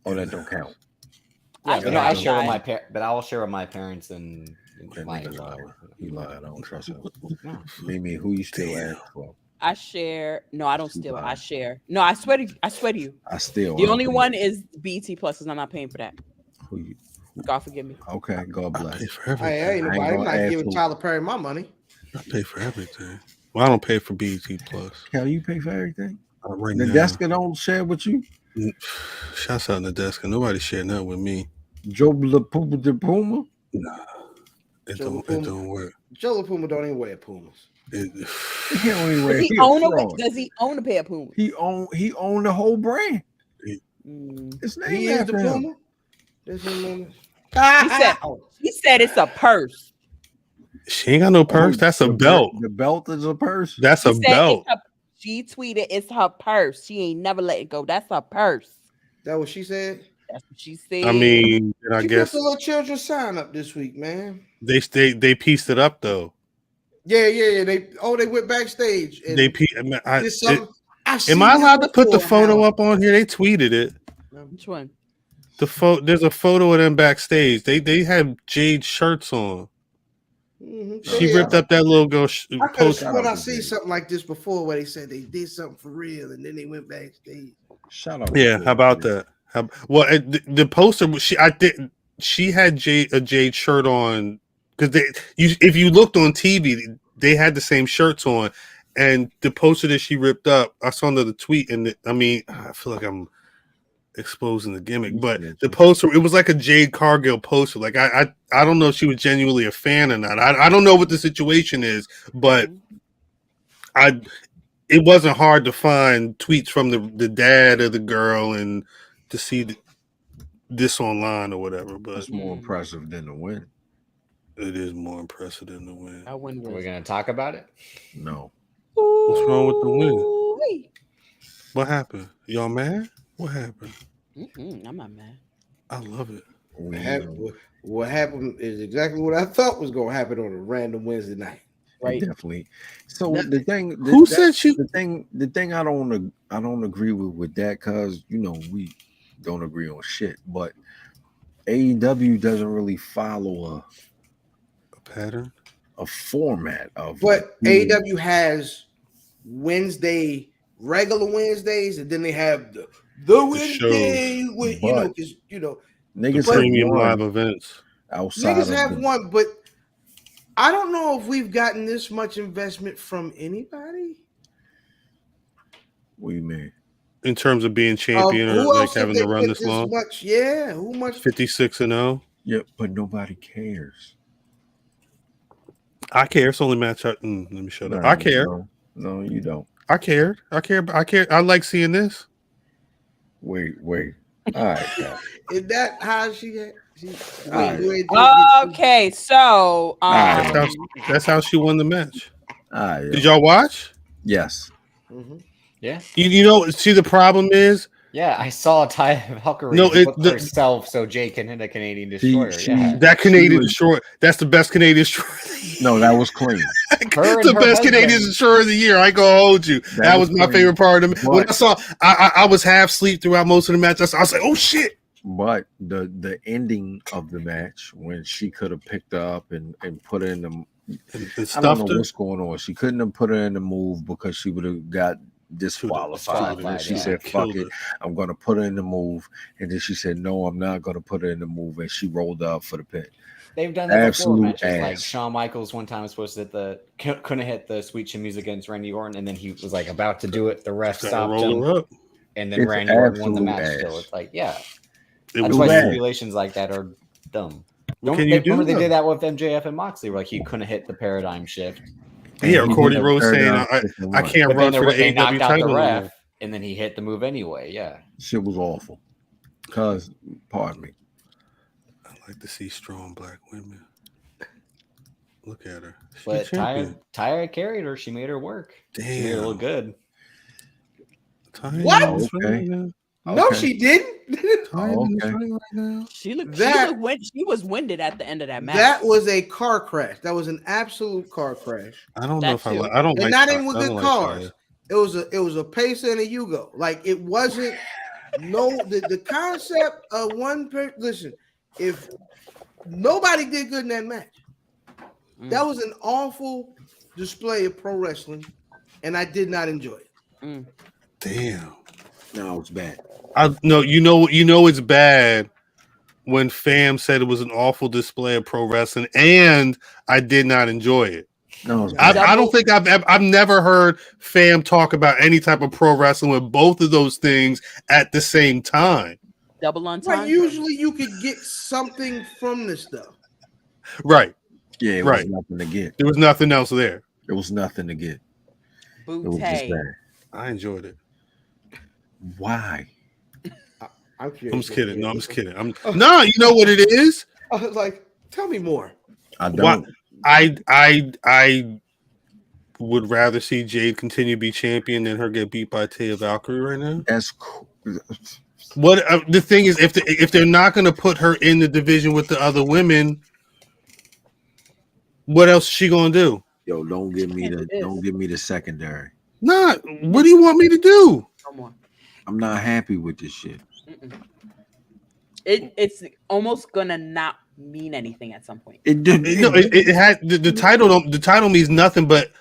Oh, that don't count. yeah, but no, I share with tried. my but I will share with my parents and That my nigga lied. in-law. He lied. I don't trust him. No. Mimi, who you steal apps from? I share. No, I don't She steal. I lied. share. No, I swear to you. I steal. The only one is BET Plus, because I'm not paying for that. Who you? God forgive me. Okay, God I bless. pay for Hey, everything. I ain't nobody. I'm gonna not ask giving who. Tyler Perry my money. I pay for everything. Well, I don't pay for BET Plus Cal, you pay for everything? right The now. Deska don't share with you? Shouts out Nadeska. Nobody sharing that with me. Joe the Puma the Puma? Nah, it Joe don't. Puma. It don't work. Joe Puma don't even wear Pumas. It, He don't even wear. Does he He a own fraud. Does he own a pair of Pumas? He own the whole brand. Mm. It's named He is the after him. Puma. That's his name. He said it's a purse. she ain't got no purse. That's a The belt. The belt is a purse. That's He a said belt. she tweeted it's her purse. She ain't never let it go. That's her purse. That what she said. That's what she said. I mean, and I She guess put the little children sign up this week, man. they pieced it up though. Yeah. They went backstage. And They I, did something. am I allowed to put the photo up on here? They tweeted it. Which one? There's a photo of them backstage. They had Jade shirts on. She ripped up that little girl I could post. have sworn I out to seen Jade. something like this before, where they said they did something for real, and then they went backstage. Shout out. Yeah, how about that? The poster she had a Jade shirt on because if you looked on TV, they had the same shirts on, and the poster that she ripped up, I saw another tweet, and I mean, I feel like I'm exposing the gimmick, but the poster, it was like a Jade Cargill poster. Like I don't know if she was genuinely a fan or not. I don't know what the situation is, but it wasn't hard to find tweets from the dad of the girl and to see this online or whatever. But That's more impressive than the win. it is more impressive than the win. I win. We're gonna talk about it. No. What's wrong with the win? Ooh-wee. What happened? Y'all mad? What happened? I'm not mad. I love it. What happened is exactly what I thought was going to happen on a random Wednesday night. Right. Definitely. So Now- the thing, Who said she? the thing I don't agree with that, because we don't agree on shit. But AEW doesn't really follow A pattern? a format of. But AEW has regular Wednesdays, and then they have the the shows. Wednesday, with you know, But- because you know, The Niggas premium have live won events. outside niggas of have the, one, but I don't know if we've gotten this much investment from anybody. What do you mean? In terms of being champion or Who like else have having they to run put this long. much? Yeah, who much? 56-0. Yeah, but nobody cares. I care. It's the only match. Let me shut up. No, I care. No, you don't. I cared. I care. I care. I like seeing this. Wait. All right, guys. Is that how she had? Alright. Okay, so Alright. That's how she won the match. All right. Did y'all watch? Yes. Mhm. Yeah. You know. See, the problem is Yeah, I saw Taya Valkyrie No, book the- herself so Jay can hit a Canadian destroyer. she- yeah. that Canadian was- destroyer. That's the best Canadian destroyer. No, that was clean. Her and the her best Canadian husband. destroyer of the year. I ain't gonna hold you. That was my clean. favorite part of it. When But- I saw, I was half asleep throughout most of the match. I was like, oh shit. But the ending of the match when she could have picked her up and put her in the And I don't stuffed know her. what's going on. She couldn't have put her in the move because she would have got disqualified. And then she yeah. said, "Fuck it, I'm going to put her in the move." And then she said, "No, I'm not going to put her in the move." And she rolled up for the pin. They've done that Absolute before matches. Like ass. Shawn Michaels one time was supposed to hit couldn't hit the Sweet Chin Music against Randy Orton, and then he was like about to do it. The ref Gotta stopped roll him, her up. and then It's Randy Orton won the absolute match. ass. Still, it's like, yeah, It that's was why bad. stipulations like that are dumb. What can you do? Remember they though? did that with MJF and Moxley, where like he couldn't hit the paradigm shift, Yeah, And he Cody hit the Rhodes saying, paradigm I shift and I won. can't but run then for the they AEW knocked out the title. ref, anymore. and then he hit the move anyway. Yeah, Shit was awful. Cause, pardon me. I like to see strong black women. Look at her. She's but champion. Taya carried her. She made her work. She made her look Damn. good. Taya What? in this Okay. right now. No, Okay. she didn't. Taya in this Okay. right now. she looked. That- She was winded at the end of that match. That was a car crash. That was an absolute car crash. I don't That know if I too. like. I don't And like. not Taya. even with I good don't like cars. Taya. It was a Pacer and a Yugo. Like it wasn't the concept of one person. Listen, if nobody did good in that match, that was an awful display of pro wrestling, and I did not enjoy it. Damn. No, it's bad. No, you know it's bad when Fam said it was an awful display of pro wrestling, and I did not enjoy it. No, it's bad. I don't think I've never heard Fam talk about any type of pro wrestling with both of those things at the same time. double on time. Right, usually you could get something from this stuff. Right. Yeah, it Right. was nothing to get. There was nothing else there. It was nothing to get. It was just Booty. bad. I enjoyed it. Why? I'm curious. I'm just kidding. No, I'm just kidding. No, you know what it is? I was like, tell me more. I What? don't. I would rather see Jade continue to be champion than her get beat by Taya Valkyrie right now. That's cool. What the thing is, if they're not going to put her in the division with the other women, what else is she going to do? Yo, don't give me the secondary. Not. What do you want me to do? Come on. I'm not happy with this shit. It's almost gonna not mean anything at some point. It did. It had the title. The title means nothing. But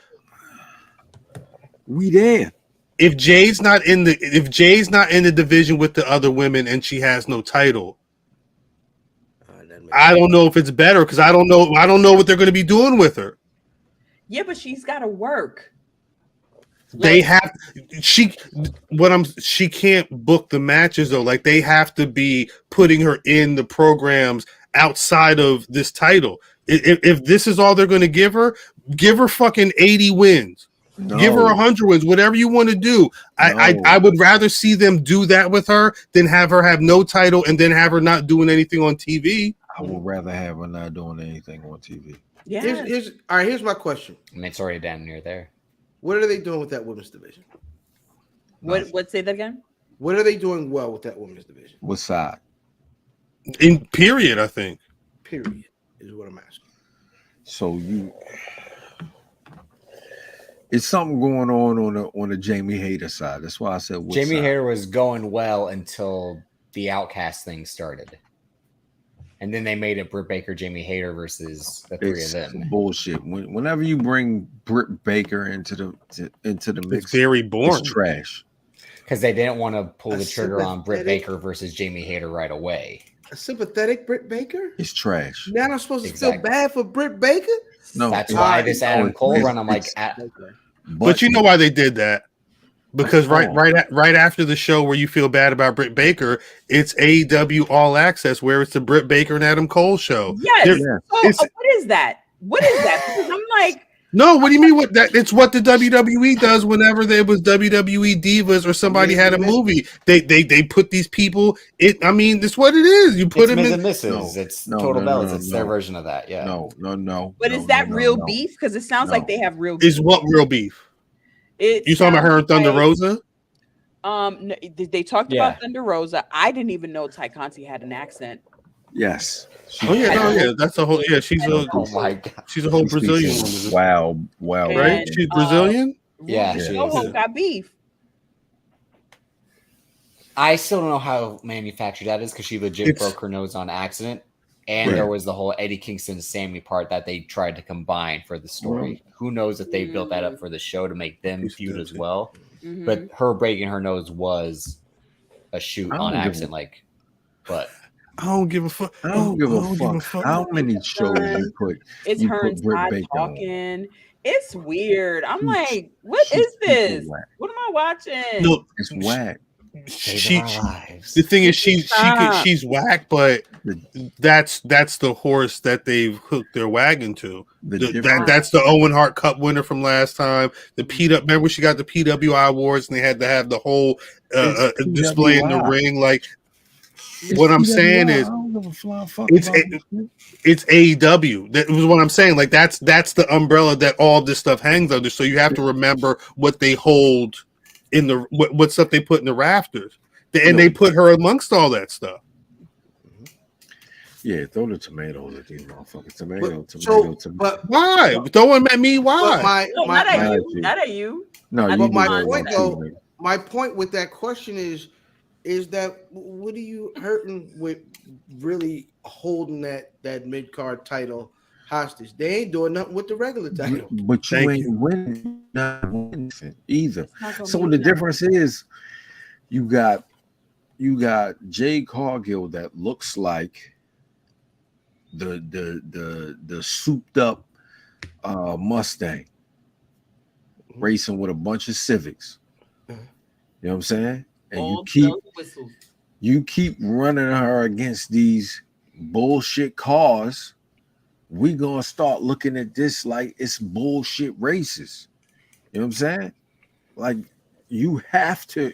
We there. if Jade's not in the division with the other women and she has no title, I don't know if it's better because I don't know what they're going to be doing with her. Yeah, but she's got to work. They have she can't book the matches though. Like they have to be putting her in the programs outside of this title. If this is all they're going to give her fucking 80 wins. No. Give her 100 wins, whatever you want to do. I would rather see them do that with her than have her have no title and then have her not doing anything on TV. I would rather have her not doing anything on TV. Yeah. Here's my question. I mean, it's already damn near there. What are they doing with that women's division? What? Say that again. What are they doing well with that women's division? What side? In period, I think. Period is what I'm asking. So it's something going on the Jamie Hayter side. That's why I said what Jamie side? Hayter was going well until the Outcast thing started. And then they made it Britt Baker, Jamie Hayter versus the three It's of them. bullshit. Whenever you bring Britt Baker into the mix, It's very boring. it's trash. because they didn't want to pull A the trigger on Britt sympathetic- Baker versus Jamie Hayter right away. A sympathetic Britt Baker? It's trash. Now I'm supposed to Exactly. feel bad for Britt Baker? No, That's it's- why this Adam it's- Cole it's- run. I'm like, it's- But you know why they did that? Because What's wrong? right after the show where you feel bad about Britt Baker, it's AEW All Access where it's the Britt Baker and Adam Cole show. Yes. They're- So, it's- what is that? What is that? Because I'm like, No, what do you mean? What that? It's what the WWE does whenever there was WWE divas or somebody had a movie. They put these people. I mean, that's what it is. You put it's them Ms. in. and Mrs. No, it's no, Total no, Bellas. no, It's no. their version of that. Yeah. No. but is that real beef? Because it sounds like No. they have real beef. Is what real beef? It You talking about her and sounds Thunder like- Rosa? No, they talked Yeah. about Thunder Rosa. I didn't even know Ty Conti had an accent. Yes. Oh yeah, no, yeah. That's a whole. Yeah, she's a Oh my god. she's a whole She speaks Brazilian in woman, Wow. And- right? She's Brazilian. Yeah, Ruby she Soho is. got beef. I still don't know how manufactured that is because she legit It's- broke her nose on accident. And Right. there was the whole Eddie Kingston Sammy part that they tried to combine for the story. Who knows if they built that up for the show to make them He's feud as guilty. well. Mhm. But her breaking her nose was a shoot I don't on give a- accident. Like, but I don't give a fuck. I don't give a I don't fuck how many shows you put. It's You her put and Britt Todd Baker on. talking. It's weird. I'm She's- like, what she's is this? super whack. What am I watching? No, It's whack. she. saving our lives. The thing is, Stop. she's whack, but that's the horse that they've hooked their wagon to. The That, difference- that's the Owen Hart Cup winner from last time. The remember she got the PWI awards and they had to have the whole It's display in the PWI. ring. Like It's what I'm PWI. saying is, I don't give a flying fuck it's about a- this shit. it's AEW. That was what I'm saying. Like that's the umbrella that all this stuff hangs under. So you have to remember what they hold in the what stuff they put in the rafters, and they put her amongst all that stuff. Yeah, throw the tomatoes at these motherfuckers. Tomato. But Why? Throwing at me? Why? my No, not at my- you. Not at you. No, But you my deserve point, one though- too, nigga. my point with that question is that what are you hurting with really holding that mid card title hostage? They ain't doing nothing with the regular title. But you Thank ain't you. winning anything either. It's not gonna So be the that. difference is you got Jade Cargill that looks like the souped up Mustang racing with a bunch of Civics. You know what I'm saying? And All bells and whistles. you keep running her against these bullshit cars. We gonna start looking at this like it's bullshit races. You know what I'm saying? Like you have to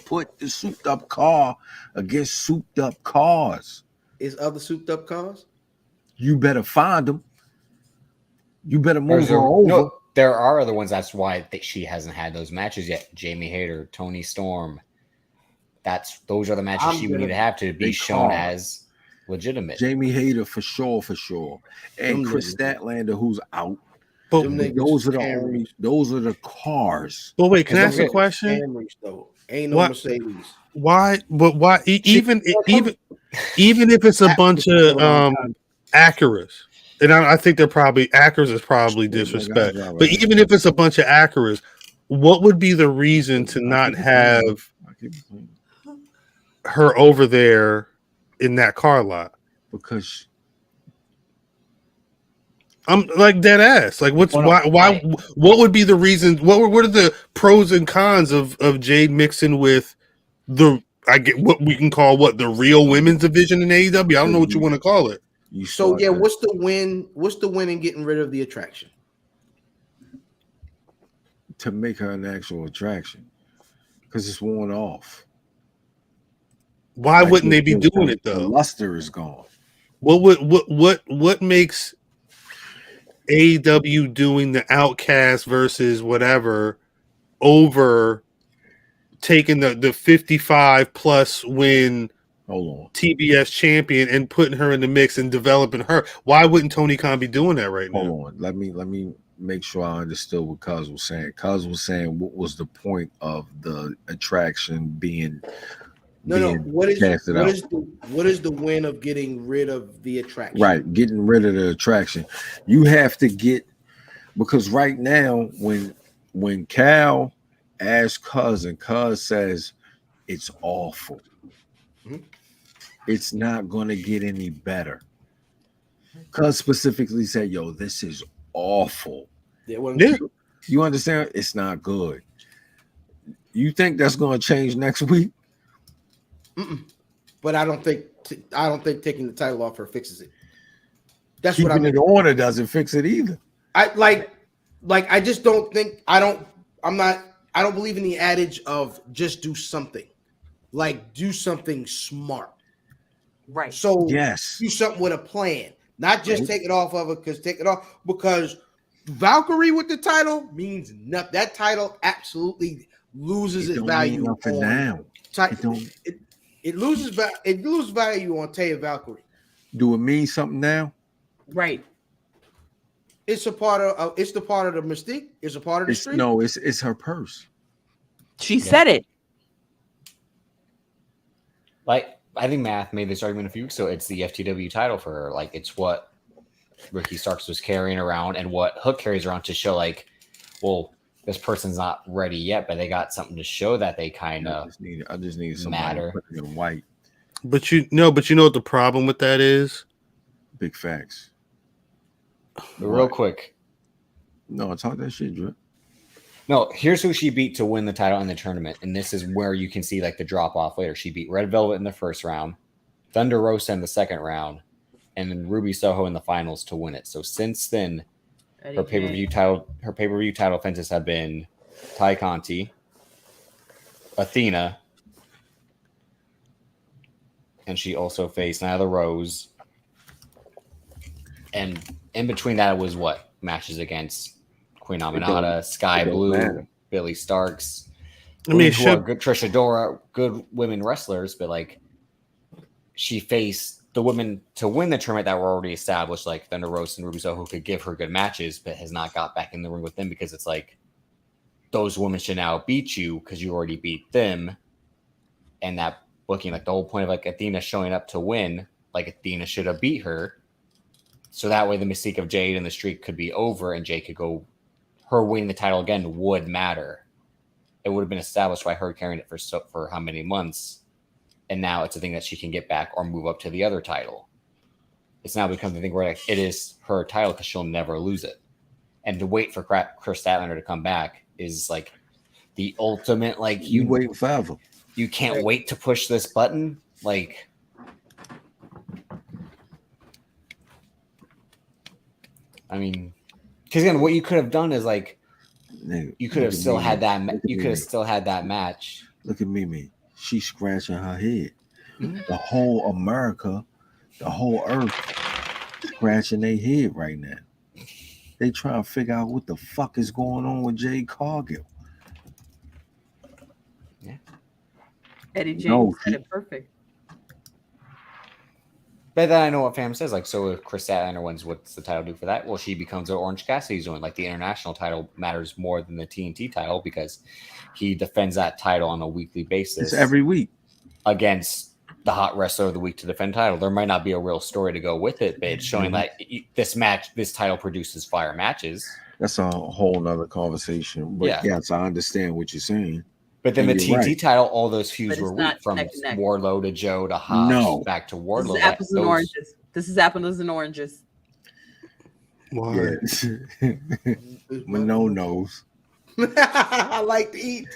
put the souped up car against souped up cars. Is other souped up cars? You better find them. You better move There's her a- over. no, there are other ones. That's why she hasn't had those matches yet. Jamie Hayter, Tony Storm. Those are the matches I'm she would gonna- need to have to be They shown call. as legitimate. Jamie Hayter for sure. And Them Chris niggas. Statlander, who's out. But, Them niggas Those are the Camrys. only. Those are the cars. but wait, can I Don't ask a forget- question? Camrys though. Ain't no What? Mercedes. Why? But why? Even if it's a bunch of Acuras, and I think they're probably Acuras is probably disrespect. But even if it's a bunch of Acuras, what would be the reason to not have her over there in that car lot? Because I'm like dead ass. Like, what's Oh, no, why? What would be the reason? What are the pros and cons of Jade mixing with the? I get what we can call the real women's division in AEW. I don't know what you want to call it. you So start yeah, that- what's the win? What's the win in getting rid of the attraction? to make her an actual attraction because it's worn off. Why Like, wouldn't they be doing the- it The though? luster is gone. What makes AEW doing the Outcast versus whatever over taking the 55 plus win Hold on. TBS champion and putting her in the mix and developing her? Why wouldn't Tony Khan be doing that right now? Hold on. Let me make sure I understood what Cuz was saying. Cuz was saying what was the point of the attraction being No. What is casted out. what is the win of getting rid of the attraction? Right, getting rid of the attraction. You have to get, because right now when Cal Ask Cuz, and Cuz says it's awful. Mhm. It's not gonna get any better. Cuz specifically said, "Yo, this is awful." There wasn't Yeah. You understand? It's not good. You think that's gonna change next week? But I don't think taking the title off her fixes it. That's Keeping what I mean. it on it doesn't fix it either. I just don't think I don't believe in the adage of just do something. Like do something smart. Right. So Yes. do something with a plan. Not just take it off of her because Valkyrie with the title means nothing. That title absolutely loses its don't value mean nothing on now. it loses value on Taya Valkyrie. Do it mean something now? Right. It's a part of it's the part of the mystique. It's a part of the street. No, it's her purse. She said it. Like, I think Math made this argument a few weeks ago. It's the FTW title for her. Like, it's what Ricky Starks was carrying around and what Hook carries around to show, like, well, this person's not ready yet, but they got something to show that they kind of I just need somebody matter. put it in white. But you know what the problem with that is? Big facts. But real quick. No, talk that shit, Drip. No, here's who she beat to win the title in the tournament. And this is where you can see like the drop off later. She beat Red Velvet in the first round, Thunder Rosa in the second round, and then Ruby Soho in the finals to win it. So since then, her pay-per-view title offenses have been Ty Conti, Athena, and she also faced Nyla Rose. And in between that was what? Matches against Queen Aminata, Sky Blue, matter. Billy Starks. I mean, who are good Trisha Dora, good women wrestlers, but like she faced the women to win the tournament that were already established, like Thunder Rosa and Ruby Soho, who could give her good matches, but has not got back in the ring with them because it's like those women should now beat you because you already beat them. And that booking, like the whole point of like Athena showing up to win, like Athena should have beat her. So that way the mystique of Jade and the streak could be over and Jade could go, her winning the title again would matter. It would have been established by her carrying it for how many months. And now it's a thing that she can get back or move up to the other title. It's now become the thing where like, it is her title because she'll never lose it. And to wait for Chris Statlander to come back is like the ultimate, like You wait forever. you can't wait to push this button. Like, I mean, because again, what you could have done is like, Nigga, you could have still had that. You could have still had that match. Look at Mimi. She's scratching her head. Mhm. The whole America, the whole earth, scratching their head right now. They trying to figure out what the fuck is going on with Jade Cargill. Eddie James No, said it perfect. But then I know what fam says. Like, so if Chris Statlander wins, what's the title do for that? Well, she becomes an Orange Cassidy's doing. Like, the international title matters more than the TNT title because he defends that title on a weekly basis. It's every week. Against the hot wrestler of the week to defend title. There might not be a real story to go with it, but it's showing that this title produces fire matches. That's a whole nother conversation. But Yeah. yes, I understand what you're saying. But then the And you're TNT right. title, all those But feuds it's were not weak from neck to neck. Wardlow to Joe to Hobbs No. back to This Wardlow. is apples and oranges. This is apples and oranges. Why? Yeah. Mano knows. I like to eat.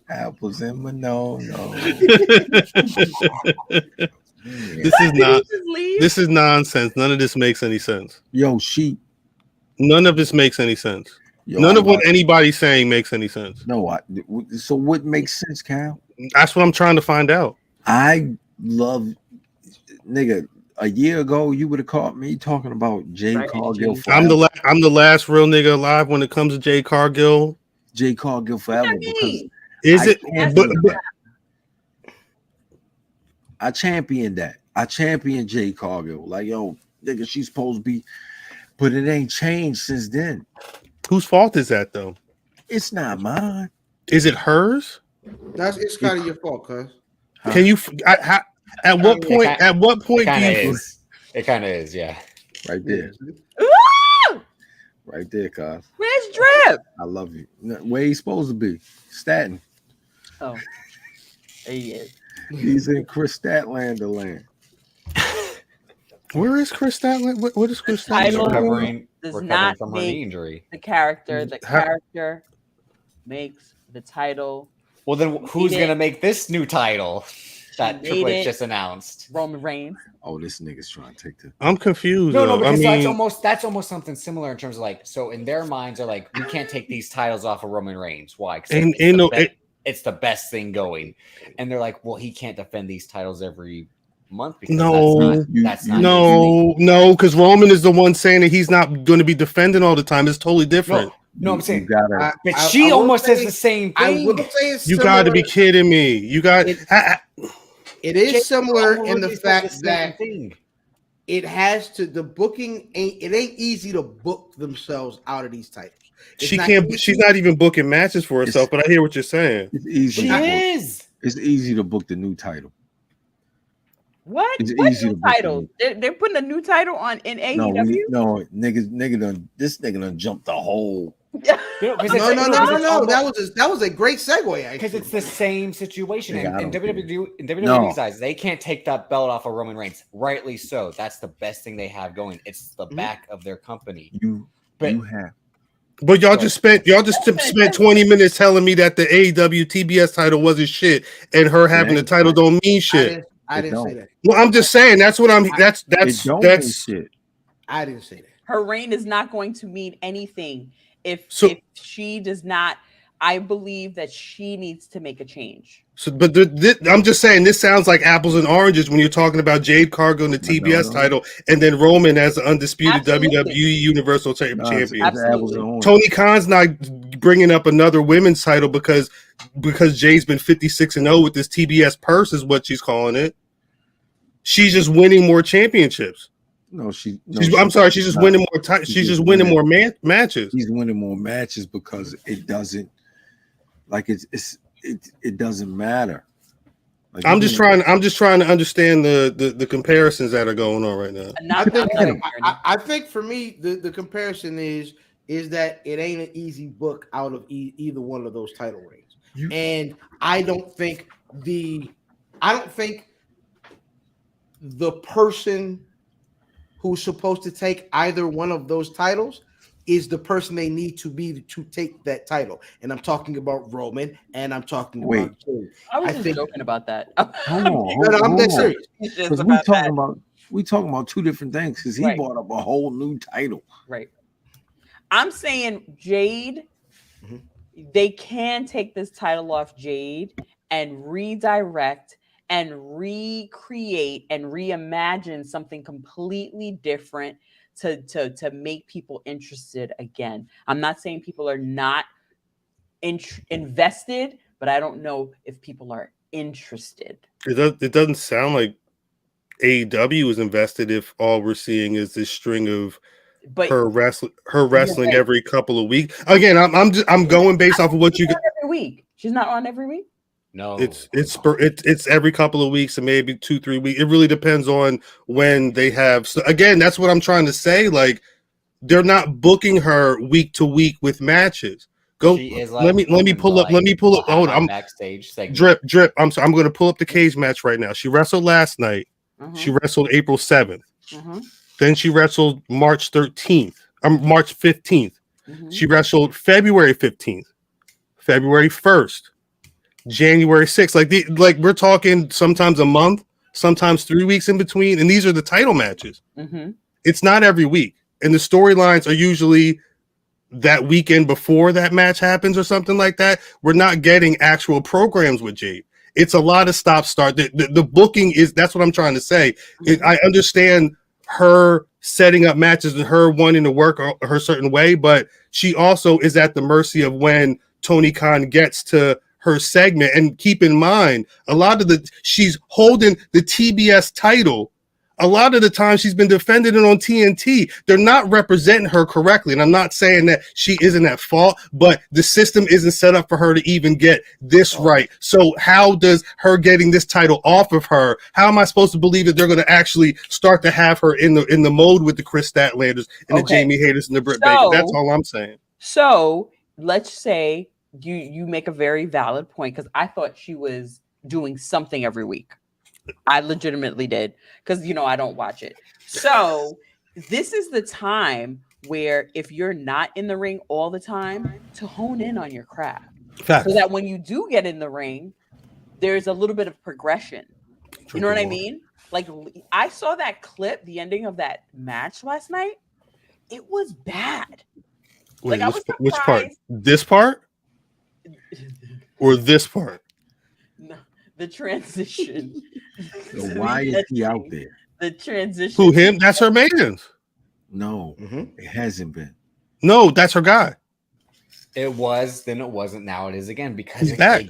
Apples and Mano knows. This is nonsense. None of this makes any sense. Yo, she. None of this makes any sense. Yo, None of what anybody's saying makes any sense. No, so what makes sense, Cal? That's what I'm trying to find out. I love, nigga. A year ago, you would have caught me talking about Jade Cargill forever. I'm the last real nigga alive when it comes to Jade Cargill. Jade Cargill forever because I championed that. I championed Jade Cargill. Like, yo, nigga, she's supposed to be, but it ain't changed since then. Whose fault is that though? It's not mine. Is it hers? It's kind of your fault, cuz. Can you? At what point? At what point do you? It kind of is, yeah. Right there. Right there, cuz. Where's Drip? I love you. Where he's supposed to be? Staten. Oh, there he is. He's in Chris Statlander land. Where is Chris Statlander? What is Chris Title Statlander? does Recovering not from her knee make injury. the character. The How- character makes the title. Well, then who's made gonna it. make this new title that made Triple H it. just announced? Roman Reigns. Oh, this nigga's trying to take the. I'm confused. No, though. because I mean, that's almost something similar in terms of like, so in their minds are like, we can't take these titles off of Roman Reigns. Why? 'Cause it's the best thing going, and they're like, well, he can't defend these titles every month because that's not no, because Roman is the one saying that he's not going to be defending all the time. It's totally different. No, I'm saying, gotta, but she almost says the same I thing. will say it's You got to be kidding me. You got. It is similar in the fact that thing. it has to. The booking ain't easy to book themselves out of these titles. It's She not can't. easy. She's not even booking matches for herself. But I hear what you're saying. It's easy. She to book. is. It's easy to book the new title. What? It's What easy new to book title? They're putting a new title on in AEW. This nigga done jumped the whole. No. That was a great segue. Because Actually. it's the same situation. Yeah, And I don't WWE's eyes, they can't take that belt off of Roman Reigns. Rightly so. That's the best thing they have going. It's the back of their company. You have. But y'all just spent 20 minutes telling me that the AEW TBS title wasn't shit, and her having the title don't mean shit. I didn't say that. Well, I'm just saying that's what I'm. That's Shit. I didn't say that. Her reign is not going to mean anything if she does not. I believe that she needs to make a change. So, but I'm just saying this sounds like apples and oranges when you're talking about Jade Cargill and the TBS title, and then Roman as the undisputed WWE Universal Champion. Absolutely. Tony Khan's not bringing up another women's title because Jade's been 56-0 with this TBS purse is what she's calling it. She's just winning more championships. She's just winning more. She's just winning more matches. She's winning more matches because it doesn't it doesn't matter. Like, I'm just trying to understand the comparisons that are going on right now. I think for me the comparison is that it ain't an easy book out of either one of those title reigns, and I don't think the person who's supposed to take either one of those titles is the person they need to be to take that title. And I'm talking about Roman, and I'm talking about Jade. I was just joking about that. Hold on. I'm that serious. Because we talking about two different things. Because he brought up a whole new title. Right. I'm saying Jade. They can take this title off Jade and redirect and recreate and reimagine something completely different to make people interested again. I'm not saying people are not invested, but I don't know if people are interested. It doesn't sound like AEW is invested if all we're seeing is this string of her wrestling every couple of weeks. Again, I'm going based off of what you get every week. She's not on every week. No, it's every couple of weeks and maybe 2-3 weeks. It really depends on when they have. So again, that's what I'm trying to say. Like they're not booking her week to week with matches. Let me pull up. Hold on. Backstage segment. Drip. I'm sorry. I'm going to pull up the cage match right now. She wrestled last night. She wrestled April 7th. Then she wrestled March 13th. March 15th. She wrestled February 15th, February 1st. January 6th, like we're talking sometimes a month, sometimes 3 weeks in between, and these are the title matches. It's not every week, and the storylines are usually that weekend before that match happens or something like that. We're not getting actual programs with Jade. It's a lot of stop-start. The booking is that's what I'm trying to say. I understand her setting up matches and her wanting to work her certain way, but she also is at the mercy of when Tony Khan gets to her segment. And keep in mind, she's holding the TBS title a lot of the time she's been defending it on TNT. They're not representing her correctly. And I'm not saying that she isn't at fault, but the system isn't set up for her to even get this right. So how does her getting this title off of her, how am I supposed to believe that they're going to actually start to have her in the mode with the Chris Statlanders and the Jamie Hayters and the Britt Baker? That's all I'm saying. So let's say you make a very valid point, because I thought she was doing something every week. I legitimately did, because I don't watch it. So this is the time where, if you're not in the ring all the time, to hone in on your craft. Facts. So that when you do get in the ring, there's a little bit of progression. You know what I mean? Like, I saw that clip, the ending of that match last night. It was bad. Wait, like, which part? This part? Or this part? No, the transition. So why is he out there? The transition. Who, him? That's her man's. No, it hasn't been. No, that's her guy. It was, then it wasn't, now it is again, because He's back.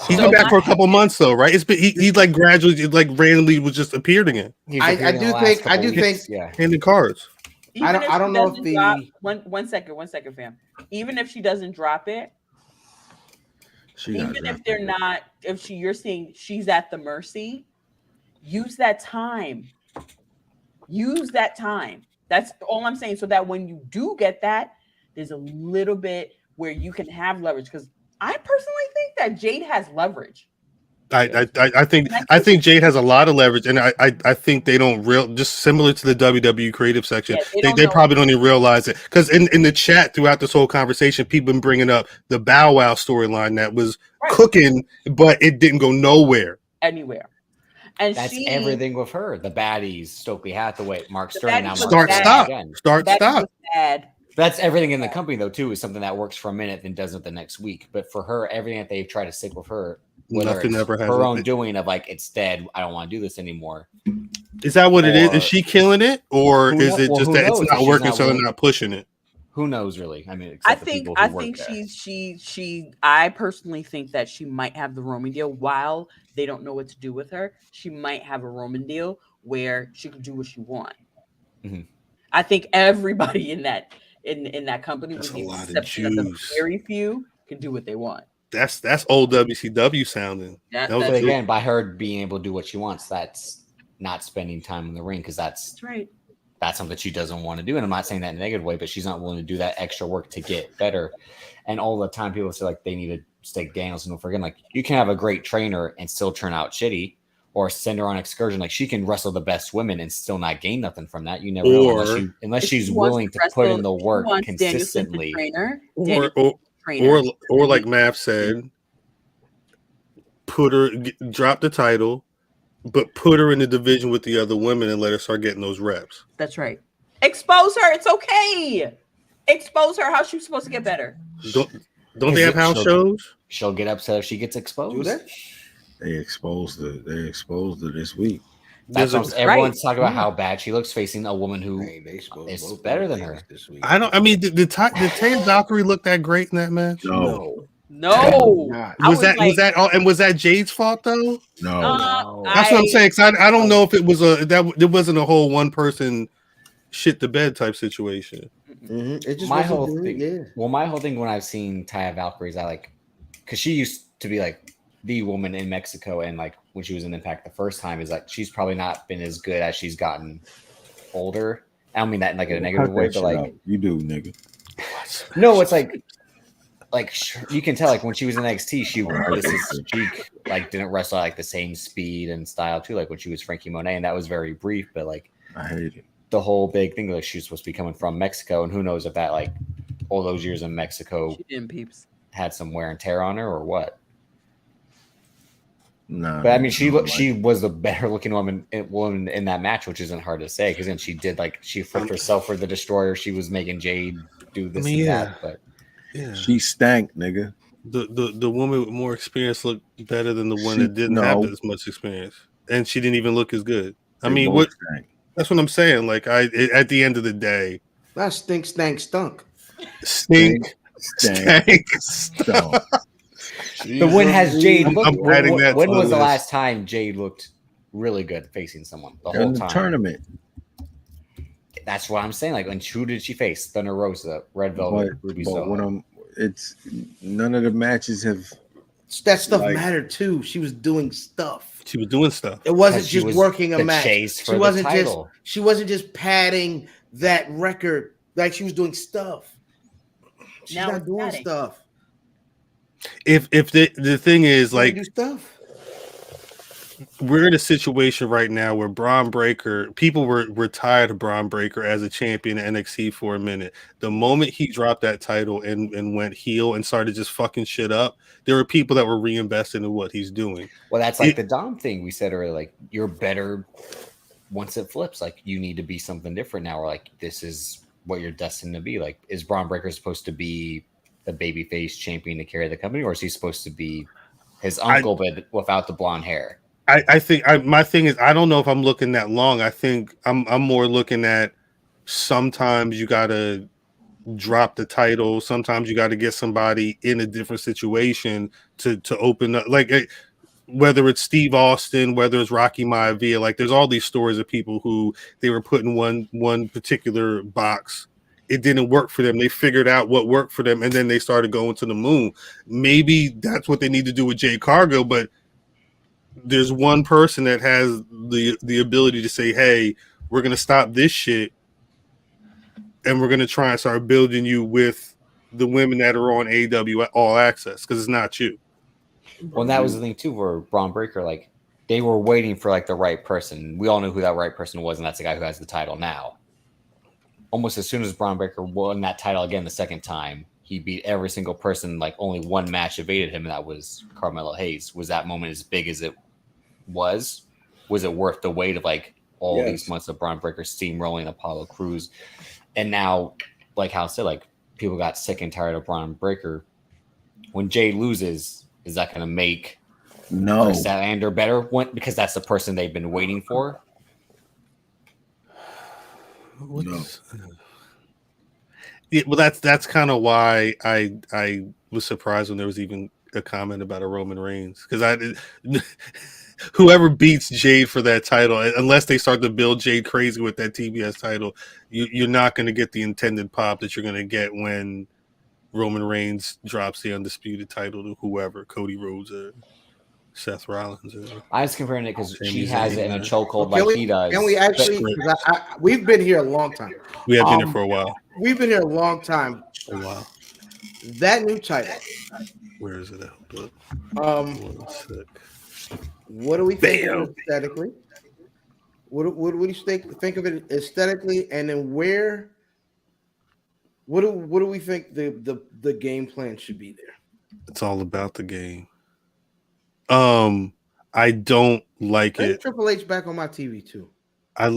He's been back for a couple months though, right? It's been he like gradually, like randomly was just appeared again. I do think yeah, handing cards. Even I don't know if the drop, one second, fam. Even if she doesn't drop it, even if they're not, you're seeing she's at the mercy, use that time. Use that time. That's all I'm saying. So that when you do get that, there's a little bit where you can have leverage. Because I personally think that Jade has leverage. I think Jade has a lot of leverage, and I think they don't just similar to the WWE creative section. Yeah, they probably don't even realize it, because in the chat throughout this whole conversation, people been bringing up the Bow Wow storyline that was cooking, but it didn't go nowhere. Anywhere. And that's everything with her. The baddies, Stokely Hathaway, Mark Sterling. Now start, stop. That's everything in the company, though, too, is something that works for a minute and doesn't the next week. But for her, everything that they've tried to stick with her, whether nothing it's ever has her own doing of like, it's dead, I don't want to do this anymore. Is that what it is? Is she killing it, or is it just that it's not working, so they're not pushing it? Who knows, really? I mean, I think I personally think that she might have the Roman deal. While they don't know what to do with her, she might have a Roman deal where she can do what she wants. Mm-hmm. I think everybody in that company, with the exception of the very few, can do what they want. That's old WCW sounding. But again, by her being able to do what she wants, that's not spending time in the ring, because that's right. That's something she doesn't want to do. And I'm not saying that in a negative way, but she's not willing to do that extra work to get better. And all the time people say like they need to stake Daniels, and forget, like, you can have a great trainer and still turn out shitty, or send her on excursion. Like, she can wrestle the best women and still not gain nothing from that. You never know unless she's willing to put in the work consistently. Or like Mav said, drop the title, but put her in the division with the other women and let her start getting those reps. That's right. Expose her. It's okay. Expose her. How's she supposed to get better? Don't they have house shows? She'll get upset if she gets exposed. They exposed her this week. Everyone's talking about how bad she looks facing a woman who is better than her. This week. Did Taya Valkyrie look that great in that match? No. Was that Jade's fault though? No. That's what I'm saying. I don't know if it was it wasn't a whole one person shit the bed type situation. Mm-hmm. It just my whole thing when I've seen Taya Valkyrie is because she used to be like the woman in Mexico, and like when she was in Impact the first time, is like she's probably not been as good as she's gotten older. I don't mean that in like a negative way, but like you do, nigga. No, it's like you can tell like when she was in NXT, she like didn't wrestle at like the same speed and style too, like when she was Frankie Monet, and that was very brief. But like I hate it. The whole big thing, like she's supposed to be coming from Mexico, and who knows if that like all those years in Mexico had some wear and tear on her or what. No, but I mean, she was the better looking woman in that match, which isn't hard to say, because then she flipped herself for the Destroyer. She was making Jade do this and that, but she stank, nigga. The woman with more experience looked better than the one that didn't have as much experience, and she didn't even look as good. I mean, what? That's what I'm saying. Like at the end of the day, that stunk. Stunk. But when has Jade looked? When was the last time Jade looked really good facing someone the in whole the time. tournament. That's what I'm saying. Like, and who did she face? Thunder Rosa, Red Velvet, Ruby But Soho. when it's none of the matches have. That stuff Like- mattered too. She was doing stuff. She was doing stuff. It wasn't Because she just was working a the match. chase for She the wasn't just title. she wasn't just padding that record. Like she was doing stuff. She's Now not it's doing padding. stuff. If the thing is, She wanna like, do stuff. we're in a situation right now where Braun Breaker, people were tired of Braun Breaker as a champion in NXT for a minute. The moment he dropped that title and went heel and started just fucking shit up, there were people that were reinvested in what he's doing. Well, that's like the Dom thing we said earlier. Like, you're better once it flips. Like, you need to be something different now. Or like, this is what you're destined to be. Like, is Braun Breaker supposed to be the babyface champion to carry the company, or is he supposed to be his uncle but without the blonde hair? I think my thing is, I don't know if I'm looking that long. I think I'm more looking at sometimes you gotta drop the title. Sometimes you got to get somebody in a different situation to open up. Like, whether it's Steve Austin, whether it's Rocky Maivia, like there's all these stories of people who they were put in one particular box. It didn't work for them. They figured out what worked for them, and then they started going to the moon. Maybe that's what they need to do with Jade Cargill, but there's one person that has the ability to say, hey, we're going to stop this shit and we're going to try and start building you with the women that are on AEW All Access, because it's not you. Well, and that was the thing too for Braun Breaker. Like, they were waiting for like the right person. We all knew who that right person was, and that's the guy who has the title now. Almost as soon as Braun Breaker won that title again the second time, he beat every single person. Like, only one match evaded him, and that was Carmelo Hayes. Was that moment as big as it was? Was it worth the weight of like all these months of Braun Breaker steamrolling Apollo Crews? And now, like Hal said, like, people got sick and tired of Braun Breaker. When Jay loses, is that going to make Statlander better? Because that's the person they've been waiting for. Yeah, well, that's kind of why I was surprised when there was even a comment about a Roman Reigns, because whoever beats Jade for that title, unless they start to build Jade crazy with that TBS title, you're not going to get the intended pop that you're going to get when Roman Reigns drops the undisputed title to whoever, Cody Rhodes or Seth Rollins. I was comparing it because she has it in a chokehold he does. Can we actually? We've been here a long time. We have been here for a while. We've been here a long time. A while. That new title. Where is it at? One sec. What do we think of it aesthetically? What do you think of it aesthetically, and then where? What do we think the game plan should be there? It's all about the game. I don't like it. Triple H back on my TV too. I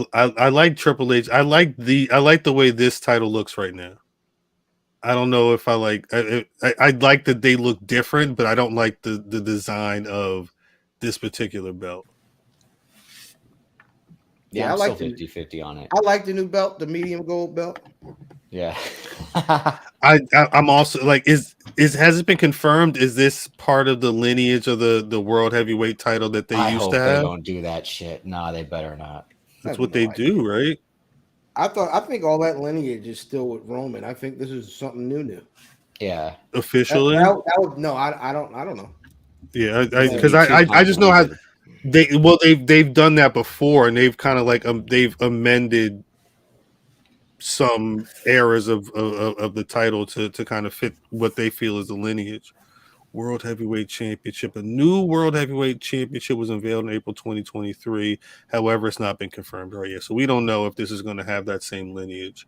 like Triple H. I like the way this title looks right now. I don't know if I like. I like that they look different, but I don't like the design of this particular belt. Yeah, I like still 50-50 on it. I like the new belt, the medium gold belt. Yeah. I'm also like, has it been confirmed? Is this part of the lineage of the world heavyweight title that they used to have? They don't do that shit. Nah, they better not. That's what they do, right? I think all that lineage is still with Roman. I think this is something new. Yeah. Officially? No, I don't know. Yeah, because I just know how they've done that before, and they've kind of like they've amended some eras of the title to kind of fit what they feel is the lineage. World Heavyweight Championship. A new World Heavyweight Championship was unveiled in April 2023. However, it's not been confirmed right yet, so we don't know if this is going to have that same lineage.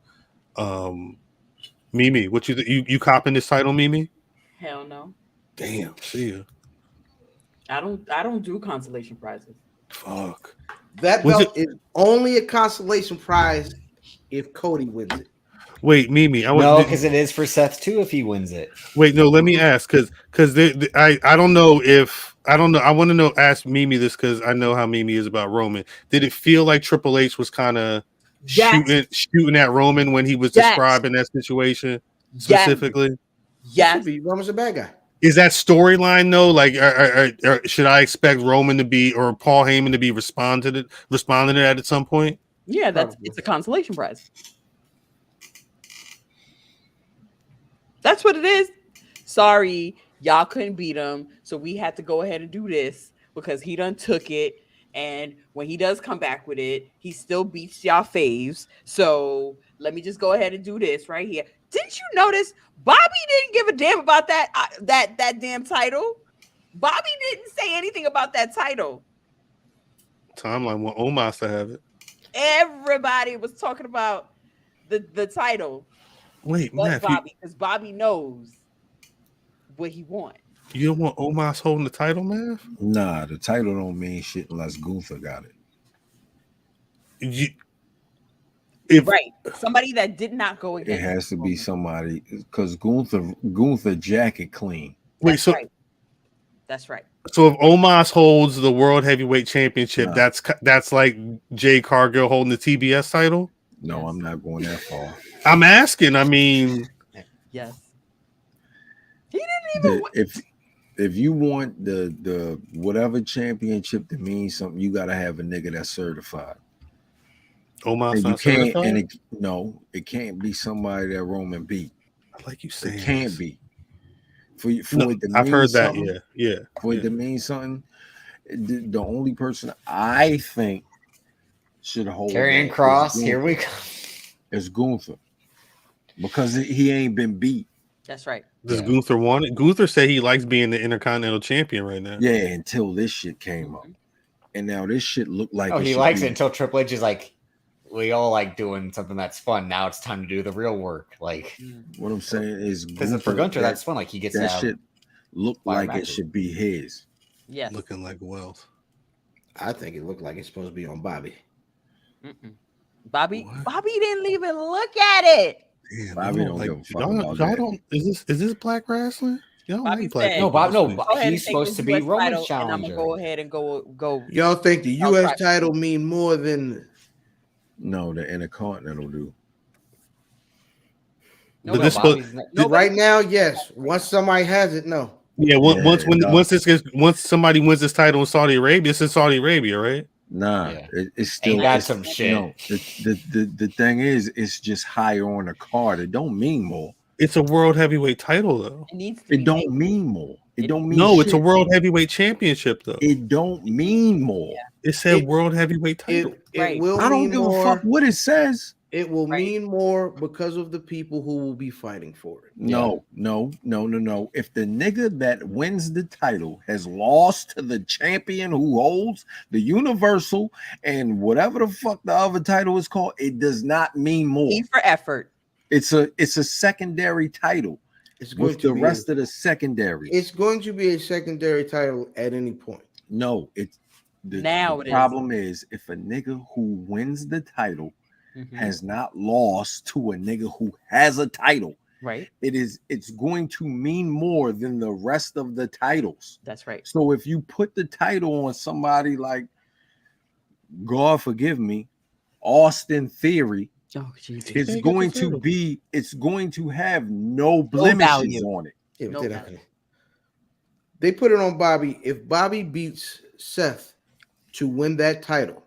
Mimi, what you copping this title, Mimi? Hell no. Damn, see ya. I don't do consolation prizes. Fuck. That belt is only a consolation prize if Cody wins it. Wait, Mimi. Because it is for Seth too if he wins it. Wait, no. Let me ask, because I don't know. I want to know. Ask Mimi this because I know how Mimi is about Roman. Did it feel like Triple H was kind of shooting at Roman when he was describing that situation specifically? Yes. Roman's a bad guy. Is that storyline though? Like, or should I expect Roman to be or Paul Heyman to be responding to that at some point? Yeah, Probably. it's a consolation prize. That's what it is. Sorry, y'all couldn't beat him, so we had to go ahead and do this because he done took it. And when he does come back with it, he still beats y'all faves. So let me just go ahead and do this right here. Didn't you notice Bobby didn't give a damn about that damn title? Bobby didn't say anything about that title. Timeline want Omos to have it. Everybody was talking about the title. Wait, But Matt, Bobby, because Bobby knows what he wants. you don't want Omos holding the title, man? Nah, the title don't mean shit unless Gunther got it. Right, somebody that did not go It against. has to be somebody because Gunther jacket clean. Wait, That's so right. That's right. so if Omos holds the World Heavyweight Championship, Nah. that's like Jade Cargill holding the TBS title? No, Yes. I'm not going that far. I'm asking. I mean, Yes. He didn't even. If you want the whatever championship to mean something, you gotta have a nigga that's certified. Omos And you not can't, certified? it can't be somody that Roman beat. I like you saying It can't this. be. For it to I've mean heard that. something, Yeah. For it to mean something, the only person I think should hold Karrion that Kross, is here we go. is Gunther because he ain't been beat. That's right. Does Yeah. Gunther want it? Gunther said he likes being the Intercontinental Champion right now. Yeah, until this shit came up, and now this shit look like Oh, it he should likes be- it until Triple H is like, we all like doing something that's fun. Now it's time to do the real work. Like, What I'm saying is, because for Gunter, that's fun. Like, he gets that to have shit look fire like matches. it should be his. Yes. Looking like wealth. I think it looked like it's supposed to be on Bobby. Mm-mm. Bobby What? didn't even look at it. Damn, Bobby y'all don't like, give a fuck y'all, about y'all that. don't. Is this Black Wrestling? Y'all Bobby like Black said- people No, Bob. this No, week. Bob. Go ahead and He's take supposed this to be US Roman's title, and I'm challenger. gonna go ahead and go. Y'all think the I'll U.S. try. title mean more than No, the Intercontinental do. But this Bobby's not- Nobody- right now? Yes. Once somebody has it, no. Yeah, Yeah, once somebody wins this title in Saudi Arabia, it's in Saudi Arabia, right? Nah, Yeah. it's still Ain't that it's- some shit? No, the thing is, it's just higher on the card. It don't mean more. It's a world heavyweight title though. It needs to It be don't made. mean more. It don't mean No, shit. it's a world heavyweight championship though. It don't mean more. It said It- world heavyweight title. It Right. will I don't mean give more. a fuck what it says. It will Right. mean more because of the people who will be fighting for it. No. If the nigga that wins the title has lost to the champion who holds the Universal and whatever the fuck the other title is called, it does not mean more. E for effort. It's a secondary title It's going with to the be rest of the secondary. It's going to be a secondary title at any point. No, it's Now the it is. problem is if a nigga who wins the title Mhm. has not lost to a nigga who has a title, Right. it's going to mean more than the rest of the titles. That's right. So if you put the title on somebody like, God forgive me, Austin Theory, Oh, Jesus. Can't it's get going the to title. be, it's going to have no blemishes value. on it. Yeah, but No they're not value. gonna- They put it on Bobby. If Bobby beats Seth to win that title,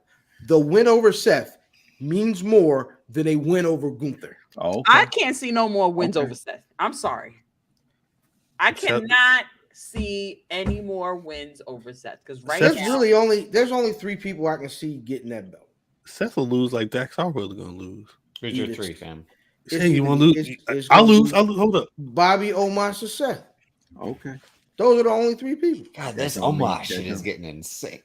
the win over Seth means more than a win over Gunther. Okay. I can't see no more wins Okay. over Seth. I'm sorry. I Except- cannot see any more wins over Seth because right There's now, there's only 3 people I can see getting that belt. Seth will lose like Dax Harwood gonna lose. Who's your Either- three, fam? It's Hey, you either- want to lose? it's I'll gonna lose. be I'll lose. Hold up. Bobby, Omos, or Seth. Okay. Those are the only 3 people. God, this don't mean- Omos that shit is don't- getting insane.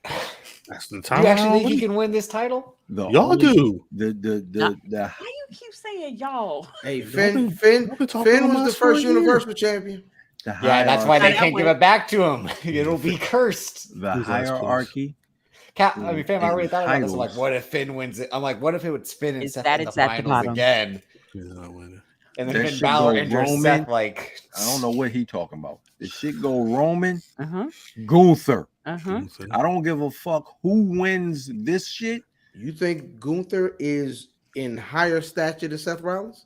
That's the You time. actually think he can win this title? Y'all do. The why you keep saying y'all? Hey, Y'all Finn been- Finn y'all been talking Finn was Omos the for a first year. Universal champion. Yeah, that's why they Hey, I can't give win. it back to him. It'll be cursed. the Who's last place? hierarchy. I mean, fam, I already thought about this. I'm like, Titles. what if Finn wins it? I'm like, what if it would Finn and Is Seth that in the it's at the finals bottom? again? He's not winning. And then That Finn should Balor go enters Roman. Seth like, I don't know what he talking about. The shit go Roman, Uh-huh. Gunther. Uh-huh. I don't give a fuck who wins this shit. You think Gunther is in higher stature than Seth Rollins?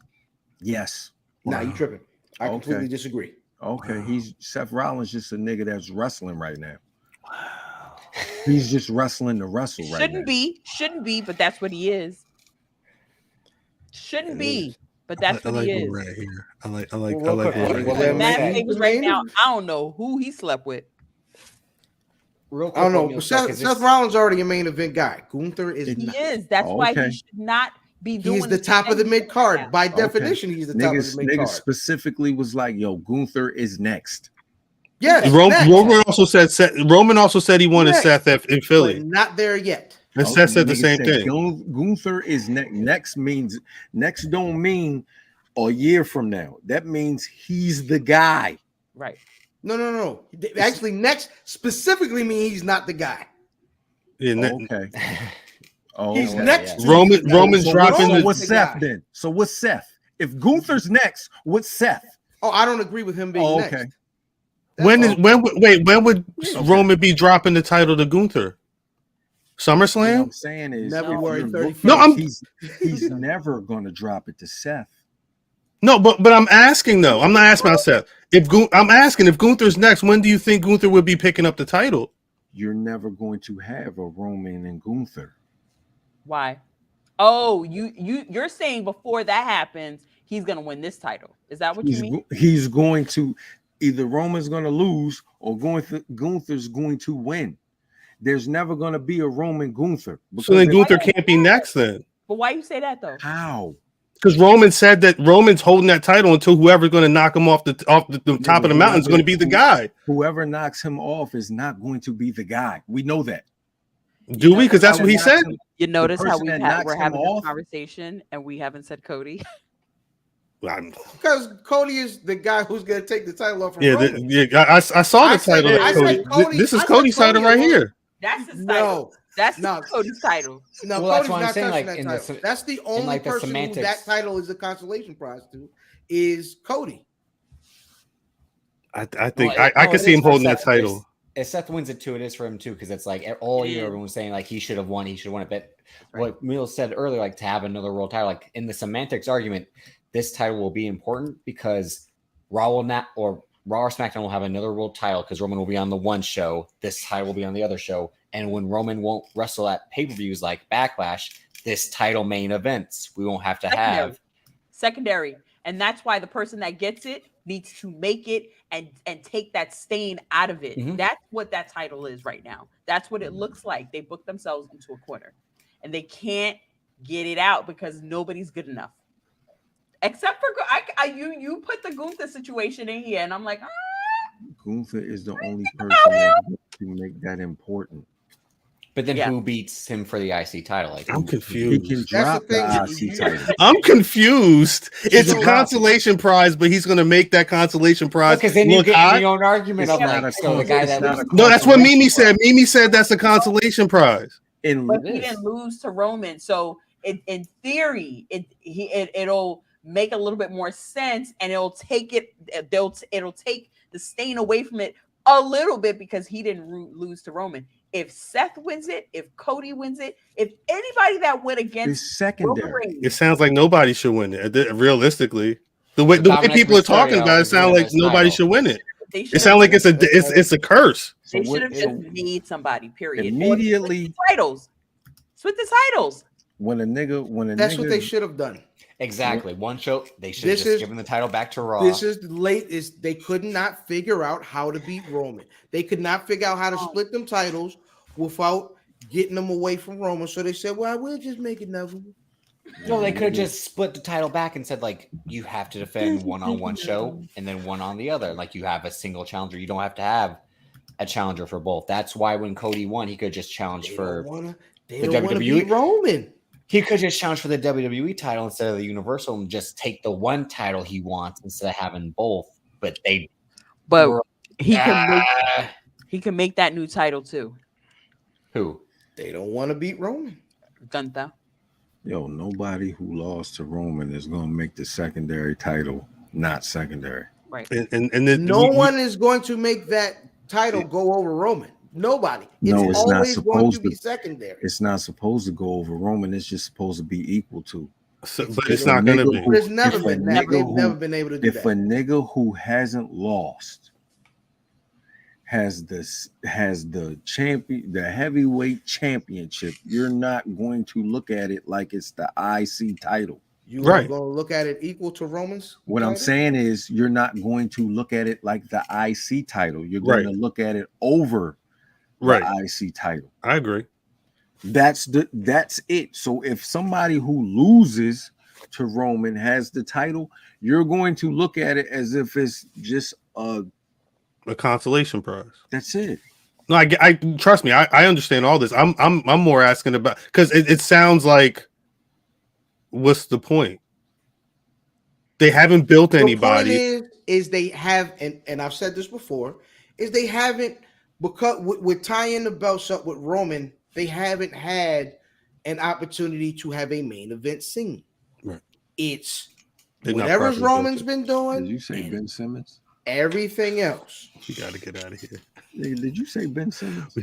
Yes. Nah, you Wow. tripping. I Okay. completely disagree. Okay, he's Seth Rollins just a nigga that's wrestling right now. He's just wrestling to wrestle right now. Shouldn't be, but that's what he is. Shouldn't be, but that's I what like he what is. Rat here. I like Well, what real quick, Rat well, here. Matt say- Favors right now. I don't know who he slept with. Real quick, I don't know. what But Neil said, 'cause Seth this- Rollins already a main event guy. Gunther is He not. is. That's why Okay. he should not be doing. He's the top of the mid card. By Okay. definition, he's the top of the mid Niggas card. specifically was like, yo, Gunther is next. Yes, next, Roman also said he wanted Next. Seth in but Philly. not there yet. And Seth said the niggas same said thing. Gunther is next. Next means next don't mean a year from now. That means he's the guy. Right. No. Actually, next specifically means he's not the guy. Yeah, Okay. Oh, He's okay. next. yeah. to Roman's So dropping Roman's what's the Seth guy. then? So what's Seth? If Gunther's next, what's Seth? Oh, I don't agree with him being Oh, next. okay. when would Okay. Roman be dropping the title to Gunther? What I'm SummerSlam? saying is February if you're 31st. No, I'm- he's never gonna drop it to Seth. No, but I'm asking though. I'm not asking about Seth. I'm asking if Gunther's next, when do you think Gunther would be picking up the title? You're never going to have a Roman and Gunther. Why? Oh, you're saying before that happens, he's gonna win this title. Is that what you mean? He's going to either Roman's going to lose or Gunther's going to win. There's never going to be a Roman Gunther. So then because Gunther can't be next then. But why you say that though? how? Because Roman said that Roman's holding that title until whoever's going to knock him off the top of the mountain is going to be the guy. Whoever knocks him off is not going to be the guy. We know that. Do we? Because that's what he said. You notice how person that knocks we're him having this off- conversation and we haven't said Cody. Because Cody is the guy who's going to take the title off from Yeah, Roman. I saw the I said- title. I of said Cody. Cody- This is I said Cody's title Cody right alone. here. That's his title. No, That's no. Cody's title. no, Well, that's Cody's what I'm not saying, touching like, in that the title. That's the only like, the person who semantics. that title is a consolation prize to is Cody. I think Well, I no, could it see is him for holding that Seth. title. If Seth wins it too, it is for him too, because it's like all It year is. everyone's saying like he should have won it. But Right. what Emil said earlier, like to have another world title, like in the semantics argument, this title will be important because Raw will not, or Raw or SmackDown will have another world title because Roman will be on the one show, this title will be on the other show, and when Roman won't wrestle at pay-per-views like Backlash, this title main events, we won't have to have. Secondary. And that's why the person that gets it needs to make it and take that stain out of it. Mhm. That's what that title is right now. That's what it looks like. They booked themselves into a corner and they can't get it out because nobody's good enough. Except for you put the Gunther situation in here, and I'm like, Gunther is the only person that to make that important. But then Yeah. who beats him for the IC title? Like I'm He confused. can That's drop the the thing. IC title. I'm confused. It's a Drop it. consolation prize, but he's going to make that consolation prize because then you look get high. in your own argument It's of not like, a so the guy it's that not was a No, that's what Mimi consolation said. Mimi said that's a consolation prize. but he is. didn't lose to Roman, so in theory, it'll make a little bit more sense, and it'll take the stain away from it a little bit because he didn't lose to Roman. If Seth wins it, if Cody wins it, if anybody that went It's against secondary. Roman Reigns, It sounds like nobody should win it. Realistically, the way Dominic people are talking Mysterio about it, is sound winning like this nobody title. should win it. they It should sounds like it's a curse. So they should have what- just made somebody. Period. Or Immediately- switch the titles. Switch the titles. when a nigga That's what they should have done. Exactly. One show, they should have This just is- given the title back to Raw. This is late. Is they could not figure out how to beat Roman. They could not figure out how to split them titles without getting them away from Roman. So they said, "Well, we'll just make it never." No, they could have just split the title back and said, like, you have to defend one on one show and then one on the other. Like, you have a single challenger. You don't have to have a challenger for both. That's why when Cody won, he could just challenge for They the don't want to WWE. beat Roman. he could just challenge for the WWE title instead of the Universal and just take the one title he wants instead of having both. But they But he can make Ah, he can make that new title too. who? They don't want to beat Roman. Gunther. Yo, nobody who lost to Roman is gonna make the secondary title not secondary. Right. And then No one is going to make that title go over Roman. Nobody. No, it's not always going to supposed be to. secondary. It's not supposed to go over Roman. It's just supposed to be equal to. So, but it's not going to be. There's never been that. They've who- never been able to do If that. a nigga who hasn't lost has the champion, the heavyweight championship, you're not going to look at it like it's the IC title. You Right. gonna look at it equal to Roman's? What I'm title? saying is you're not going to look at it like the IC title. You're going to look at it over the Right. IC title. I agree. That's it. So if somebody who loses to Roman has the title, you're going to look at it as if it's just A consolation prize. that's it. No, I trust me. I understand all this. I'm more asking about because it sounds like what's the point? They haven't built The anybody. point is they have, and I've said this before, is they haven't, because with tying the belts up with Roman, they haven't had an opportunity to have a main event scene. Right. It's They're not whatever properly Roman's built. been doing. Did you say and Ben Simmons? everything else? You got to get out of here. Nigga, did you say Ben Simmons?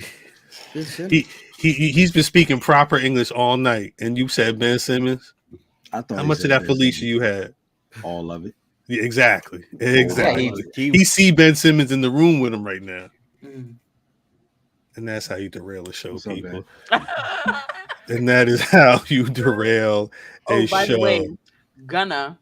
Ben Simmons. He's been speaking proper English all night, and you said Ben Simmons. I thought How he much of said that Ben Felicia Simmons. you had? All of it. Yeah, exactly. Yeah, Exactly. He see Ben Simmons in the room with him right now, and that's how you derail a show, What's up, people. man? And that is how you derail a Oh, by show. the way, Gunna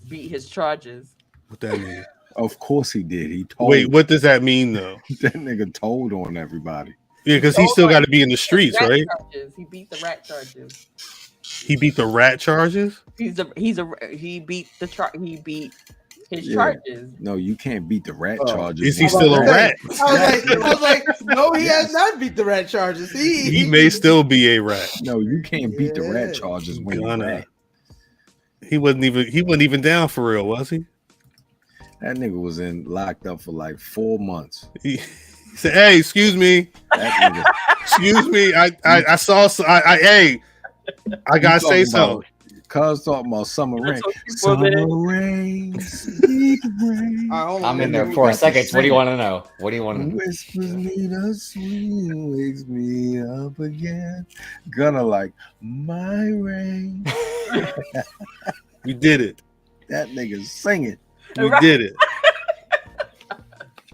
beat his charges. What that mean? Of course he did. He told. Wait, what does that mean though? That nigga told on everybody. Yeah, because he still got to be in the streets, Rat right? charges. He beat the rat charges. He beat the rat charges. He beat his Yeah. charges. No, you can't beat the rat Oh. charges. Is he I still a was about to rat? I was like, no, he has not beat the rat charges. He may still be a rat. No, you can't beat the Yeah. rat charges when you're Gunna. rat. He wasn't even down for real, was he? That nigga was locked up for like 4 months. He said, "Hey, excuse me, That nigga. excuse me. I saw. Hey, I gotta say something. Cuz talking about summer rain. talk to you for a minute. Summer rain, sweet rain. I'm in there 4 seconds. What do you want to know? What do you want to know? Whispers me the sweet, wakes me up again. Gonna like my rain. We did it. That nigga's singing. We did it.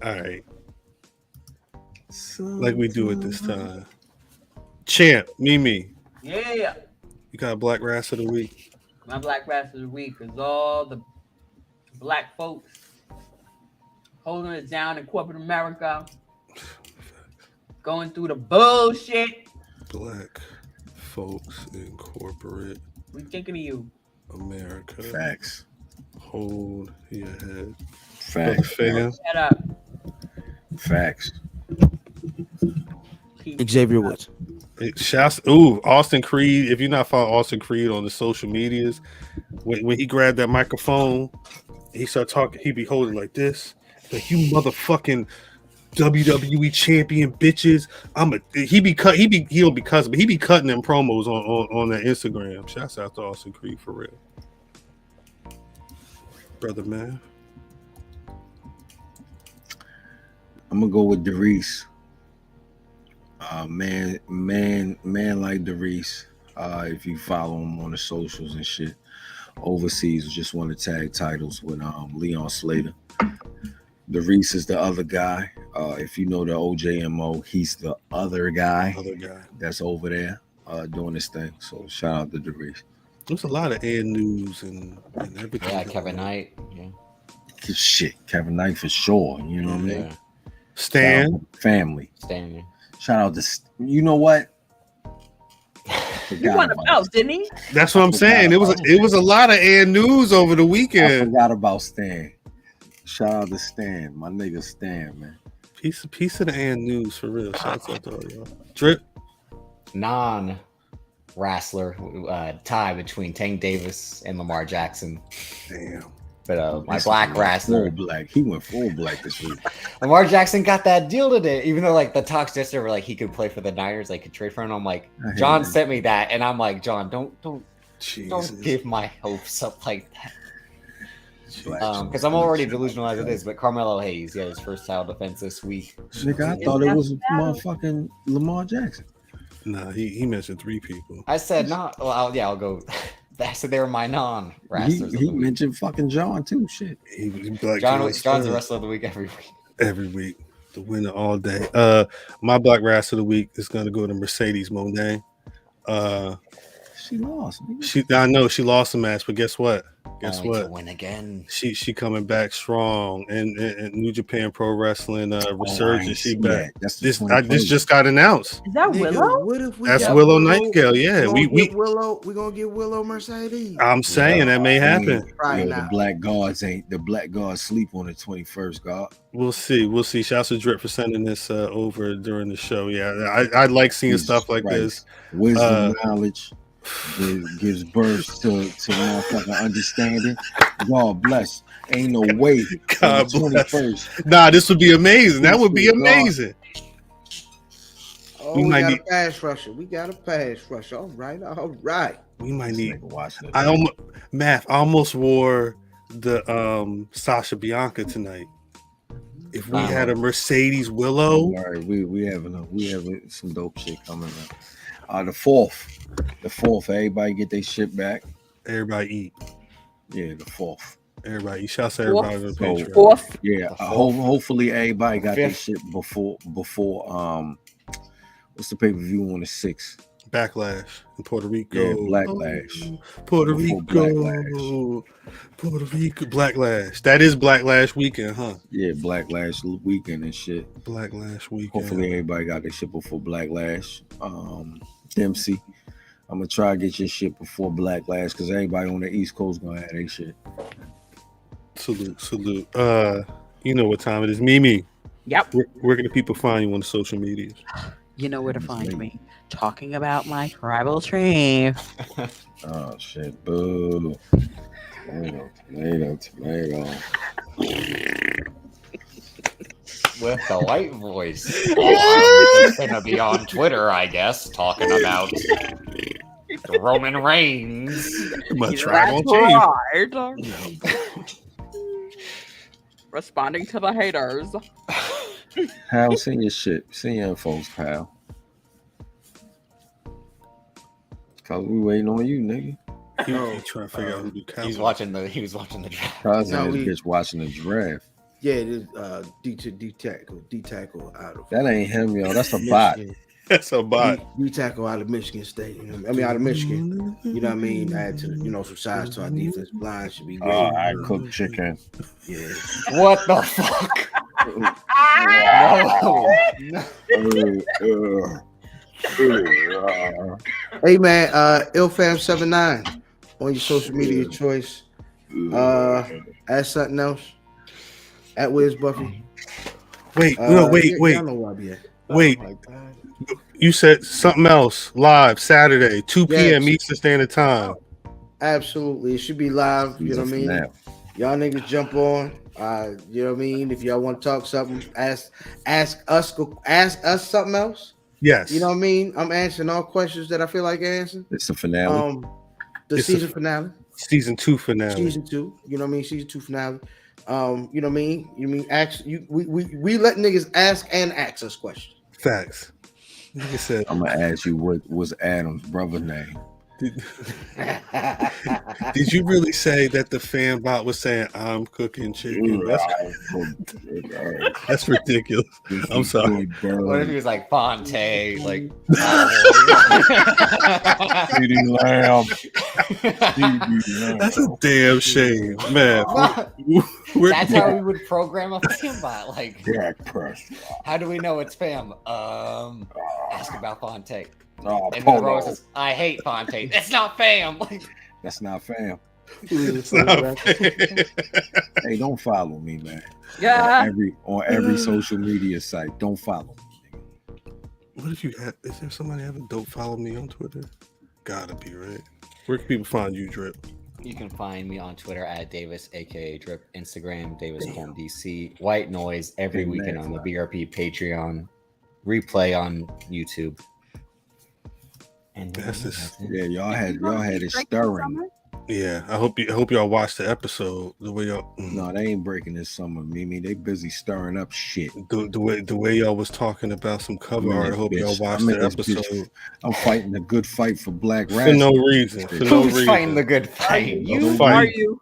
All right, like we do it this time. Champ, Mimi, Yeah. you got a Black Rass of the week. My Black Rasslin of the week is all the black folks holding it down in corporate America, going through the bullshit. Black folks in corporate We thinking of you. America. Facts. Hold your head. Facts. Fan. Shut up. Facts. Xavier Woods. Shouts, Austin Creed. If you're not following Austin Creed on the social medias, when he grabbed that microphone, he started talking. He be holding like this, like you motherfucking WWE champion bitches. He'll be cutting them promos on that Instagram. Shouts out to Austin Creed for real, brother man. I'm gonna go with Darius. Man like Darius. If you follow him on the socials and shit, overseas just won the tag titles with Leon Slater. Darius is the other guy. If you know the OJMO, he's the other guy that's over there doing this thing. So shout out to Darius. There's a lot of ad news and everything. Yeah, Kevin Knight. Yeah. Shit, Kevin Knight for sure. You know what I mean? Yeah. Stan. Shout out to family. Standing. Shout out to you know what? He won a belt, didn't he? That's what I'm saying. It was a lot of ad news over the I weekend. forgot about Stan. Shout out to Stan, my nigga Stan, man. Piece of the ad news for real. Shouts out to all y'all. Drip. Non-wrestler tie between Tank Davis and Lamar Jackson. Damn. But my Black Full Wrestler, black. He went full black this week. Lamar Jackson got that deal today. Even though like the talks yesterday were like he could play for the Niners, like could trade for him. I'm like, I hate John that. sent me that, and I'm like, John, don't Jesus. give my hopes up like that. Black. Because I'm already delusional as it is. But Carmelo Hayes, he had his first title defense this week. Nigga, I thought it was motherfucking Lamar Jackson. Nah, he mentioned 3 people. I said not. Well, I'll go. That's they were my non-wrestlers. He mentioned fucking John too. Shit. He was Black John's the wrestler of the week every week. every week. The winner all day. My Black Rasslin of the week is gonna go to Mercedes Mone. She lost. Nigga. I know she lost the match, but guess what? Only to win again. She coming back strong, and New Japan Pro Wrestling resurgence. She back. That's This just got announced. Is that Nigga, Willow? what if we That's got Willow Nightingale. Yeah, we we Willow. We're gonna get Willow Mercedes. I'm saying that may happen. Right The now. Black Guards sleep on the 21st, God. We'll see. Shouts to Drip for sending this over during the show. Yeah, I like seeing Jesus stuff like Christ. this. Wisdom, knowledge gives birth to motherfucking understanding. God bless. Ain't no way. God on the bless. 21st. Nah, this would be amazing. That would be amazing. Oh, We we might got need- a pass rusher. We got a pass rusher. All right. We might need. Watch it. I almost wore the Sasha Bianca tonight. If we had a Mercedes Willow, All right, we having some dope shit coming up. The fourth, everybody get their shit back. everybody eat. Yeah, the fourth. Everybody eat. Shouts to everybody on the So, Patreon. Fourth. Yeah, hopefully everybody got their shit before what's the pay-per-view on the 6th? Backlash in Puerto Rico. Yeah, Blacklash. Puerto Before Rico. Puerto Rico. Blacklash. That is Blacklash weekend, huh? Yeah, Blacklash weekend and shit. Blacklash weekend. Hopefully everybody got their shit before Blacklash. Dempsey, I'm gonna try to get your shit before Blacklash because everybody on the East Coast gonna have their shit. Salute. You know what time it is. Mimi. Yep. Where can the people find you on the social medias? You know where to find me. Talking about my tribal tree. Oh shit, boo. Tomato. With the white voice. It's gonna be on Twitter, I guess, talking about Roman Reigns. My That's tribal chief. right. Responding to the haters. Pal, send your shit. Send your infos, pal. Cause we waiting on you, nigga. He trying to figure out who do He was count. watching the draft. Cause No, this bitch watching the draft. Yeah, it is D tackle out of That ain't him, yo. That's a bot. Michigan. That's a bot. D tackle out of Michigan State. You know, I mean out of Michigan. You know what I mean? Add to some size to our defense line should be good. I cook chicken. Yeah. What the fuck? Hey man, IlFam79 on your social media choice. Add something else. At Wiz Buffy. Wait. Y'all know where I be at. Wait. Oh my God. You said something else live Saturday, 2 p.m. Yes. Eastern Standard Time. Absolutely. It should be live. You know what I mean? Snap. Y'all niggas jump on. You know what I mean? If y'all want to talk something, ask us something else. Yes. You know what I mean? I'm answering all questions that I feel like answering. It's the finale. The It's season finale. Season 2 finale. Season 2. You know what I mean? Season 2 finale. You know what I mean? You mean ask you we let niggas ask and ask us questions. Facts. Like I said, I'm gonna ask you what was Adam's brother's name. did you really say that the fan bot was saying I'm cooking chicken? That's ridiculous. I'm sorry. What if he was like Fonte, like Feeding lamb. That's a damn shame, man. that's how we would program a fan bot. Like, Jack Press. how do we know it's spam? Ask about Fonte. Oh, And then Polo. Rose says, I hate Fonte. It's not fam. Like, That's not fam. It's not fair. Hey, don't follow me, man. Yeah. On every social media site, don't follow me. What if you have? Is there somebody having don't follow me on Twitter? Gotta be, right? Where can people find you, Drip? you can find me on Twitter at Davis, aka Drip, Instagram, Davis Colm DC, White Noise every Hey, weekend man. on the BRP Patreon, replay on YouTube. And That's just- Yeah, y'all had it stirring. Yeah, I hope y'all watched the episode. The way y'all No, they ain't breaking this summer, Mimi. They busy stirring up shit. the way y'all was talking about some cover I'm in art. I this hope bitch. y'all watched I'm in the this bitch. episode I'm fighting a good fight for Black for Rasslin. no reason. For no Who's reason. fighting the good fight? You fight. are you?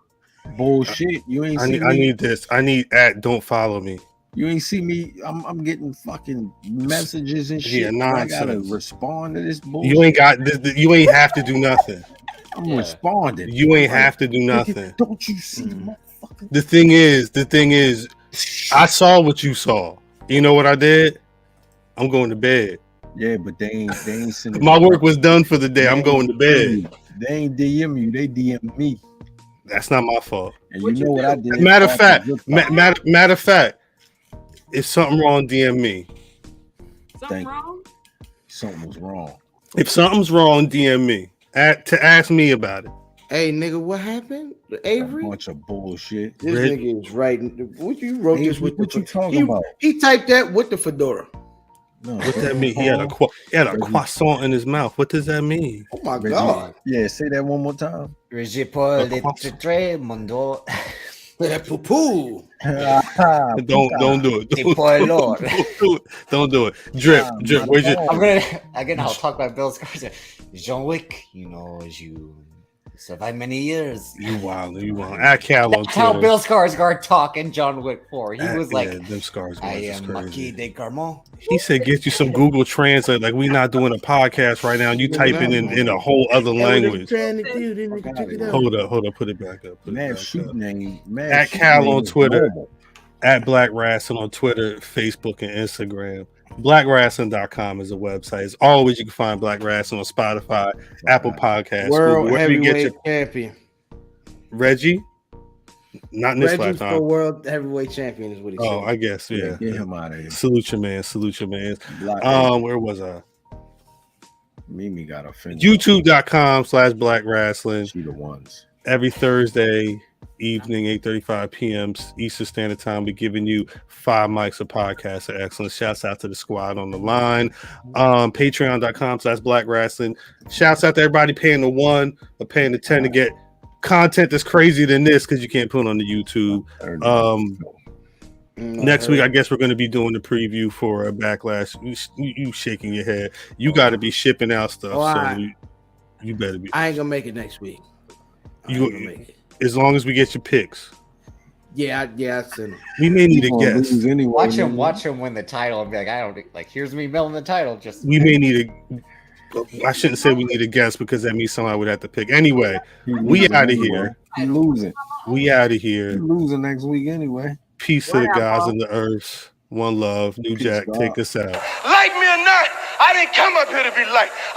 Bullshit. You ain't I see need, me. I need this. I need don't follow me. You ain't see me. I'm getting fucking messages and shit. Yeah, and I gotta nonsense. respond to this bullshit. You ain't got this. You ain't have to do nothing. I'm Yeah. responding. You ain't Like, have to do nothing. Don't you see, motherfucker? The thing is, I saw what you saw. You know what I did? I'm going to bed. Yeah, but they ain't sending My me work was done for the day. I'm They going to ain't bed. DM you. They ain't DM you. They DM me. That's not my fault. And What'd you know you what do? I did? Matter of fact, Good fight. matter of fact, if something wrong, DM me. Something Thank you. wrong? Something was wrong. If something's wrong, DM me. To ask me about it. Hey, nigga, what happened? A Avery? bunch of bullshit. This Red- nigga is writing. What you wrote this Avery, with? what the, you talking he, about? He typed that with the fedora. No, What that mean? He had a croissant in his mouth. What does that mean? Oh my Reggie. god. Yeah, say that one more time. Je peux le très mondo. Poo poo. Don't do it. Ti puoi lord. Don't do it. Drip. Where's your I'm gonna again. I'll talk about Bill Skarsgård. John Wick, you know, you survive many years. You wild. At Cal on That's how Twitter. Bill Skarsgård talk in John Wick 4. He was Yeah, like, them scars. I is am crazy. Marquis de Carmont. He said, "Get you some Google Translate." Like we not doing a podcast right now. You typing in a whole other language. Trying to do, then nigga, check it out. Hold up. Put it back up. Mad shoot name. At Cal on Twitter. At Black Rasslin on Twitter, Facebook, and Instagram. BlackRasslin.com is a website. As always, you can find Black Rasslin on Spotify, Apple Podcasts, World wherever you get heavyweight your champion. Reggie. Not in this Reggie for lifetime. world heavyweight champion is what he said. Oh, I guess yeah. Get him out of here. Salute your man. Black Where was I? Mimi got offended. YouTube.com/Black Rasslin. She the ones. Every Thursday evening, 8:35 p.m. Eastern Standard Time, we're giving you 5 mics of podcast of excellence. Shouts out to the squad on the line. Patreon.com/Black Rasslin. Shouts out to everybody paying the 1 or paying the 10 to get content that's crazier than this because you can't put it on the YouTube. Next week, I guess we're going to be doing the preview for a Backlash. You shaking your head. You got to be shipping out stuff, so you better be. I ain't gonna make it next week. As long as we get your picks. Yeah, I sent him. We may need a guest. Anyway, Watch him win the title and be like, I don't like. Here's me milling the title. Just We may need I shouldn't say we need a guest because that means somebody would have to pick. Anyway, we out of here. He losing. We out of He here. losing next week anyway. Peace to the guys and the earths. One love. New Peace, Jack, God. take us out. Like me or not, I didn't come up here to be liked.